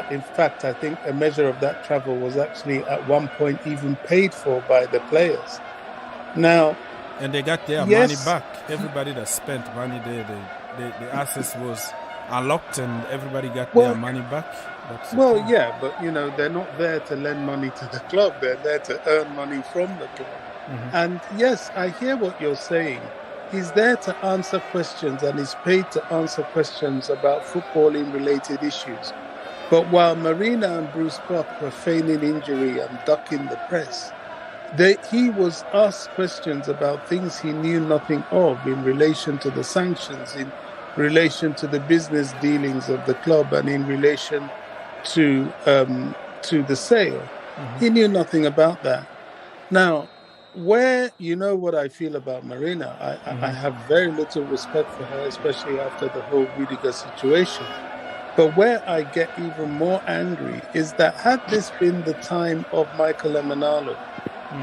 In fact, I think a measure of that travel was actually at one point even paid for by the players. Now, and they got their money back. Everybody that spent money there, the assets was unlocked and everybody got their money back. That's the Well, thing. yeah, but they're not there to lend money to the club. They're there to earn money from the club. And yes, I hear what you're saying. He's there to answer questions, and he's paid to answer questions about footballing related issues. But while Marina and Bruce Buck were feigning injury and ducking the press, he was asked questions about things he knew nothing of in relation to the sanctions, in relation to the business dealings of the club, and in relation to the sale. He knew nothing about that. Now, what I feel about Marina, I have very little respect for her, especially after the whole Rudiger situation. But where I get even more angry is that had this been the time of Michael Emenalo,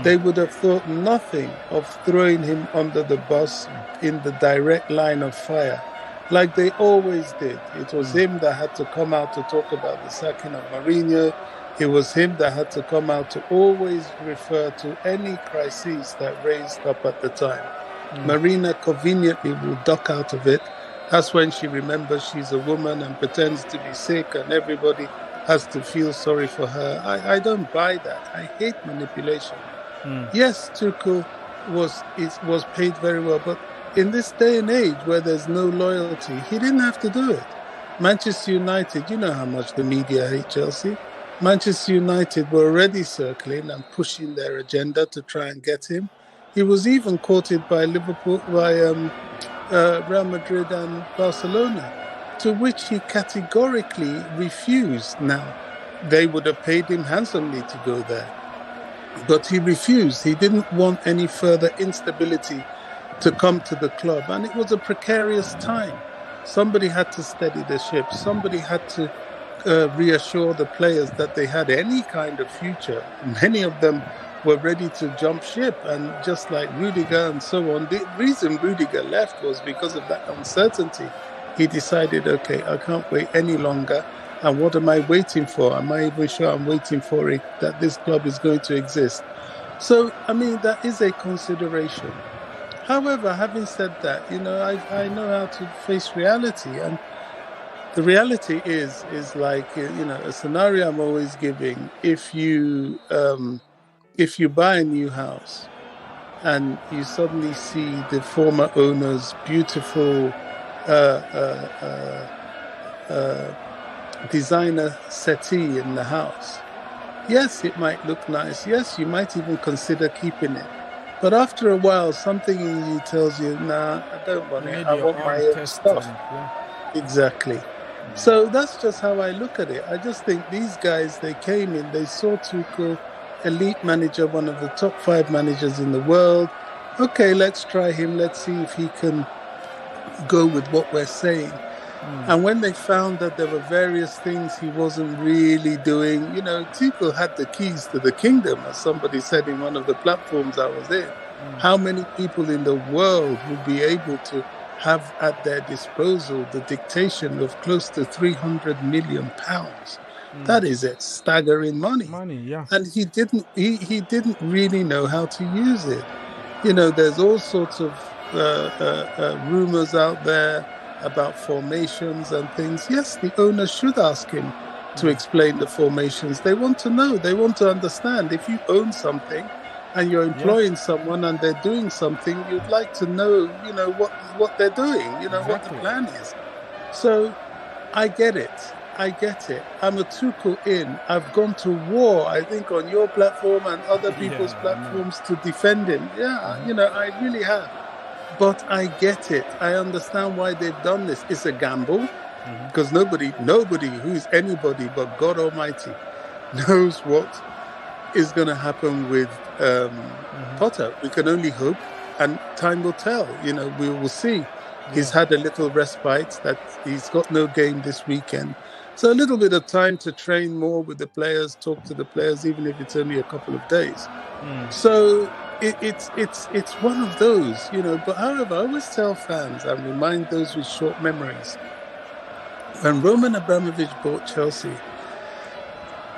they would have thought nothing of throwing him under the bus in the direct line of fire, like they always did. It was him that had to come out to talk about the sacking of Mourinho. It was him that had to come out to always refer to any crises that raised up at the time. Marina conveniently will duck out of it. That's when she remembers she's a woman and pretends to be sick, and everybody has to feel sorry for her. I don't buy that. I hate manipulation. Yes, Tuchel was paid very well, but in this day and age where there's no loyalty, he didn't have to do it. Manchester United, you know how much the media hate Chelsea. Manchester United were already circling and pushing their agenda to try and get him. He was even courted by Real Madrid and Barcelona, to which he categorically refused. Now, they would have paid him handsomely to go there, but he refused. He didn't want any further instability to come to the club, and it was a precarious time. Somebody had to steady the ship. Somebody had to reassure the players that they had any kind of future. Many of them were ready to jump ship, and just like Rudiger and so on, the reason Rudiger left was because of that uncertainty. He decided, okay, I can't wait any longer, and what am I waiting for? Am I even sure I'm waiting for it, that this club is going to exist? So, I mean, that is a consideration. However, having said that, I know how to face reality, and the reality is like, a scenario I'm always giving. If you buy a new house and you suddenly see the former owner's beautiful designer settee in the house, yes, it might look nice. Yes, you might even consider keeping it. But after a while, something in you tells you, nah, I don't want it. I want my own stuff. Exactly. So that's just how I look at it. I just think these guys, they came in, they saw Tuchel, elite manager, one of the top 5 managers in the world. Okay, let's try him. Let's see if he can go with what we're saying. And when they found that there were various things he wasn't really doing, Tuchel had the keys to the kingdom, as somebody said in one of the platforms I was in. How many people in the world would be able to have at their disposal the dictation of close to £300 million? That is a staggering money. And he didn't really know how to use it. There's all sorts of rumors out there about formations and things. Yes, the owners should ask him to explain the formations. They want to know. They want to understand. If you own something and you're employing someone and they're doing something, you'd like to know, what they're doing, what the plan is. So I get it. I'm a Tuchel in. I've gone to war, I think, on your platform and other people's platforms to defend him. Yeah, I really have. But I get it. I understand why they've done this. It's a gamble, because nobody who's anybody but God Almighty knows what is going to happen with Potter. We can only hope, and time will tell. We will see. He's had a little respite, that he's got no game this weekend. So a little bit of time to train more with the players, talk to the players, even if it's only a couple of days. So it's one of those, But however, I always tell fans and remind those with short memories, when Roman Abramovich bought Chelsea,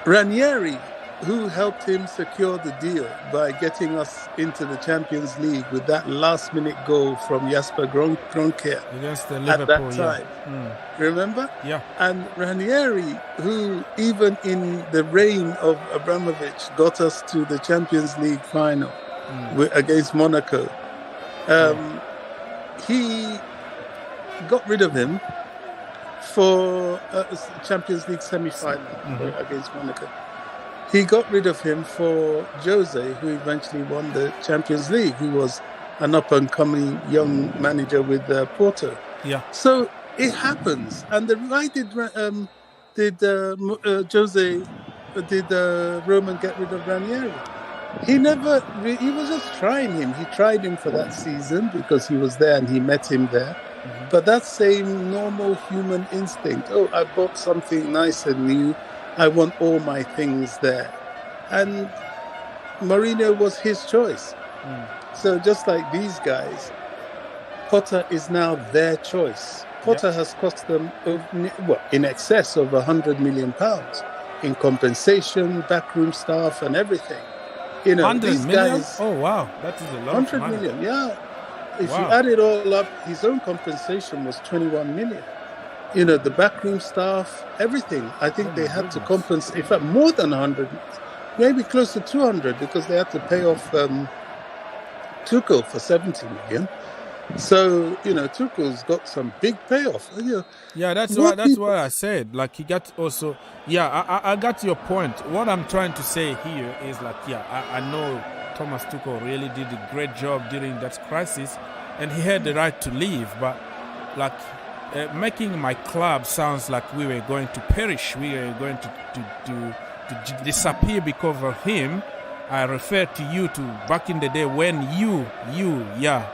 Ranieri who helped him secure the deal by getting us into the Champions League with that last-minute goal from Jasper Grønkjær against the Liverpool at that time. Yeah. Remember? Yeah. And Ranieri, who even in the reign of Abramovic got us to the Champions League final against Monaco, he got rid of him for a Champions League semi-final against Monaco. He got rid of him for Jose, who eventually won the Champions League, who was an up-and-coming young manager with Porto. Yeah. So it happens. And why did Roman get rid of Ranieri? He was just trying him. He tried him for that season because he was there and he met him there. But that same normal human instinct, I bought something nice and new, I want all my things there. And Mourinho was his choice. So just like these guys, Potter is now their choice. Potter has cost them in excess of £100 million in compensation, backroom staff and everything. You know, 100 these million? guys, Oh wow, that is a lot. 100 of money. million, yeah. If Wow. you add it all up, his own compensation was 21 million. You know, the backroom staff, everything. I think they had to compensate, in fact, more than 100, maybe close to 200, because they had to pay off Tuchel for 70 million. So, you know, Tuchel's got some big payoff. You know, Yeah, that's what I said. Like he got also. Yeah, I got your point. What I'm trying to say here is like, I know Thomas Tuchel really did a great job during that crisis, and he had the right to leave. But like making my club sounds like we were going to perish. We were going to disappear because of him. I refer to you to back in the day when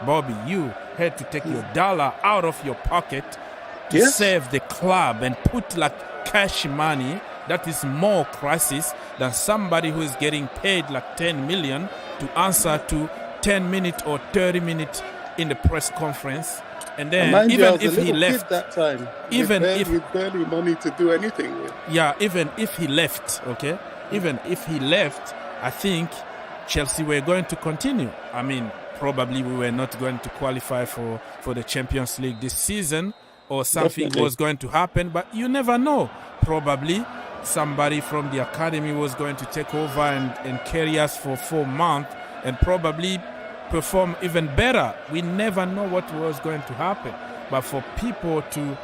Bobby, you had to take your dollar out of your pocket to save the club and put like cash money. That is more crisis than somebody who is getting paid like 10 million to answer to 10 minutes or 30 minutes in the press conference. And then even if he left that time, even with barely money to do anything with. Yeah, even if he left, even if he left, I think Chelsea were going to continue. I mean, probably we were not going to qualify for the Champions League this season, or something was going to happen, but you never know. Probably somebody from the academy was going to take over and carry us for 4 months and probably perform even better. We never know what was going to happen. But for people to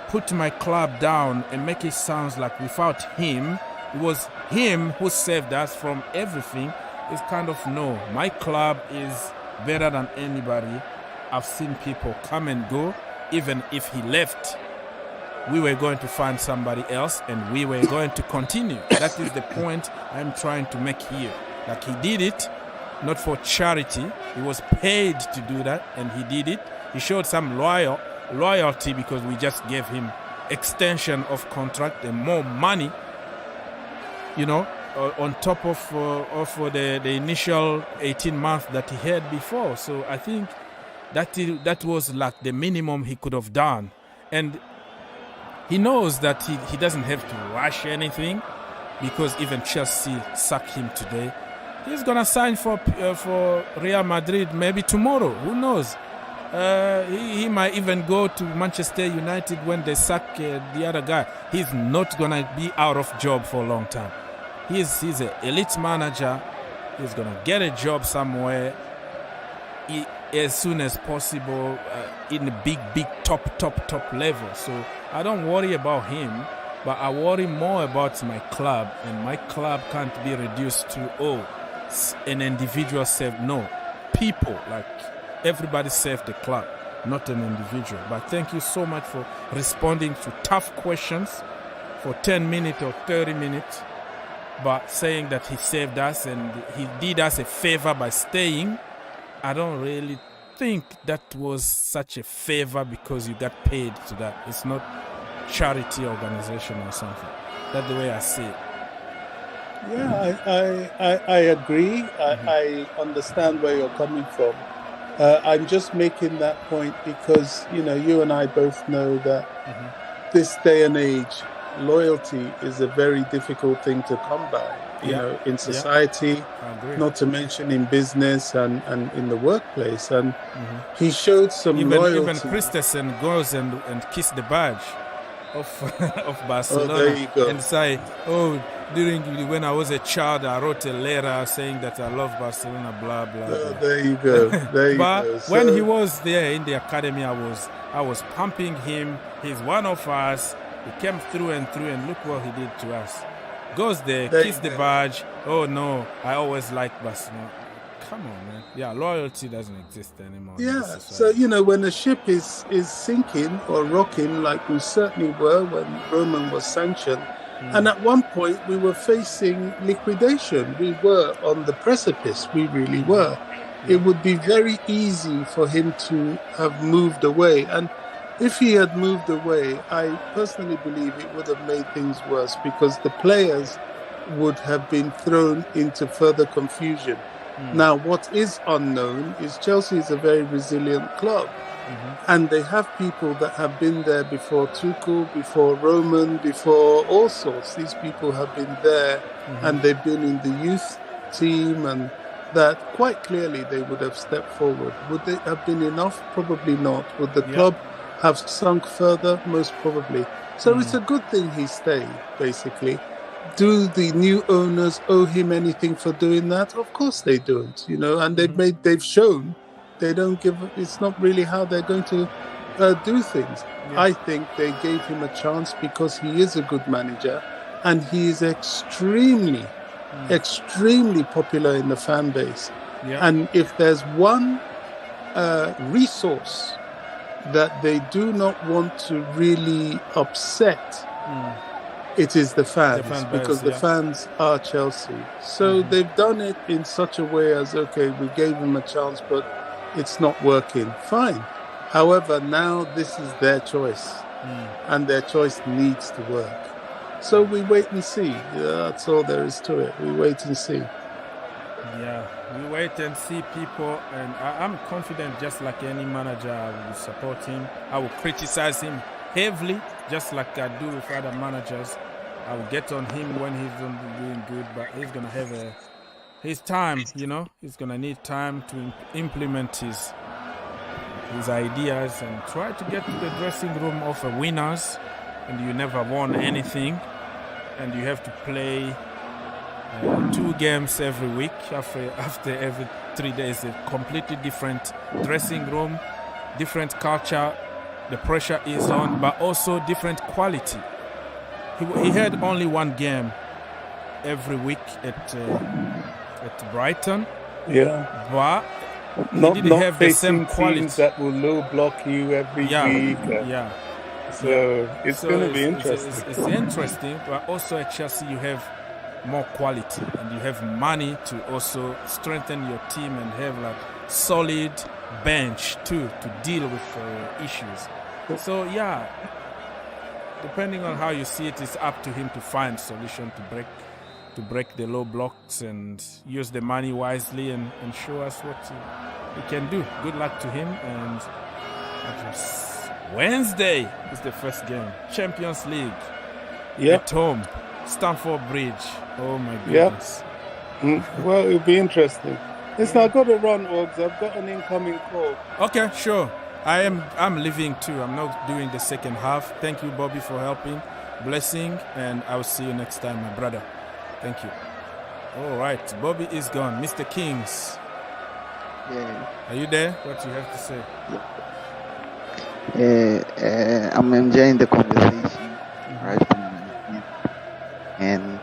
put my club down and make it sound like without him, it was him who saved us from everything, it's kind of no. My club is better than anybody. I've seen people come and go. Even if he left, we were going to find somebody else and we were going to continue. That is the point I'm trying to make here. Like he did it, not for charity. He was paid to do that and he did it. He showed some loyalty because we just gave him extension of contract and more money, you know, on top of the initial 18 months that he had before. So I think that was like the minimum he could have done. And he knows that he doesn't have to rush anything because even Chelsea sacked him today. He's going to sign for Real Madrid maybe tomorrow. Who knows? He might even go to Manchester United when they sack the other guy. He's not going to be out of job for a long time. He's an elite manager. He's going to get a job somewhere as soon as possible in the big top level. So I don't worry about him, but I worry more about my club. And my club can't be reduced to, an individual saved. No, people, like everybody saved the club, not an individual. But thank you so much for responding to tough questions for 10 minutes or 30 minutes. But saying that he saved us and he did us a favor by staying, I don't really think that was such a favor because you got paid to that. It's not charity organization or something. That's the way I see it. Yeah, I agree. I understand where you're coming from. I'm just making that point because, you know, you and I both know that this day and age, loyalty is a very difficult thing to come by. you know, in society, not to mention in business and in the workplace. And he showed some loyalty. Even Christensen goes and kiss the badge of Barcelona. Oh, there you go. And say, when I was a child, I wrote a letter saying that I love Barcelona, blah, blah, blah. There you go. There you but go. When he was there in the academy, I was pumping him. He's one of us. He came through and look what he did to us. Goes there kiss the badge. Oh no, I always liked Barcelona. Come on, man. Yeah, loyalty doesn't exist anymore. Yeah, so, you know, when the ship is sinking or rocking, like we certainly were when Roman was sanctioned, and at one point we were facing liquidation. We were on the precipice. We really were. It would be very easy for him to have moved away. And if he had moved away, I personally believe it would have made things worse, because the players would have been thrown into further confusion. Now, what is unknown is Chelsea is a very resilient club. And they have people that have been there before Tuchel, before Roman, before all sorts. These people have been there and they've been in the youth team, and that quite clearly they would have stepped forward. Would they have been enough? Probably not. Would the club have sunk further? Most probably. So it's a good thing he stayed, basically. Do the new owners owe him anything for doing that? Of course they don't, you know, and they've shown they don't give. It's not really how they're going to do things. I think they gave him a chance because he is a good manager, and he is extremely popular in the fan base. And if there's one resource that they do not want to really upset, it is the fans, because the fans are Chelsea. So they've done it in such a way as, okay, we gave him a chance, but it's not working. Fine. However, now this is their choice, and their choice needs to work. So we wait and see. That's all there is to it. We wait and see. Yeah, we wait and see, people, and I'm confident, just like any manager, I will support him. I will criticize him heavily, just like I do with other managers. I will get on him when he's doing good, but he's going to have his time, you know. He's going to need time to implement his ideas and try to get to the dressing room of winners. And you never won anything, and you have to play 2 games every week. After every 3 days, a completely different dressing room, different culture. The pressure is on, but also different quality. He had only 1 game every week at Brighton. Yeah, but not he didn't have the same quality that will low block you every week. So it's going to be interesting. It's interesting, but also at Chelsea you have more quality, and you have money to also strengthen your team and have like solid bench too to deal with issues. So depending on how you see it, it's up to him to find solution to break the low blocks and use the money wisely and show us what he can do. Good luck to him. And Wednesday is the first game, Champions League at home, Stamford Bridge. Oh my goodness. Well, it'll be interesting. Listen, I've got to run, Ogs. I've got an incoming call. Okay, sure. I'm leaving too. I'm not doing the second half. Thank you, Bobby, for helping. Blessing, and I will see you next time, my brother. Thank you. All right, Bobby is gone. Mr. Kings. Yeah. Are you there? What do you have to say? I'm enjoying the conversation right from the beginning. And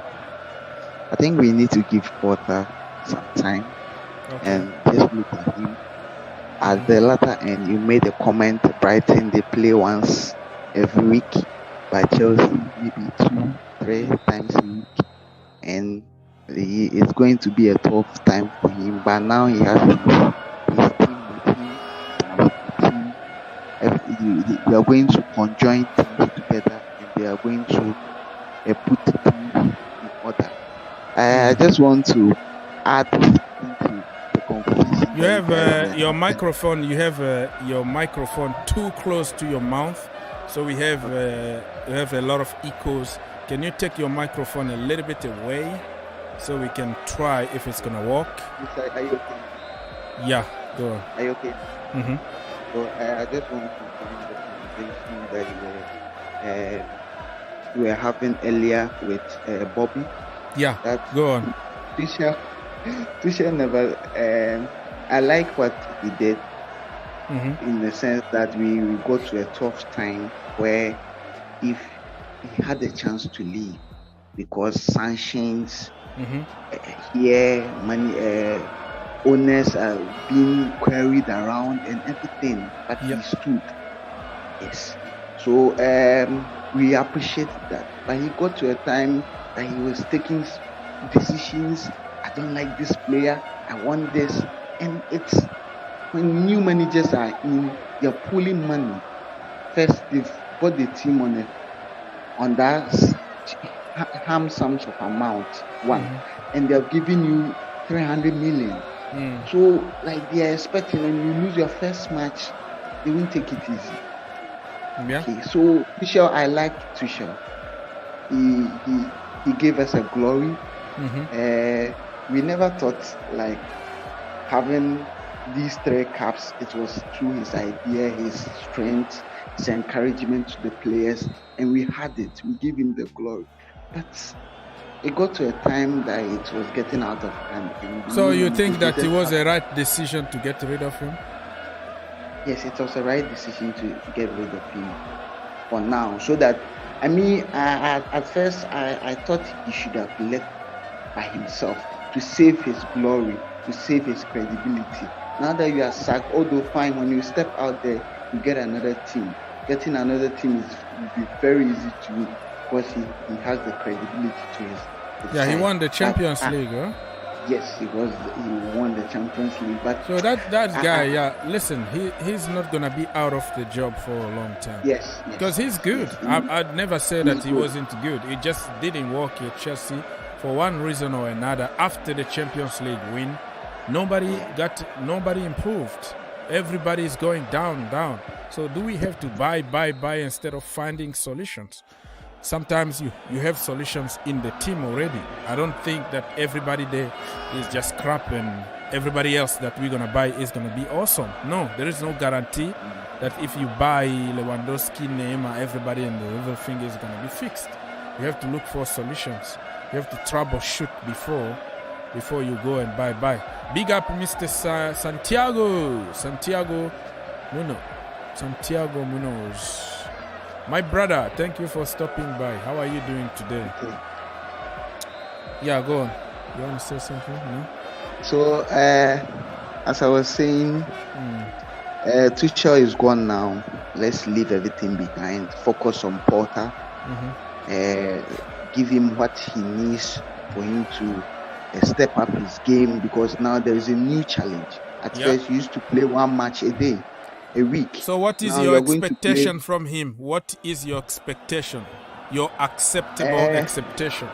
I think we need to give Porter some time and just look at him. At the latter end, you made a comment, Brighton, they play once every week, by Chelsea maybe 2-3 times a week. And it's going to be a tough time for him. But now he has his team with him. They are going to conjoin things together, and they are going to put things in order. I just want to add into the conversation. You have your microphone. You have your microphone too close to your mouth, so we have a lot of echoes. Can you take your microphone a little bit away? so we can try if it's gonna work. Are you okay? Yeah, go on. Are you okay? Mm-hmm. So I just want to find the conversation that we were having earlier with Bobby. Yeah, go on. Tuchel never. I like what he did, in the sense that we got to a tough time where if he had a chance to leave because sanctions here, money, owners are being queried around and everything, but he stood. Yes. So we appreciate that. But he got to a time that he was taking decisions. I don't like this player. I want this. And it's when new managers are in, they're pulling money. First, they've got the team on that handsome of amount, and they're giving you 300 million. So, like, they are expecting, and you lose your first match, they won't take it easy. Yeah. Okay, so Tuchel, I like Tuchel. He gave us a glory. We never thought like having these 3 caps. It was through his idea, his strength, his encouragement to the players, and we had it. We gave him the glory, but it got to a time that it was getting out of hand. So you think that it was a right decision to get rid of him? Yes, it was the right decision to get rid of him for now. So that, I mean, at first I thought he should have left by himself to save his glory, to save his credibility. Now that you are sacked, although fine, when you step out there, you get another team. Getting another team will be very easy to win because he has the credibility to his side. He won the Champions League, huh? Yes, he won the Champions League. But so that guy, listen, he's not gonna be out of the job for a long time. Yes. Because he's good. Yes, I'd never say that he wasn't good. It just didn't work at Chelsea for one reason or another. After the Champions League win, nobody improved. Everybody is going down. So do we have to buy instead of finding solutions? Sometimes you have solutions in the team already. I don't think that everybody there is just crap and everybody else that we're going to buy is going to be awesome. No, there is no guarantee that if you buy Lewandowski, Neymar, everybody and everything is going to be fixed. You have to look for solutions. You have to troubleshoot before you go and buy. Big up Mr. Santiago Munoz. My brother, thank you for stopping by. How are you doing today? Okay. Yeah, go on. You want to say something? No? So, as I was saying, Tuchel is gone now. Let's leave everything behind. Focus on Porter. Give him what he needs for him to step up his game, because now there is a new challenge. At first, he used to play 1 match a day. A week. So what is your expectation from him? What is your expectation? Your acceptable expectation?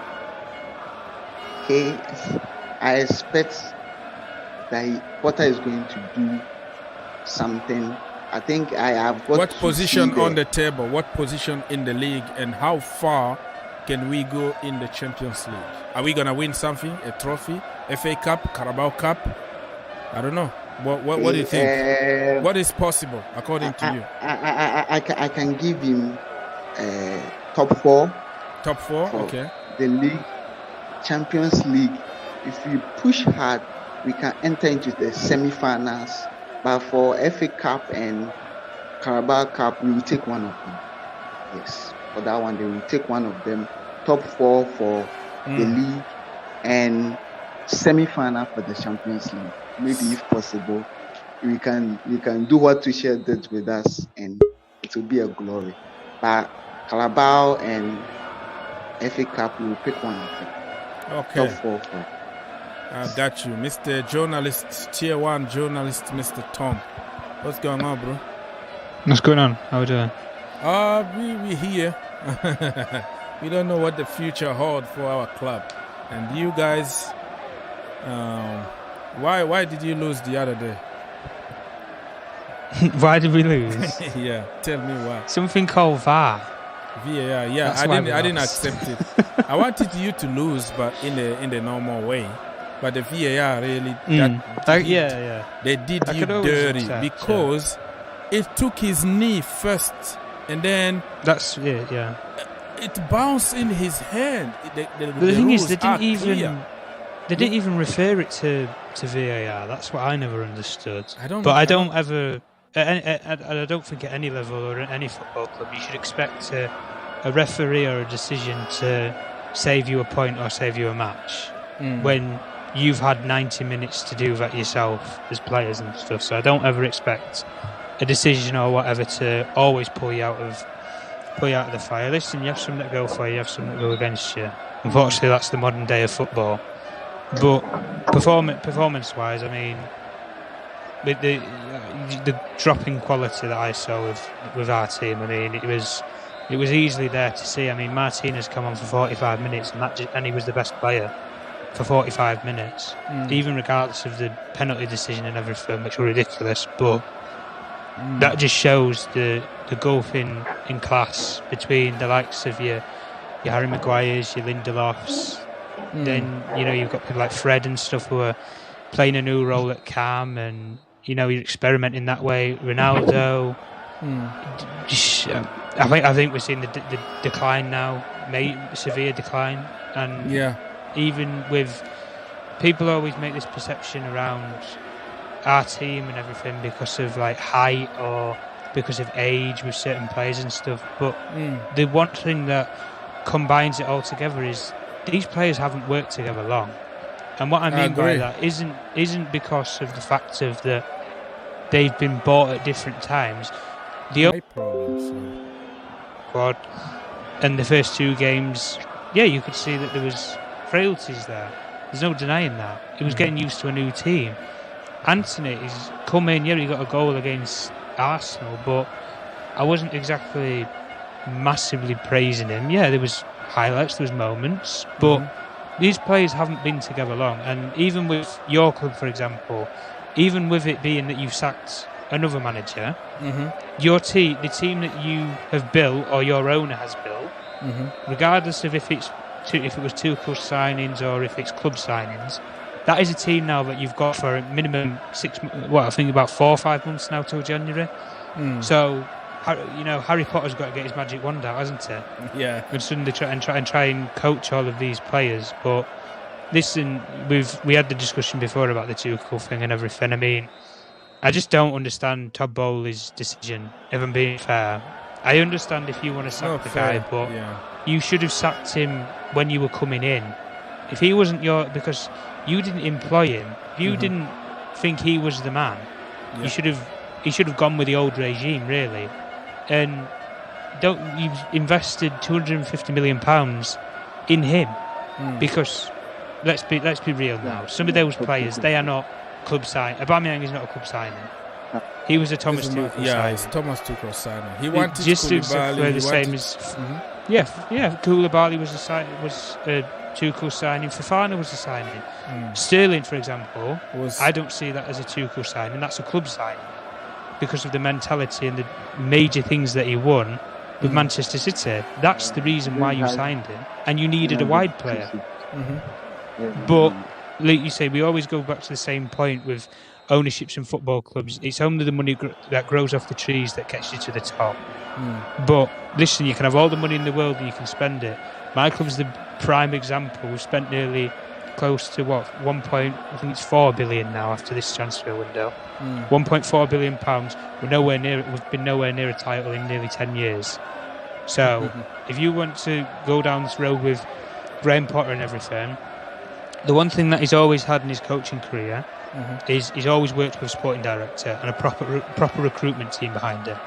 Okay, I expect that Porter is going to do something. I think I have got what position on the table? What position in the league? And how far can we go in the Champions League? Are we gonna win something? A trophy? FA Cup? Carabao Cup? I don't know. What do you think? What is possible according to you? I can give him top 4. Top 4, okay. The league, Champions League. If we push hard, we can enter into the semi-finals. But for FA Cup and Carabao Cup, we will take one of them. Yes, for that one, they will take one of them. Top 4 for the league and semi-final for the Champions League. Maybe if possible, we can do what Tuchel did with us, and it will be a glory. But Carabao and FA Cup, we will pick one of them. Okay. Top 4. I got you, Mr. Journalist, Tier 1 journalist, Mr. Tom. What's going on, bro? What's going on? How are you doing? We here. We don't know what the future holds for our club, and you guys. Why did you lose the other day? Why did we lose? Yeah, tell me why. Something called VAR. VAR, yeah, I didn't accept it. I wanted you to lose, but in the normal way. But the VAR really, they did you dirty because it took his knee first, and then it bounced in his hand. The thing is, they didn't even refer it to VAR. That's what I never understood. I don't think at any level or at any football club you should expect a referee or a decision to save you a point or save you a match when you've had 90 minutes to do that yourself as players and stuff. So I don't ever expect a decision or whatever to always pull you out of the fire. Listen, you have some that go for you, you have some that go against you. Unfortunately, that's the modern day of football. But performance-wise, I mean, with the drop in quality that I saw with our team, I mean, it was easily there to see. I mean, Martinez come on for 45 minutes, and he was the best player for 45 minutes, even regardless of the penalty decision and everything, which were ridiculous. But that just shows the gulf in class between the likes of your Harry Maguires, your Lindelofs. Then you've got people like Fred and stuff who are playing a new role at Cam, and you're experimenting that way. Ronaldo. I think we're seeing the decline now, severe decline, and even with people always make this perception around our team and everything because of like height or because of age with certain players and stuff. But the one thing that combines it all together is these players haven't worked together long. And what I mean by that isn't because of the fact of that they've been bought at different times. The squad and the first two games, you could see that there was frailties there. There's no denying that. He was getting used to a new team. Anthony, he's come in, he got a goal against Arsenal, but I wasn't exactly massively praising him. Yeah, there was highlights, there was moments, but these players haven't been together long. And even with your club, for example, even with it being that you've sacked another manager, your team, the team that you have built or your owner has built, regardless of if it was Tuchel signings or if it's club signings, that is a team now that you've got for a minimum 6 months, I think about 4 or 5 months now till January. So, Harry Potter's got to get his magic wand out, hasn't he? Yeah. And suddenly try and coach all of these players. But listen, we had the discussion before about the Tuchel thing and everything. I mean, I just don't understand Todd Bowley's decision, if I'm being fair. I understand if you want to sack the guy, but you should have sacked him when you were coming in. If he wasn't because you didn't employ him, if you didn't think he was the man, he should have gone with the old regime, really. And you've invested £250 million in him because let's be real now. Some of those players, they are not club signing. Aubameyang is not a club signing. He was a Thomas Tuchel signing. Yeah, it's Thomas Tuchel signing. He wanted just Koulibaly. The same as Koulibaly was a Tuchel signing. Fofana was a signing. Sterling, for example, I don't see that as a Tuchel signing. That's a club signing because of the mentality and the major things that he won with Manchester City. That's the reason why you signed him, and you needed a wide player. But like you say, we always go back to the same point with ownerships in football clubs. It's only the money that grows off the trees that gets you to the top. But listen, you can have all the money in the world and you can spend it. My club's the prime example. We've spent nearly close to I think it's 4 billion now after this transfer window. 1.4 billion pounds. We've been nowhere near a title in nearly 10 years. So if you want to go down this road with Graham Potter and everything, the one thing that he's always had in his coaching career is he's always worked with a sporting director and a proper recruitment team behind him.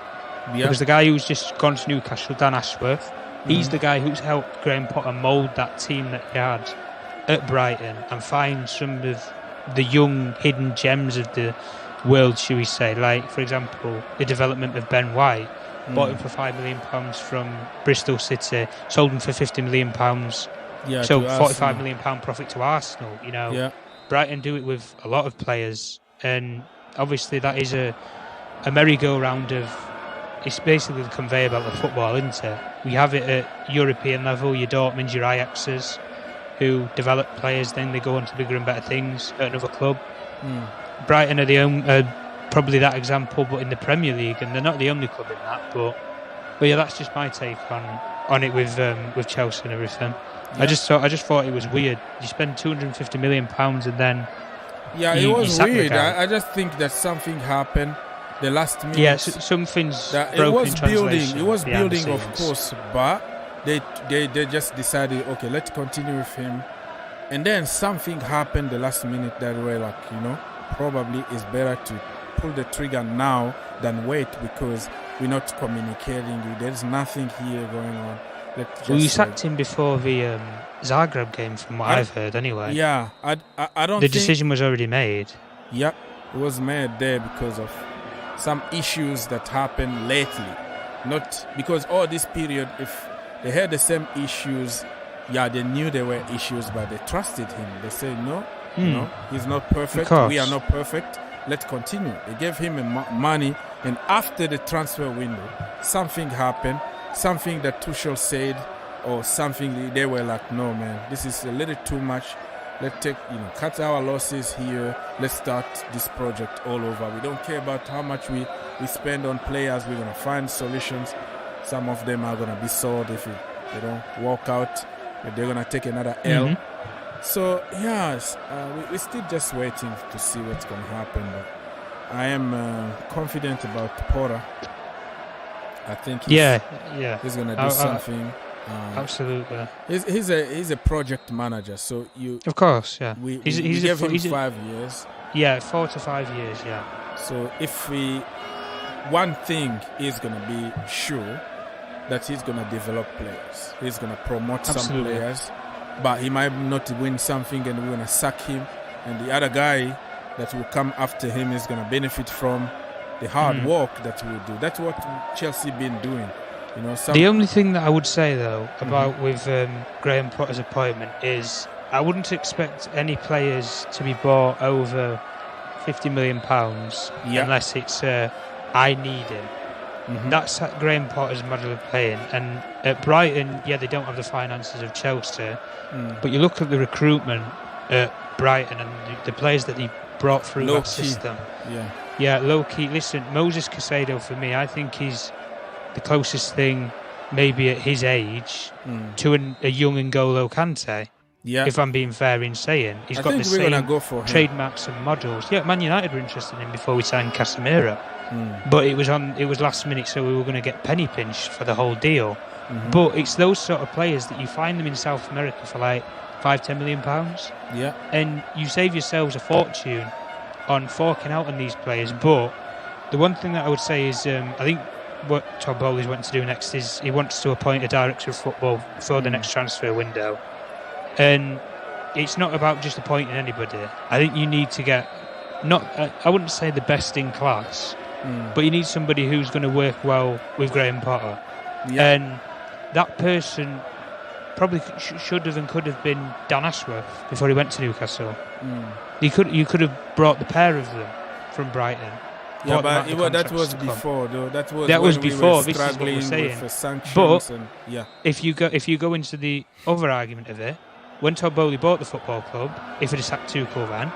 Because the guy who's just gone to Newcastle, Dan Ashworth, he's the guy who's helped Graham Potter mould that team that he had at Brighton and find some of the young hidden gems of the world, shall we say. Like, for example, the development of Ben White. Bought him for £5 million from Bristol City, sold him for £50 million. So £45 million profit to Arsenal. Brighton do it with a lot of players, and obviously that is a merry-go-round of it's basically the conveyor belt of football, isn't it? We have it at European level, your Dortmunds, your Ajaxes, who develop players, then they go on to bigger and better things at another club. Brighton are probably that example, but in the Premier League, and they're not the only club in that. But yeah, that's just my take on it with Chelsea and everything. Yeah. I just thought it was weird. You spend £250 million and then it was weird. I just think that something happened the last minute. Yeah, something's broken. It was building, of course, but they just decided, okay, let's continue with him. And then something happened the last minute that were like, probably it's better to pull the trigger now than wait, because we're not communicating. There's nothing here going on. You sacked him before the Zagreb game, from what I've heard, anyway. Yeah, I don't. The decision was already made. Yeah, it was made there because of some issues that happened lately. Not because all this period, if they had the same issues, they knew there were issues, but they trusted him. They said, no, he's not perfect. We are not perfect. Let's continue. They gave him money, and after the transfer window, something happened, something that Tuchel said, or something they were like, no, man, this is a little too much. Let's take, cut our losses here. Let's start this project all over. We don't care about how much we spend on players. We're going to find solutions. Some of them are going to be sold if they don't work out. But they're going to take another L. So, yes, we're still just waiting to see what's going to happen. But I am confident about Porter. I think he's going to do something. Absolutely. He's a project manager, so of course, yeah. We gave him 5 years. Yeah, 4 to 5 years, yeah. So if one thing is going to be sure, that he's going to develop players. He's going to promote some players, but he might not win something, and we're going to sack him. And the other guy that will come after him is going to benefit from the hard work that we'll do. That's what Chelsea been doing. The only thing that I would say, though, about with Graham Potter's appointment is I wouldn't expect any players to be bought over £50 million unless it's I need him. That's Graham Potter's model of playing. And at Brighton, they don't have the finances of Chelsea, but you look at the recruitment at Brighton and the players that he brought through that system. Yeah, low-key. Listen, Moses Caicedo, for me, I think he's the closest thing, maybe at his age, to a young N'Golo Kante. Yeah. If I'm being fair in saying. He's got the same trademarks and models. Yeah, Man United were interested in him before we signed Casemiro. But it was last minute, so we were going to get penny pinched for the whole deal. But it's those sort of players that you find them in South America for like £5-10 million. Yeah. And you save yourselves a fortune on forking out on these players. But the one thing that I would say is, I think what Todd Bowley's wanting to do next is he wants to appoint a director of football for the next transfer window. And it's not about just appointing anybody. I think you need to get, I wouldn't say the best in class, but you need somebody who's going to work well with Graham Potter. Yeah. And that person probably should have and could have been Dan Ashworth before he went to Newcastle. You could have brought the pair of them from Brighton. Yeah, but that was before, though. That was before. This is what we're saying. With sanctions. But if you go into the other argument of it, when Todd Bowley bought the football club, if he'd have sacked Tuchel then,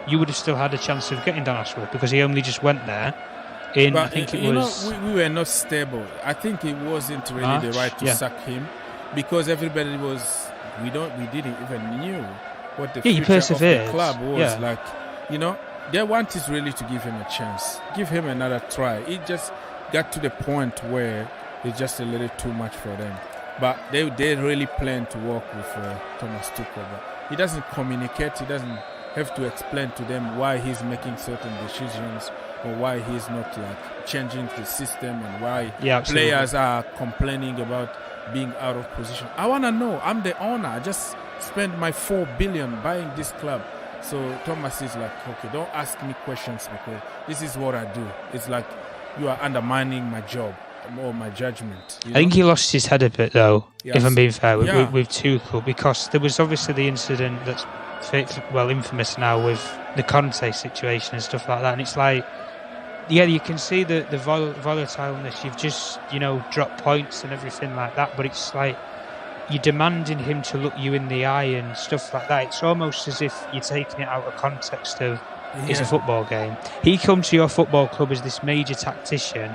you would have still had a chance of getting Dan Ashworth, because he only just went there. We were not stable. I think it wasn't really the right to sack him, because everybody was. We didn't even knew what the future of the club was like. Their want is really to give him a chance, give him another try. It just got to the point where it's just a little too much for them. But they really plan to work with Thomas Tuchel. But he doesn't communicate. He doesn't have to explain to them why he's making certain decisions, or why he's not changing the system, and why players are complaining about being out of position. I want to know. I'm the owner. I just spent my $4 billion buying this club. So Thomas is like, okay, don't ask me questions, because this is what I do. It's like you are undermining my job or my judgment. I think he lost his head a bit, though, if I'm being fair, with Tuchel, because there was obviously the incident that's infamous now with the Conte situation and stuff like that. And it's like, you can see the volatileness. You've just, dropped points and everything like that, but it's like you're demanding him to look you in the eye and stuff like that. It's almost as if you're taking it out of context of it's a football game. He come to your football club as this major tactician,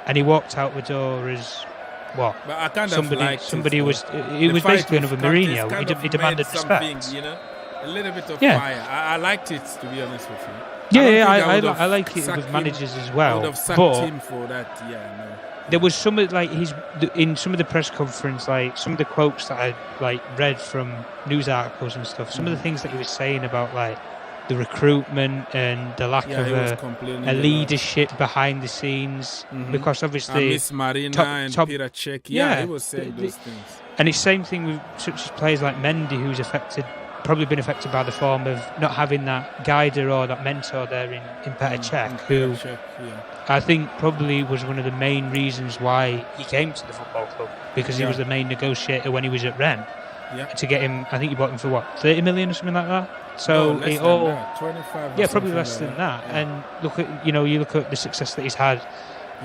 and he walked out the door as what? But I kind somebody of was. It was basically another Mourinho. He demanded respect. A little bit of fire. I liked it, to be honest with you. I like it with managers as well. I would have sacked him for that. No. There was some of in some of the press conference, like some of the quotes that I read from news articles and stuff. Some of the things that he was saying about like the recruitment and the lack of a leadership behind the scenes, because obviously Miss Marina and Piracek. He was saying those things. And it's same thing with such as players like Mendy, who's probably been affected by the form of not having that guider or that mentor there in Piracek, who I think probably was one of the main reasons why he came to the football club, because he was the main negotiator when he was at Rennes. To get him, I think he bought him for what, 30 million or something like that. So less than that, 25. Probably less than that. And look at you look at the success that he's had,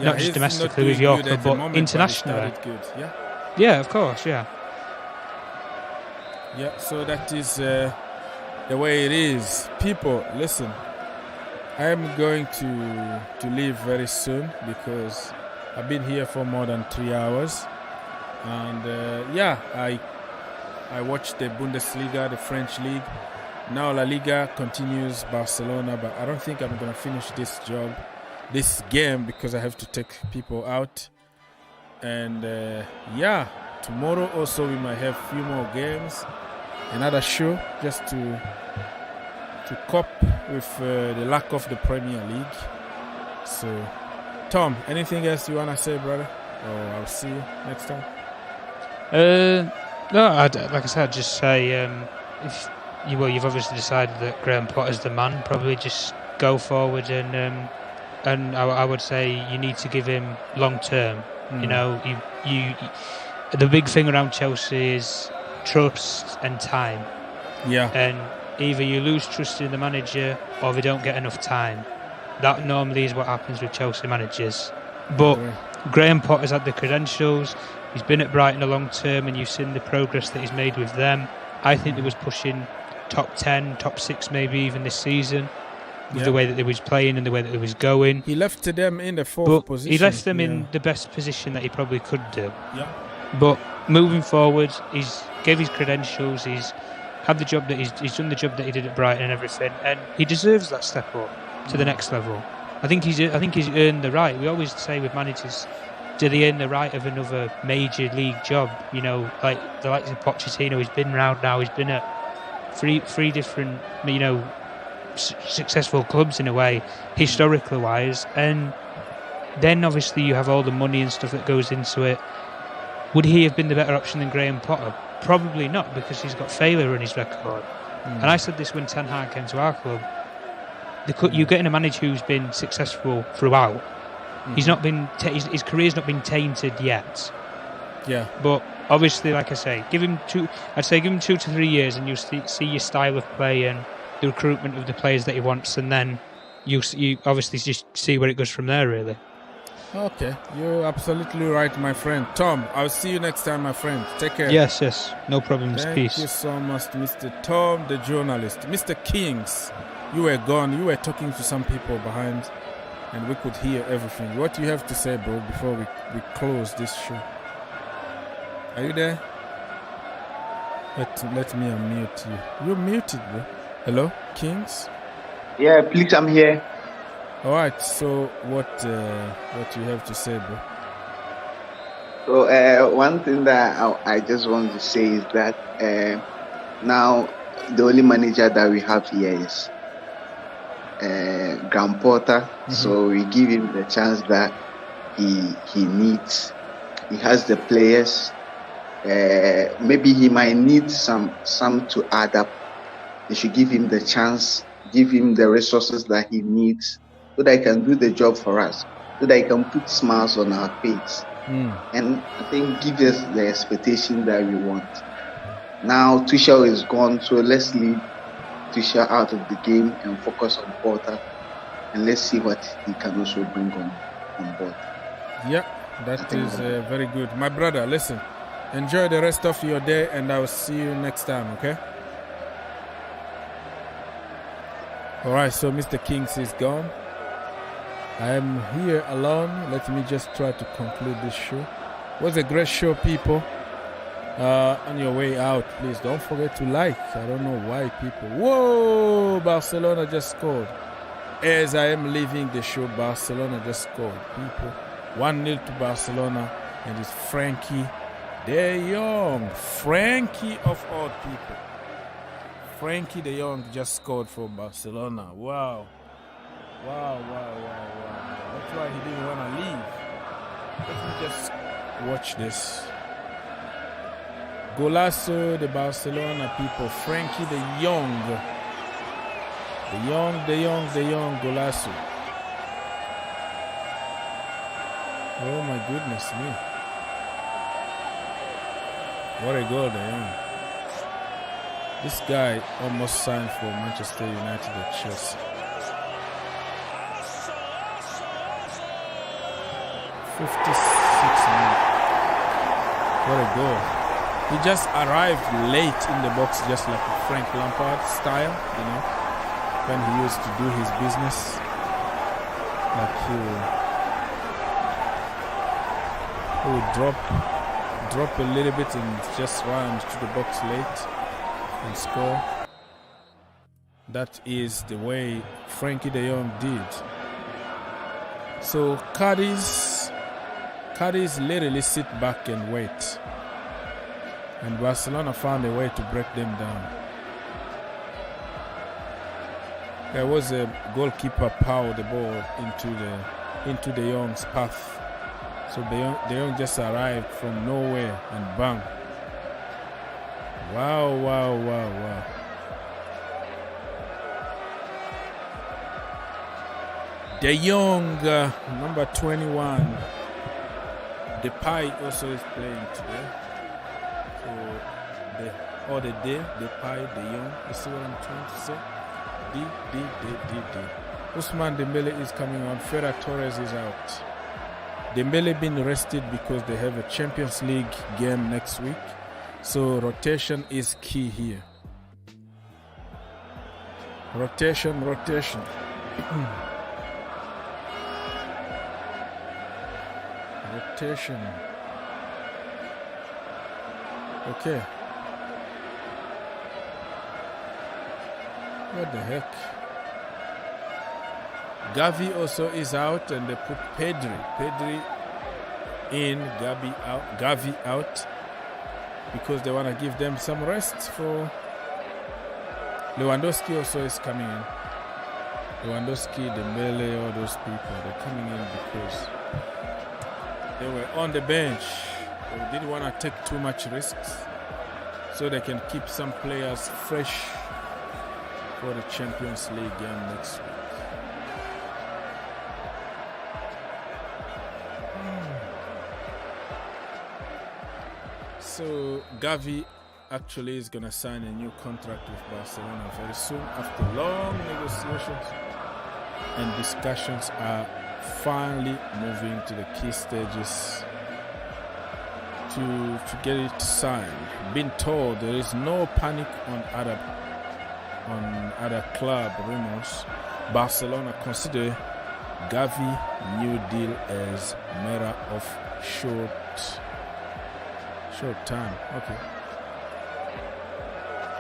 not just domestically with York, but internationally. Yeah, of course, yeah. So that is the way it is. People, listen. I am going to leave very soon because I've been here for more than 3 hours, and I watched the Bundesliga, the French league. Now La Liga continues, Barcelona, but I don't think I'm going to finish this game, because I have to take people out. And tomorrow also we might have a few more games, another show, just to cope with the lack of the Premier League. So, Tom, anything else you want to say, brother? Or I'll see you next time. No, like I said, I'd just say if you've obviously decided that Graham Potter's the man. Probably just go forward, and I would say you need to give him long term. You the big thing around Chelsea is trust and time. And either you lose trust in the manager or they don't get enough time. That normally is what happens with Chelsea managers. But Graham Potter's had the credentials. He's been at Brighton a long term, and you've seen the progress that he's made with them. I think he was pushing top 10, top 6 maybe even this season, with the way that he was playing and the way that he was going. He left them in the fourth position. He left them in the best position that he probably could do. But moving forward, he's gave his credentials, he's had the job that he's done the job that he did at Brighton and everything, and he deserves that step up to the next level. I think he's earned the right. We always say with managers, do they earn the right of another major league job? Like the likes of Pochettino, he's been round now. He's been at three different, successful clubs in a way, historically wise. And then obviously you have all the money and stuff that goes into it. Would he have been the better option than Graham Potter? Probably not, because he's got failure on his record. And I said this when Ten Hag came to our club. You're getting a manager who's been successful throughout. He's not been his career's not been tainted yet. But obviously, like I say, give him 2 to 3 years, and you'll see your style of play and the recruitment of the players that he wants, and then you obviously just see where it goes from there, really. Okay, you're absolutely right, my friend. Tom, I'll see you next time, my friend. Take care. Yes, no problems. Peace. Thank you so much, Mr. Tom, the journalist. Mr. Kings, you were gone. You were talking to some people behind, and we could hear everything. What do you have to say, bro, before we close this show? Are you there? Let me unmute you. You're muted, bro. Hello, Kings? Yeah, please, I'm here. All right, so what you have to say, bro? So one thing that I just want to say is that now the only manager that we have here is Graham Potter. So we give him the chance that he needs. He has the players. Maybe he might need some to add up. They should give him the chance, give him the resources that he needs, so that he can do the job for us, so that he can put smiles on our face. And I think give us the expectation that we want. Now Tuchel is gone, so let's leave Tuchel out of the game and focus on Porter. and let's see what he can also bring on board. Yeah, that is very good. My brother, listen, enjoy the rest of your day, and I will see you next time, okay? All right, so Mr. Kings is gone. I am here alone. Let me just try to conclude this show. It was a great show, people. On your way out, please don't forget to like. I don't know why people. Whoa! Barcelona just scored. As I am leaving the show, Barcelona just scored. People, 1-0 to Barcelona, and it's Frankie de Jong. Frankie of all people. Frankie de Jong just scored for Barcelona. Wow. Wow. That's why he didn't want to leave. Let me just watch this. Golazo de Barcelona, people. Frankie de Jong. De Jong, golazo. Oh my goodness me. What a goal, De Jong. This guy almost signed for Manchester United or Chelsea. 56 minutes. What a goal. He just arrived late in the box, just like a Frank Lampard style, you know, when he used to do his business. Like he would drop a little bit and just run to the box late and score. That is the way Frankie de Jong did. So Cadiz literally sit back and wait. And Barcelona found a way to break them down. There was a goalkeeper powered the ball into De Jong's path. So De Jong just arrived from nowhere and bang. Wow. De Jong, number 21. Depay also is playing today. So Depay, De Jong. You see what I'm trying to say? D. Ousmane Dembele is coming on. Ferran Torres is out. Dembele been rested because they have a Champions League game next week. So rotation is key here. Rotation. Rotation. Okay. What the heck? Gavi also is out, and they put Pedri in, Gavi out, because they want to give them some rest for Lewandowski. Also is coming in. Lewandowski, Dembele, all those people, they're coming in because they were on the bench. They didn't want to take too much risks, so they can keep some players fresh for the Champions League game next week. So Gavi actually is going to sign a new contract with Barcelona very soon after long negotiations, and discussions are finally moving to the key stages to get it signed. Been told there is no panic on other club rumors. Barcelona consider Gavi new deal as matter of short time. Okay.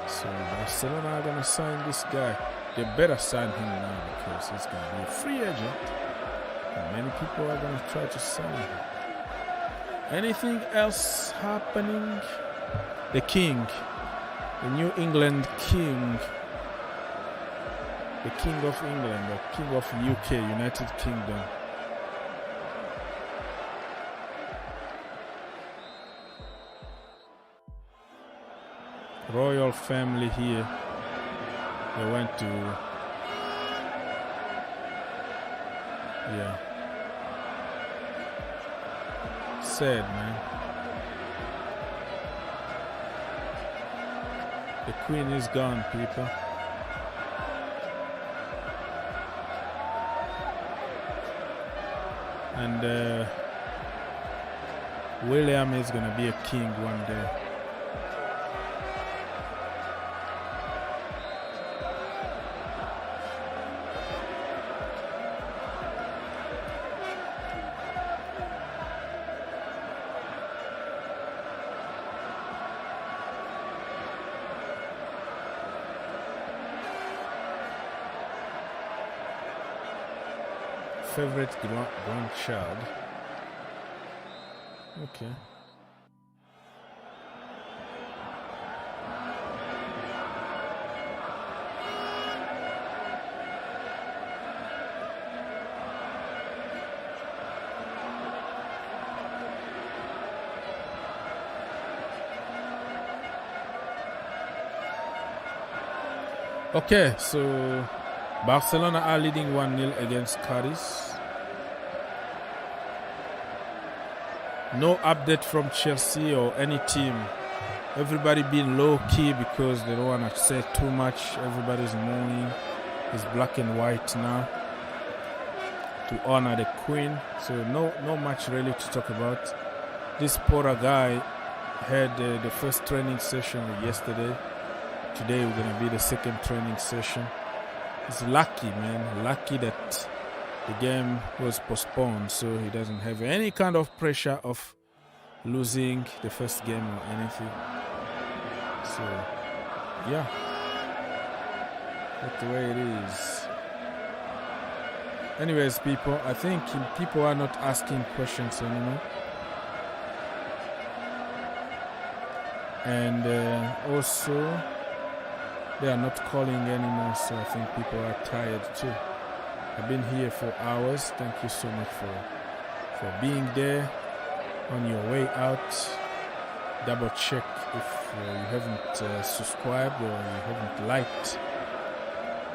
So Barcelona are gonna sign this guy. They better sign him now because he's gonna be a free agent. And many people are gonna try to sign him. Anything else happening? The King, the New England King, the King of England, the King of UK, United Kingdom. Royal family here. They went to, sad, man. The Queen is gone, people. And William is going to be a king one day. Favorite grandchild. Okay. Okay, so Barcelona are leading 1-0 against Cadiz. No update from Chelsea or any team. Everybody being low-key because they don't want to say too much. Everybody's mourning. It's black and white now to honor the Queen. So no much really to talk about. This poor guy had the first training session yesterday. Today we're going to be the second training session. He's lucky, man. Lucky that the game was postponed, so he doesn't have any kind of pressure of losing the first game or anything. So, yeah, that's the way it is. Anyways, people, I think people are not asking questions anymore. And also, they are not calling anymore, so I think people are tired too. I've been here for hours. Thank you so much for being there on your way out. Double check if you haven't subscribed or you haven't liked.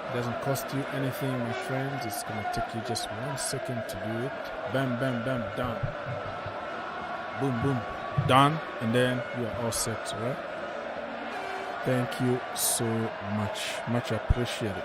It doesn't cost you anything, my friends. It's going to take you just 1 second to do it. Bam, bam, bam, done. Boom, boom, done. And then you are all set, right? Thank you so much. Much appreciated.